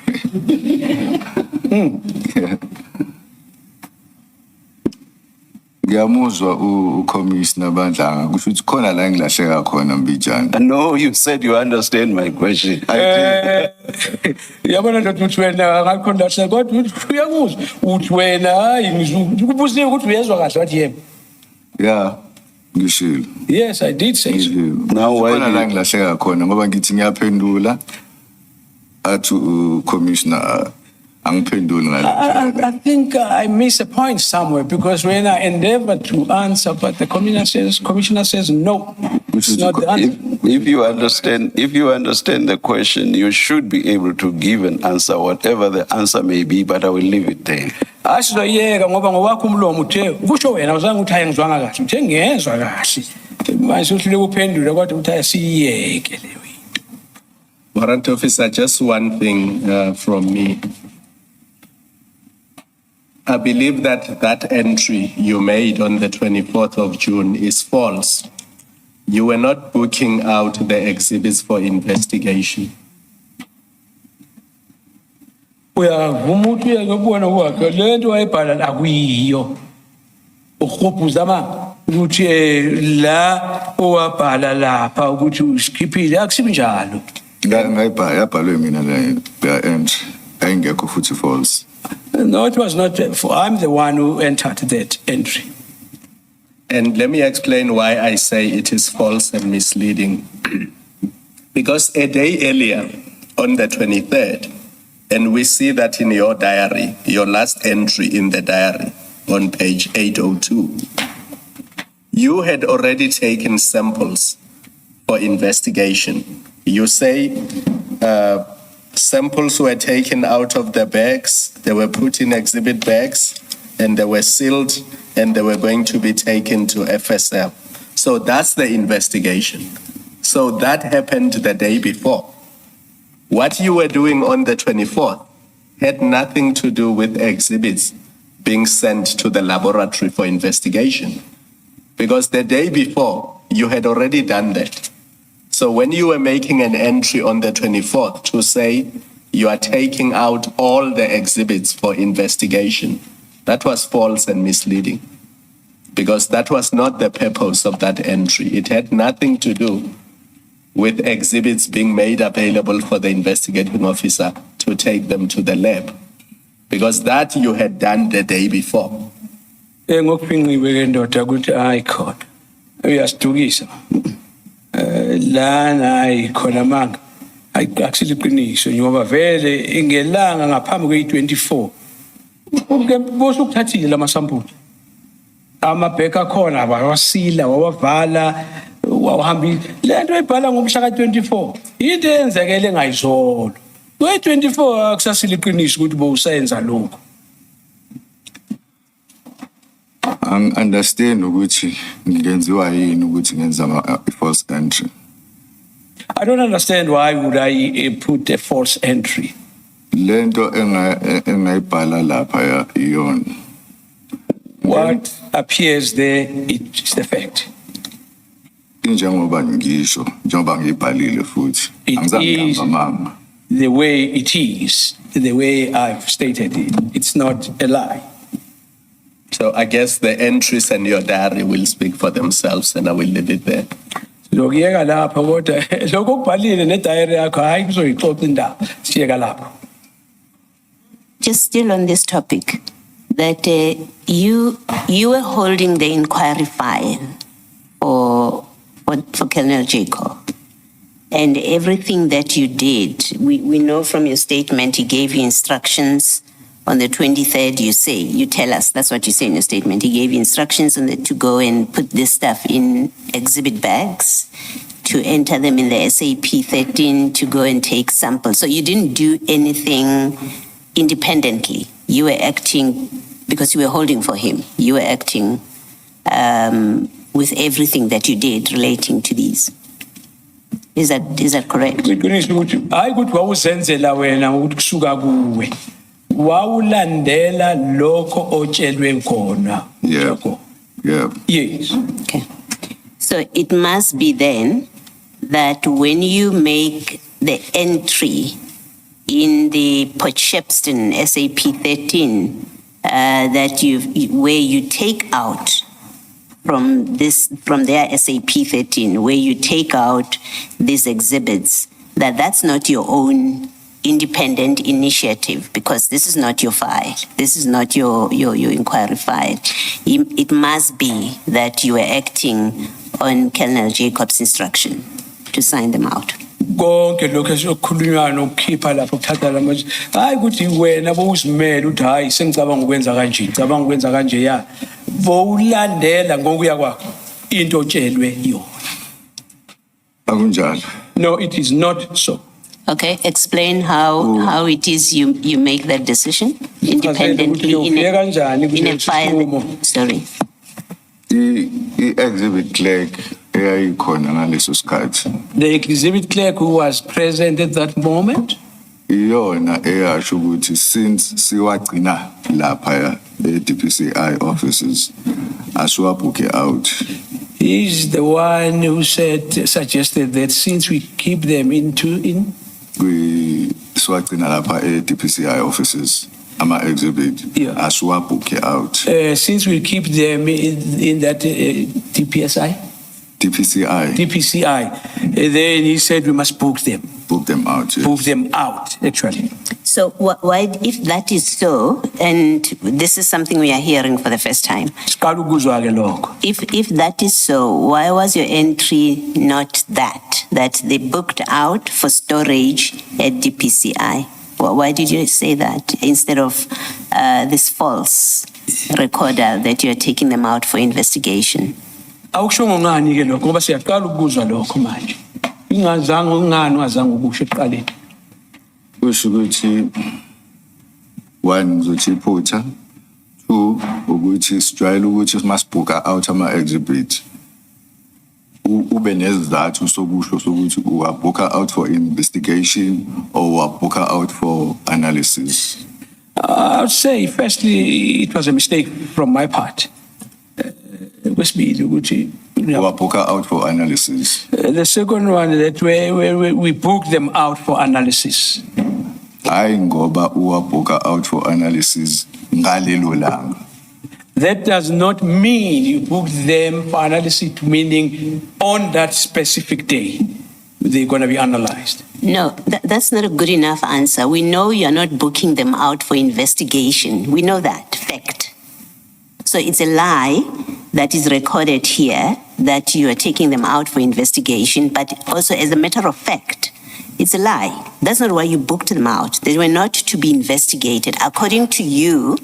Ngiyamuzwa uCommissioner Bandlanga kusho ukuthi khona la engilahleka khona Mbijana. No, you said you understand my question. I did. Yabona ndoda uthi wena ngakho ndahle kodwa uyakuzwa uthi wena hayi ngikubuziwe ukuthi uyezwa kahle wathi yebo. Yeah. Ngishilo. Yes, I did say so. Now why Khona do la you- engilahleka khona ngoba ngithi ngiyaphendula athi uCommissioner angiphenduli ngale. I think I miss a point somewhere because when I endeavor to answer, but the commissioner says no, it's not the answer. If you understand the question, you should be able to give an answer, whatever the answer may be, but I will leave it there. Asizoyeka ngoba ngowakho umlomo uthe kusho wena uzange uthi ayengizwanga kahle uthe ngiyezwa kahle manje uhlule uphendule kodwa uthi asiyeke leyo into. Warrant officer, just one thing from me. I believe that entry you made on the 24th of June is false. You were not booking out the exhibits for investigation. Uyavuma ukuthi uyakubona kwakhe le nto wayibhala akuyiyo ukhuphuza ama ukuthi la owabhala lapha ukuthi usikhiphile akusibi njalo. Ngayibhala yabhalwe mina la entry ayingekho futhi false. No, it was not. I'm the one who entered that entry. And let me explain why I say it is false and misleading. Because a day earlier, on the 23rd, and we see that in your diary, your last entry in the diary on page 802, you had already taken samples for investigation. You say samples were taken out of the bags, they were put in exhibit bags, and they were sealed, and they were going to be taken to FSL. So that's the investigation. So that happened the day before. What you were doing on the 24th had nothing to do with exhibits being sent to the laboratory for investigation. Because the day before, you had already done that. So when you were making an entry on the 24th to say you are taking out all the exhibits for investigation, that was false and misleading. Because that was not the purpose of that entry. It had nothing to do with exhibits being made available for the investigating officer to take them to the lab. Because that you had done the day before. ngokuphinqiwe ke ndoda ukuthi hayi khona uyasidukisa lana hayi khona manga akusile iqiniso ngoba vele ingelanga ngaphambi kwe-24 ke bosukuthathile lamasampuli amabheka akhona wawasila wawavala wawahambile lento ebhala ngomhla ka-24 into eyenzekele engayizolo kwe-24 akusasile iqiniso ukuthi bowusenza lokho. Understand ukuthi ngenziwa yini ukuthi ngenza false entry. I don't understand why would I put a false entry. Lento engayibhala lapha iyona. What appears there is the fact. Njengoba ngisho njengoba ngiyibhalile futhi It angizange is ngibamanga. the way it is, the way I've stated it. It's not a lie. So I guess the entries and your diary will speak for themselves, and I will leave it there. Lokuyeka lapha kodwa lokho kubhalile ne-diary yakho hayi kuzoyixoxa indaba siyeka lapho. Just still on this topic, that you were holding the inquiry file for Colonel Jacob. And everything that you did, we know from your statement, he gave you instructions on the 23rd, you tell us, that's what you say in your statement. He gave you instructions to go and put this stuff in exhibit bags, to enter them in the SAP 13, to go and take samples. So you didn't do anything independently. You were acting, because you were holding for him, you were acting with everything that you did relating to these. Is that correct? Iqiniso ukuthi hayi ukuthi wawuzenzela wena ukuthi kusuka kuwe. Wawulandela lokho otshelwe khona. Yeah. Yes. Okay. So it must be then that when you make the entry in the Port Shepstone SAP 13, where you take out from their SAP 13, where you take out these exhibits, that's not your own independent initiative, because this is not your file. This is not your inquiry file. It must be that you are acting on Colonel Jacob's instruction to sign them out. Konke lokho esikhulunywa nokukhipha lapho kuthatha lamanje hayi ukuthi wena bowusimele uthi hayi sengicabanga ukwenza kanje ngicabanga ukwenza kanje ya bowulandela ngokuya kwakho into otshelwe yona. Akunjalo. No, it is not so. Okay, explain how it is you make that decision independently in a file. Sorry. The exhibit clerk eyayikhona ngaleso sikhathi. The exhibit clerk who was present at that moment. Iyona eyasho ukuthi since siwagcina lapha DPCI offices asiwabhuke out. He's the one who suggested that since we keep them in siwagcina lapha DPCI offices ama exhibit asiwabhuke out. Since we keep them in that DPCI, then he said we must book them. Book them out. Yes. Book them out, actually. So why, if that is so, and this is something we are hearing for the first time, if that is so, why was your entry not that they booked out for storage at DPCI? Why did you say that instead of this false recorder that you're taking them out for investigation? Awukusho ngani ke lokho ngoba siyaqala ukuzwa lokho manje. Ingazange ungani wazange ukusho eqaleni. Kusho ukuthi one ngizochiphutha, two ukuthi sijwayele ukuthi masibhuka out ama exhibit ube nezizathu sokusho sokuthi uwabhuka out for investigation or uwabhuka out for analysis. I would say firstly it was a mistake from my part. Uwabhuka out for analysis. The second one, that we book them out for analysis. Hayi ngoba uwabhuka out for analysis ngalelo langa. That does not mean you book them for analysis, meaning on that specific day they're going to be analyzed. No, that's not a good enough answer. We know you're not booking them out for investigation. We know that fact. So it's a lie that is recorded here that you are taking them out for investigation, but also as a matter of fact, it's a lie. That's not why you booked them out. They were not to be investigated. According to you,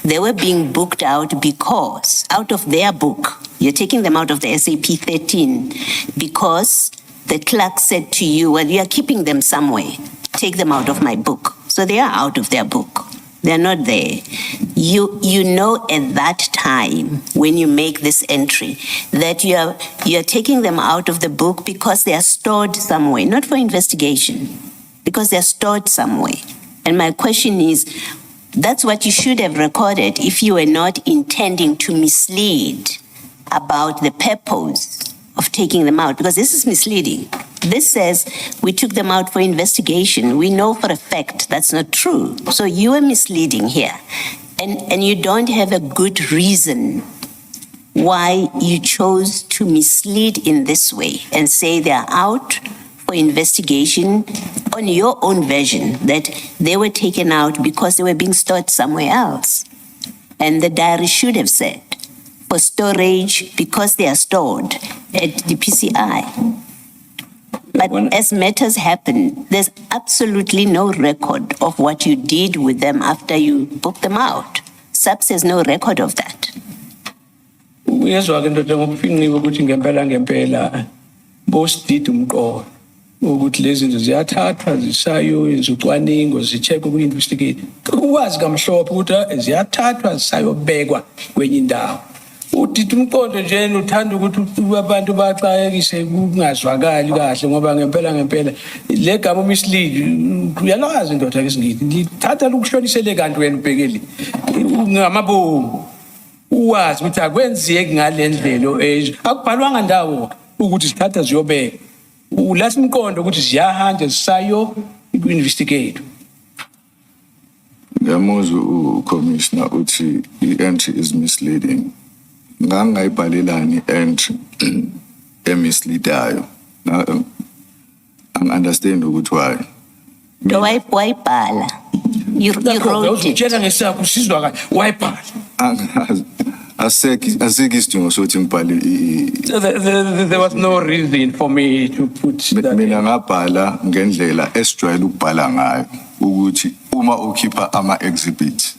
they were being booked out because, out of their book, you're taking them out of the SAP 13 because the clerk said to you, well, you are keeping them somewhere. Take them out of my book. So they are out of their book. They're not there. You know at that time when you make this entry that you are taking them out of the book because they are stored somewhere, not for investigation, because they are stored somewhere. And my question is, that's what you should have recorded if you were not intending to mislead about the purpose of taking them out, because this is misleading. This says we took them out for investigation. We know for a fact that's not true. So you are misleading here. And you don't have a good reason why you chose to mislead in this way and say they are out for investigation on your own version, that they were taken out because they were being stored somewhere else. And the diary should have said, for storage because they are stored at the PCI. But as matters happen, there's absolutely no record of what you did with them after you booked them out. SAPS has no record of that. Uyezwa ke ndoda ngokufiniwe ukuthi ngempela bosididi umqondo ukuthi lezi zinto ziyathathwa zisayo izucwaningo zicheck uku-investigate. Ukwazi kamhlophe ukuthi ziyathathwa zisayobekwa kwenye indawo. Udidi umqondo nje uthanda ukuthi abantu baxayekise kungazwakali kahle ngoba ngempela le gama mislead uyalazi ndoda ke singithi lithatha lokuhlolisele kanti wena ubhekeli ngamabomu uwazi ukuthi akwenzeki ngalendlela akubhalwanga ndawo ukuthi sithatha ziyobeka ulathi umqondo ukuthi ziyahanja zisayo investigate. Ngiyamuzwa uCommissioner uthi i-entry is misleading. Ngangayibhalelani entry emisleadayo. Ang-understand ukuthi why. Why bala? You wrote it. Utshela ngesakho usizwa kahle wayibhala. Asikho isidingo sokuthi ngibhale There was no reason for me to put that. mina ngabhala ngendlela esijwayele ukubhala ngayo ukuthi uma ukhipha ama-exhibits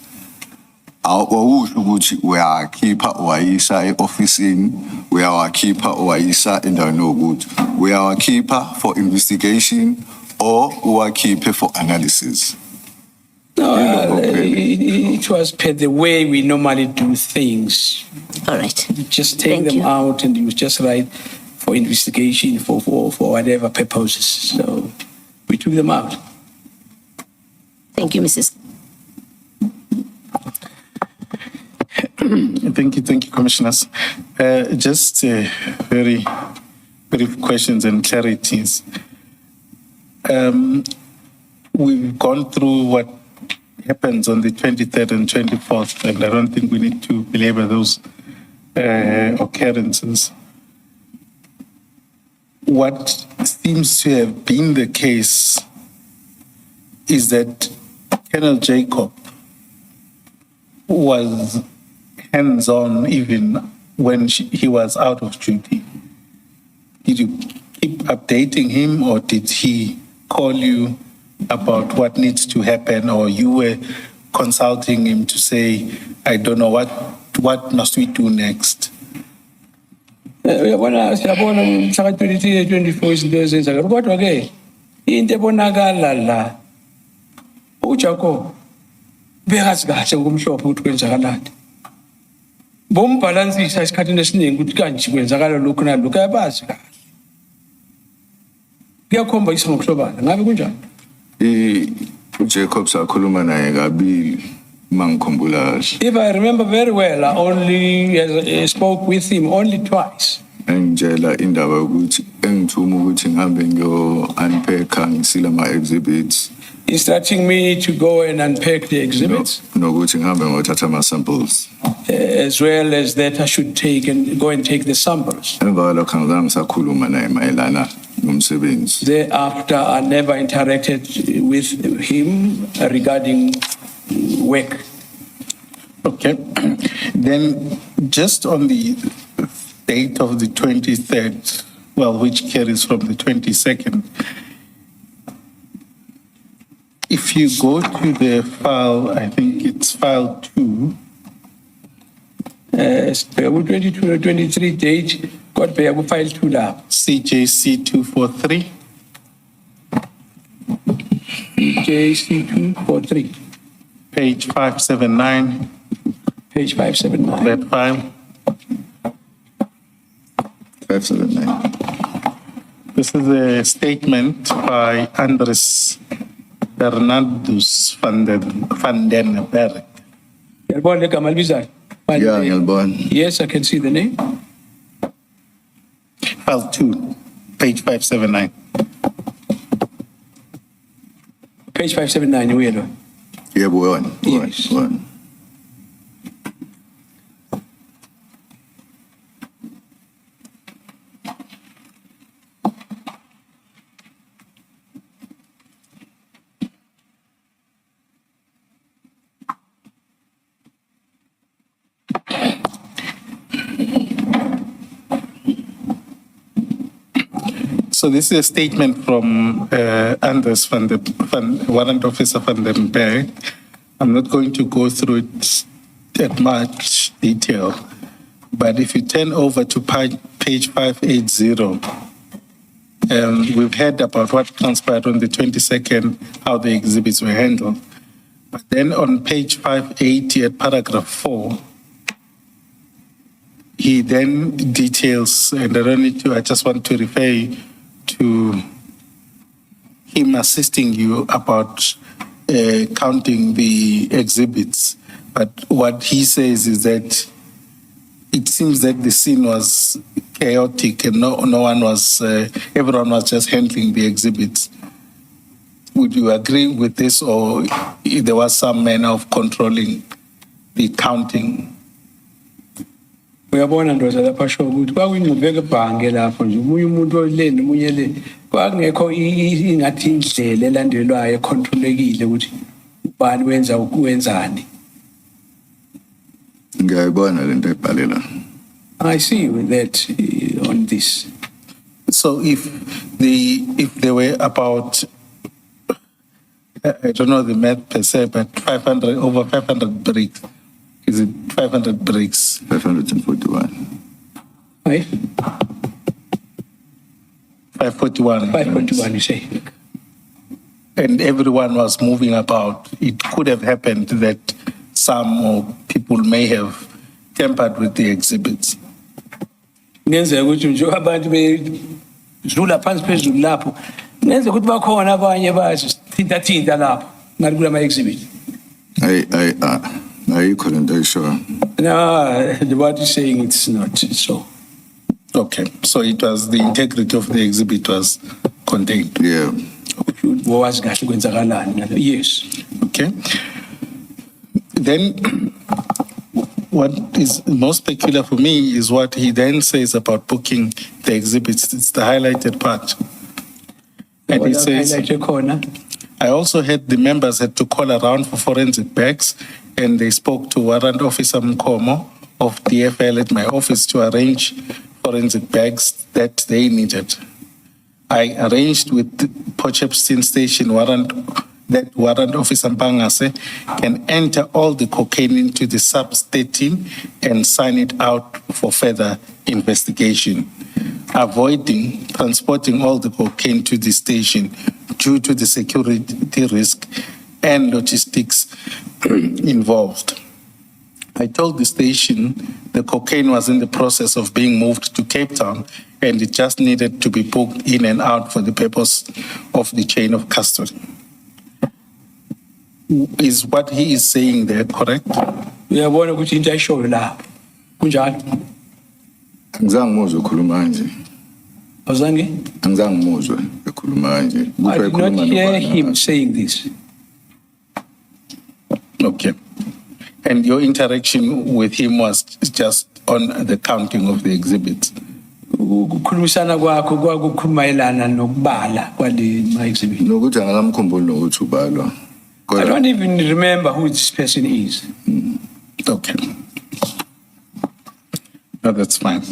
awusho ukuthi uyakhipha uwayisa e-ofisini uyawakhipha uwayisa endaweni yokuthi uyawakhipha for investigation or uwakhiphe for analysis. No, it was per the way we normally do things. All right. You just take Thank them you. out and you just write for investigation for whatever purposes. So we took them out. Thank you, Mrs. Thank you, Commissioners. Just very brief questions and clarities. We've gone through what happens on the 23rd and 24th, and I don't think we need to belabor those occurrences. What seems to have been the case is that Colonel Jacob was hands-on even when he was out of duty. Did you keep updating him, or did he call you about what needs to happen, or you were consulting him to say, I don't know, what must we do next? Uyabona siyabona mhla 23 24 izinto ezenzeka kodwa ke into ebonakala la uJacob bekazi kahle ngokumhlophe ukuthi kwenzakalani bombalansisa isikhathini esiningi ukuthi kanje kwenzakala lokho nalokho ayabazi kahle kuyakhomba isongohlobana ngabe kunjani uJacob sakhuluma naye kabili mangikhumbula kahle. If I remember very well, I only spoke with him only twice. Engitshela indaba yokuthi engithuma ukuthi ngihambe ngiyo-unpack ngisile ama-exhibits Instructing me to go and unpack the exhibits, nokuthi ngihambe ngiyothatha ama-samples. as well as that I should go and take the samples. Emva kwalokho angizange ngisakhuluma naye mayelana nomsebenzi. Thereafter, I never interacted with him regarding work. Okay. Then just on the date of the 23rd, well, which carries from the 22nd, if you go to the file, I think it's file 2, 22 or 23 date, got pay file 2 lapho. CJC 243, JC 243, page 579, page 579. that file. 579. This is a statement by Andres Bernardus van den Berg. Yalibona le gama libizayo? Yeah, ngiyalibona. Yes, I can see the name. File 2, page 579. Page 579, uyelo. Yebo wona. Yes. Wona. So this is a statement from Anders Warrant Officer van den Berg. I'm not going to go through it at much detail, but if you turn over to page 580, we've heard about what transpired on the 22nd, how the exhibits were handled. But then on page 580 at paragraph 4, he then details, and I just want to refer you to him assisting you about counting the exhibits. But what he says is that it seems that the scene was chaotic and everyone was just handling the exhibits. Would you agree with this, or there was some manner of controlling the counting? Uyabona ndoza lapha sho ukuthi kwakuyingqubeka ebhange lapho nje umunye umuntu ole nomunye le kwakungekho ingathi indlela elandelwayo econtrolekile ukuthi ubani wenzani. Ngiyayibona lento ebhalela. I see with that on this. So if there were about, I don't know the math per se, but over 500 bricks. Is it 500 bricks? 541. Right? 541. 541 you say. And everyone was moving about. It could have happened that some or people may have tampered with the exhibits. Ngenzeka ukuthi nje abantu bedlula phansi phezulu lapho ngenzeka ukuthi bakhona abanye bazithinta lapho ngali kula ma exhibit. Ayikho lento ayisho. No, what you're saying it's not so. Okay, so it was the integrity of the exhibit was contained. Yeah. Wazi kahle kwenzakalani. Yes. Okay. Then what is most peculiar for me is what he then says about booking the exhibits. It's the highlighted part. And he says, I also heard the members had to call around for forensic bags, and they spoke to Warrant Officer Mkomo of DFL at my office to arrange forensic bags that they needed. I arranged with the Potchefstroom Station Warrant Officer Mpangase can enter all the cocaine into the sub-13 and sign it out for further investigation, avoiding transporting all the cocaine to the station due to the security risk and logistics involved. I told the station the cocaine was in the process of being moved to Cape Town and it just needed to be booked in and out for the purpose of the chain of custody. Is what he is saying there correct? Uyabona ukuthi into ayishoyo lapho. Kunjalo. Angizange ngizwe ukhuluma kanje. Awuzange? Angizange ngizwe ekhuluma kanje. I did not hear him saying this. Okay. And your interaction with him was just on the counting of the exhibits? Ukukhulumisana kwakho kwakukhulumayelana nokubala kwale ma exhibit. Nokuthi angakamkhumbuli nokuthi ubalwa. I don't even remember who this person is. Okay. Oh, that's fine.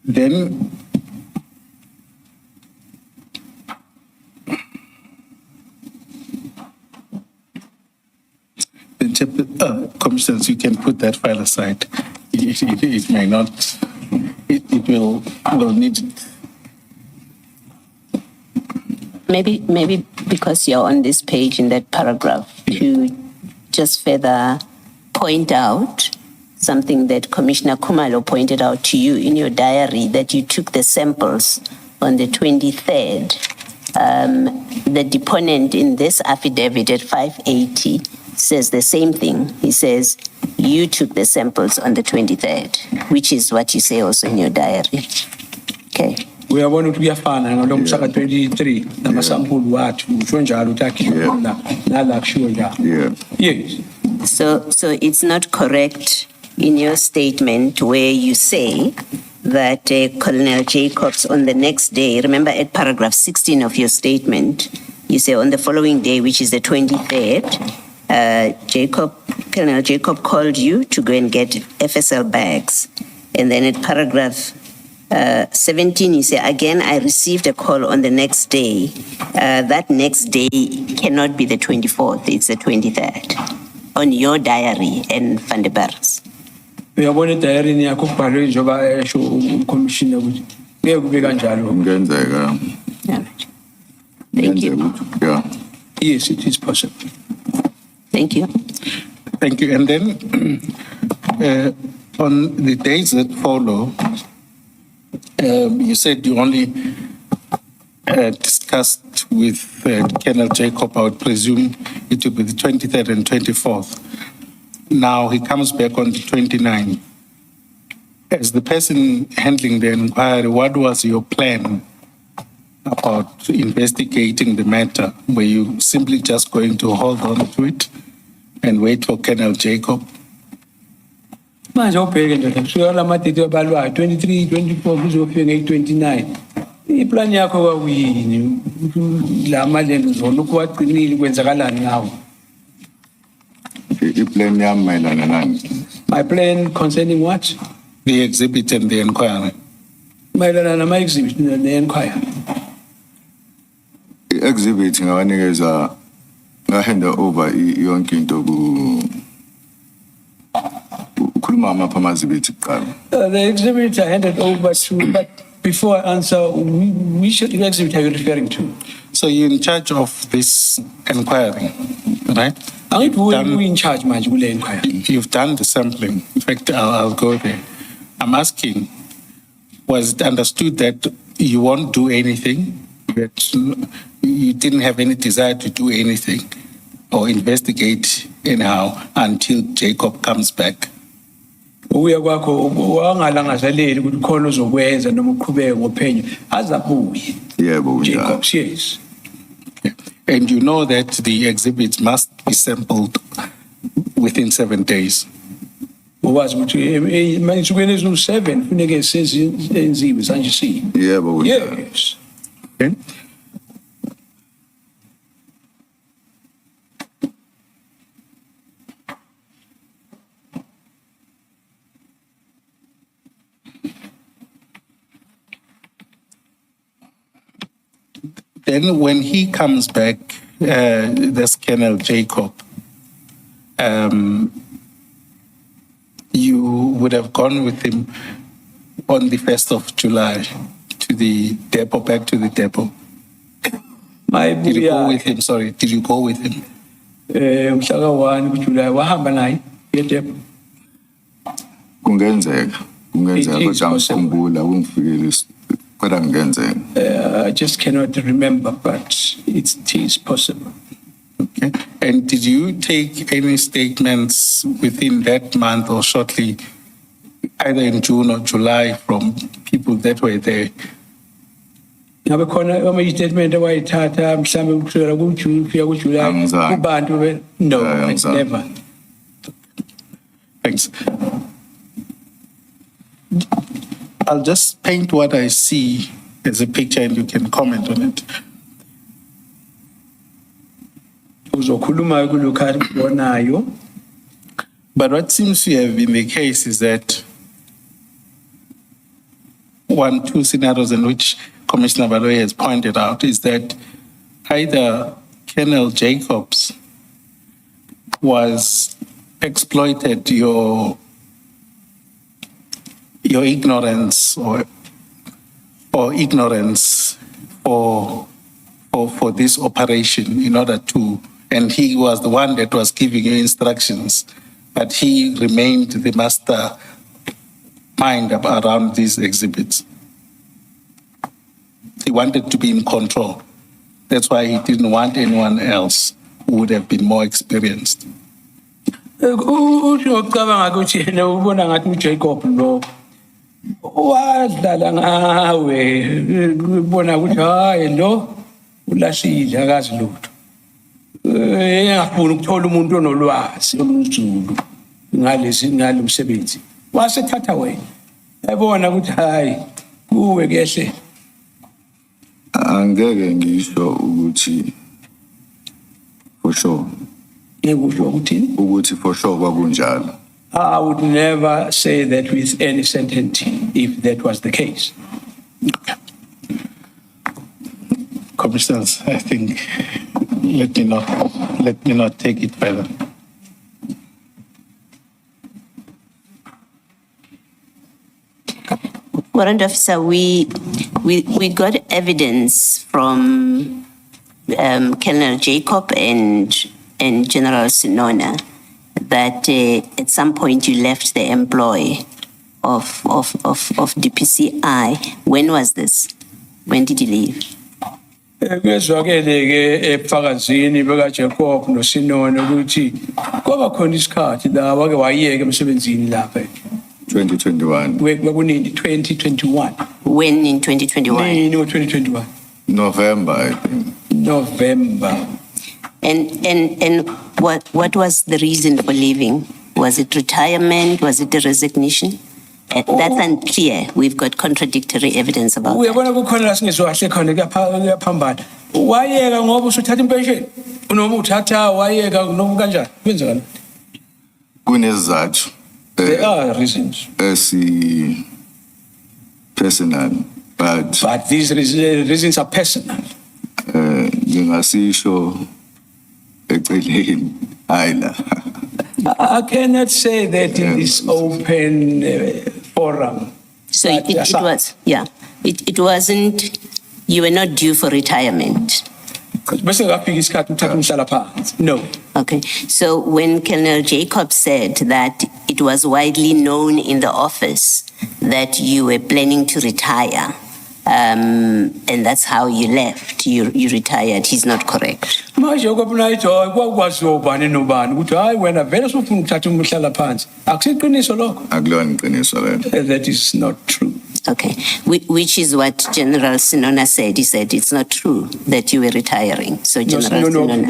Then commissioners, you can put that file aside. It may not, it will need it. Maybe because you're on this page in that paragraph, to just further point out something that Commissioner Kumalo pointed out to you in your diary, that you took the samples on the 23rd. The deponent in this affidavit at 580 says the same thing. He says, you took the samples on the 23rd, which is what you say also in your diary. Okay. We are one to be a fan and along Saka 23, the sample what, Shonja, Utaki, Yeah. Yes. So it's not correct in your statement where you say that Colonel Jacobs on the next day, remember at paragraph 16 of your statement, you say on the following day, which is the 23rd, Colonel Jacob called you to go and get FSL bags. And then at paragraph 17, you say, again, I received a call on the next day. That next day cannot be the 24th, it's the 23rd. On your diary and Van der Berg's. We are one at the area of Commissioner. We are going to Thank you. Yeah. Yes, it is possible. Thank you. Thank you. And then on the days that follow, you said you only discussed with Colonel Jacob, I would presume it would be the 23rd and 24th. Now he comes back on the 29th. As the person handling the inquiry, what was your plan about investigating the matter? Were you simply just going to hold on to it and wait for Colonel Jacob? Manje ubheke nje kusukela amadate abalwayo 23 24 kuzofika nge29 iplan yakho kwakuyini la malendo zona ukuwagcinile kwenzakalani ngawo? Iplan yami mayelana nani? My plan concerning what? The exhibit and the inquiry. Mayelana nama exhibit ne-enquire. I-exhibit ngawanikeza ngahanda over yonke into ukhuluma amapha amazibiti kuqala. The exhibit I handed over to, but before I answer, which exhibit are you referring to? So you're in charge of this inquiry, right? Angithi who in charge manje kule enquire? You've done the sampling. In fact, I'll go there. I'm asking, was it understood that you won't do anything, that you didn't have any desire to do anything or investigate anyhow until Jacob comes back? Uya kwakho wangalangazeleli ukuthi khona ozokwenza noma uqhubeke ngophenyo azabuye. Yebo njalo. Jacobs, yes. And you know that the exhibits must be sampled within 7 days. Uwazi ukuthi manisukwini eziwu7 funeke senziwe sanje si. Yebo njalo. Yes. Okay? Then when he comes back, this Colonel Jacob, you would have gone with him on the 1st of July to the depot, back to the depot. Did you go with him? Sorry, did you go with him? Mhlaka 1 kuJuly wahamba naye eDepo. Kungenzeka kodwa ngikhumbula ungifikile kodwa kungenzeka. I just cannot remember, but it is possible. Okay. And did you take any statements within that month or shortly, either in June or July, from people that were there? Ngabe khona ama-statement awayithatha mhlambe kusukela kuJune kufika kuJuly Angizange. kubantu no, Angizange. never. Thanks. I'll just paint what I see as a picture and you can comment on it. Uzokhuluma kulokho akubonayo. But what seems to have been the case is that two scenarios in which Commissioner Baloyi has pointed out is that either Colonel Jacobs was exploited your ignorance or ignorance for this operation in order to, and he was the one that was giving you instructions, but he remained the master mind around these exhibits. He wanted to be in control. That's why he didn't want anyone else who would have been more experienced. Ucabanga ukuthi yena ubona ngathi uJacob lo wadlala ngawe ubona ukuthi hayi lo ulahlile akazi lutho. Engafuni ukuthola umuntu onolwazi olunzulu ngalo msebenzi. Wasethatha wena. Ebona ukuthi hayi kuwe kehle. Angeke ngisho ukuthi for sure. Ukuthi for sure kwakunjalo. I would never say that with any certainty if that was the case. Commissioners, I think let me not take it further. Warrant Officer, we got evidence from Colonel Jacob and General Sinona that at some point you left the employ of DPCI. When was this? When did you leave? Kwezwakele ke ebufakazini beka Jacob noSinona ukuthi kwaba khona isikhathi la wake wayeka emsebenzini lapha 2021. Kwakunini 2021. When in 2021? Nini 2021? November, I think. November. And what was the reason for leaving? Was it retirement? Was it a resignation? That's unclear. We've got contradictory evidence about that. Uyabona kukhona la singezwa kahle khona kuyaphambana. Wayeka ngoba usuthatha impesheni noma uthatha wayeka noma kanjani? Kwenzekani? Kunezizathu. There are reasons. Personal, but these reasons are personal. Ngingasisho eceleni ayila. I cannot say that in this open forum. So it wasn't, you were not due for retirement. No. Okay. So when Colonel Jacob said that it was widely known in the office that you were planning to retire, and that's how you left, you retired, he's not correct. That is not true. Okay, which is what General Sinona said. He said it's not true that you were retiring. So General Sinona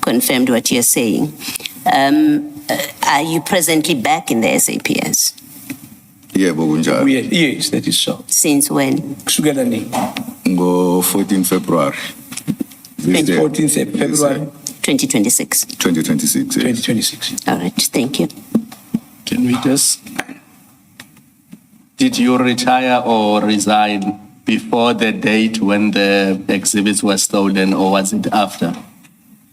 confirmed what you're saying. Are you presently back in the SAPS? Yes, that is so. Since when? Go 14 February. 14th February. 2026. 2026. Yes. 2026. All right, thank you. Can we just... Did you retire or resign before the date when the exhibits were stolen, or was it after?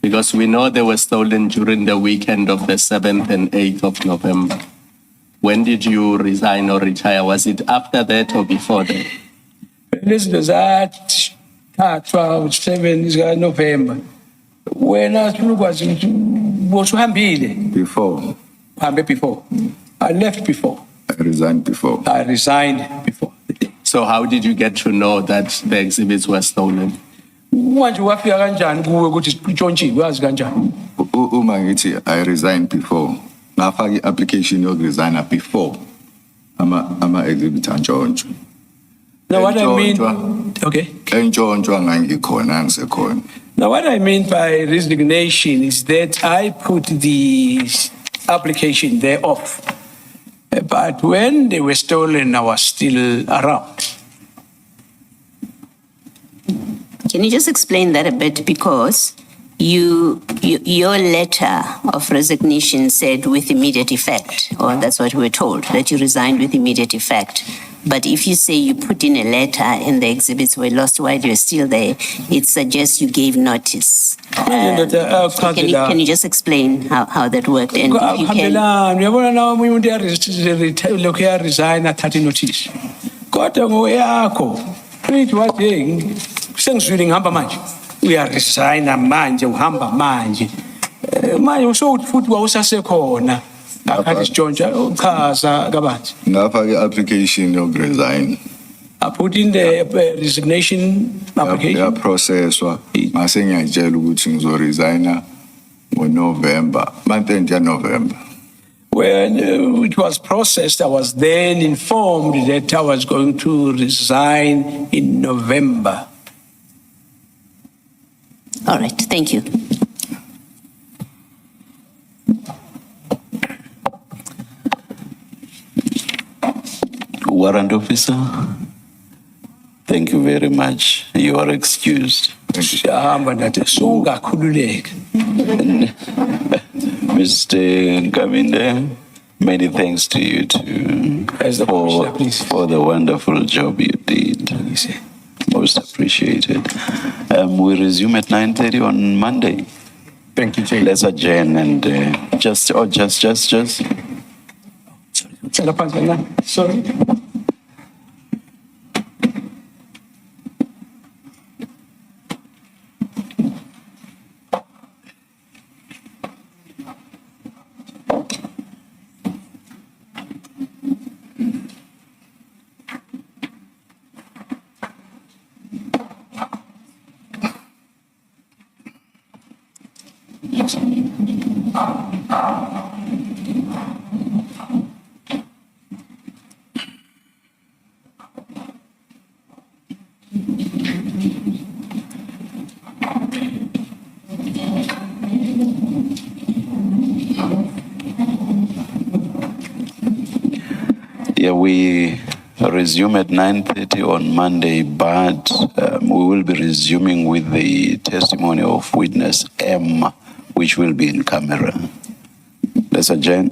Because we know they were stolen during the weekend of the 7th and 8th of November. When did you resign or retire? Was it after that or before that? This was at 7 November. When I was Before. Before. I left before. I resigned before. I resigned before. So how did you get to know that the exhibits were stolen? Manje wafika kanjani kuwe ukuthi utshontshiwe wazi kanjani? Uma ngithi I resigned before. Ngafaka i-application yokuresigna before ama exhibit antshontsho. Now what I mean, okay. Entshontsho ngangikhona ngisekhona. Now what I mean by resignation is that I put the application there off. But when they were stolen, I was still around. Can you just explain that a bit? Because your letter of resignation said with immediate effect, or that's what we were told, that you resigned with immediate effect. But if you say you put in a letter and the exhibits were lost while you're still there, it suggests you gave notice. Can you just explain how that worked? And if you can, uyabona nawe umuntu lokhu resign athathe notice. Kodwa ngoyakho uyithi wathi sengizwile ngihamba manje. Uyaresigna manje uhamba manje. Manje usho futhi wawusasekhona. Akathi Sitshontsha uchaza kabanzi. Ngapha ke application yokuresign. I put in the resignation application. Yaprocesswa mase ngiyatshela ukuthi ngizoresigna ngoNovember, month end ya November. When it was processed, I was then informed that I was going to resign in November. all right, thank you. Warrant officer, thank you very much. You are excused. Siyahamba nathi sungakhululeka. Mr. Nkabinde, many thanks to you too As the commissioner, please. for the wonderful job you did. Most appreciated. We resume at 9:30 on Monday. Thank you, Jay. Let's adjourn and just. Sorry. Yeah, we resume at 9:30 on Monday, but we will be resuming with the testimony of witness M, which will be in camera. Let's adjourn.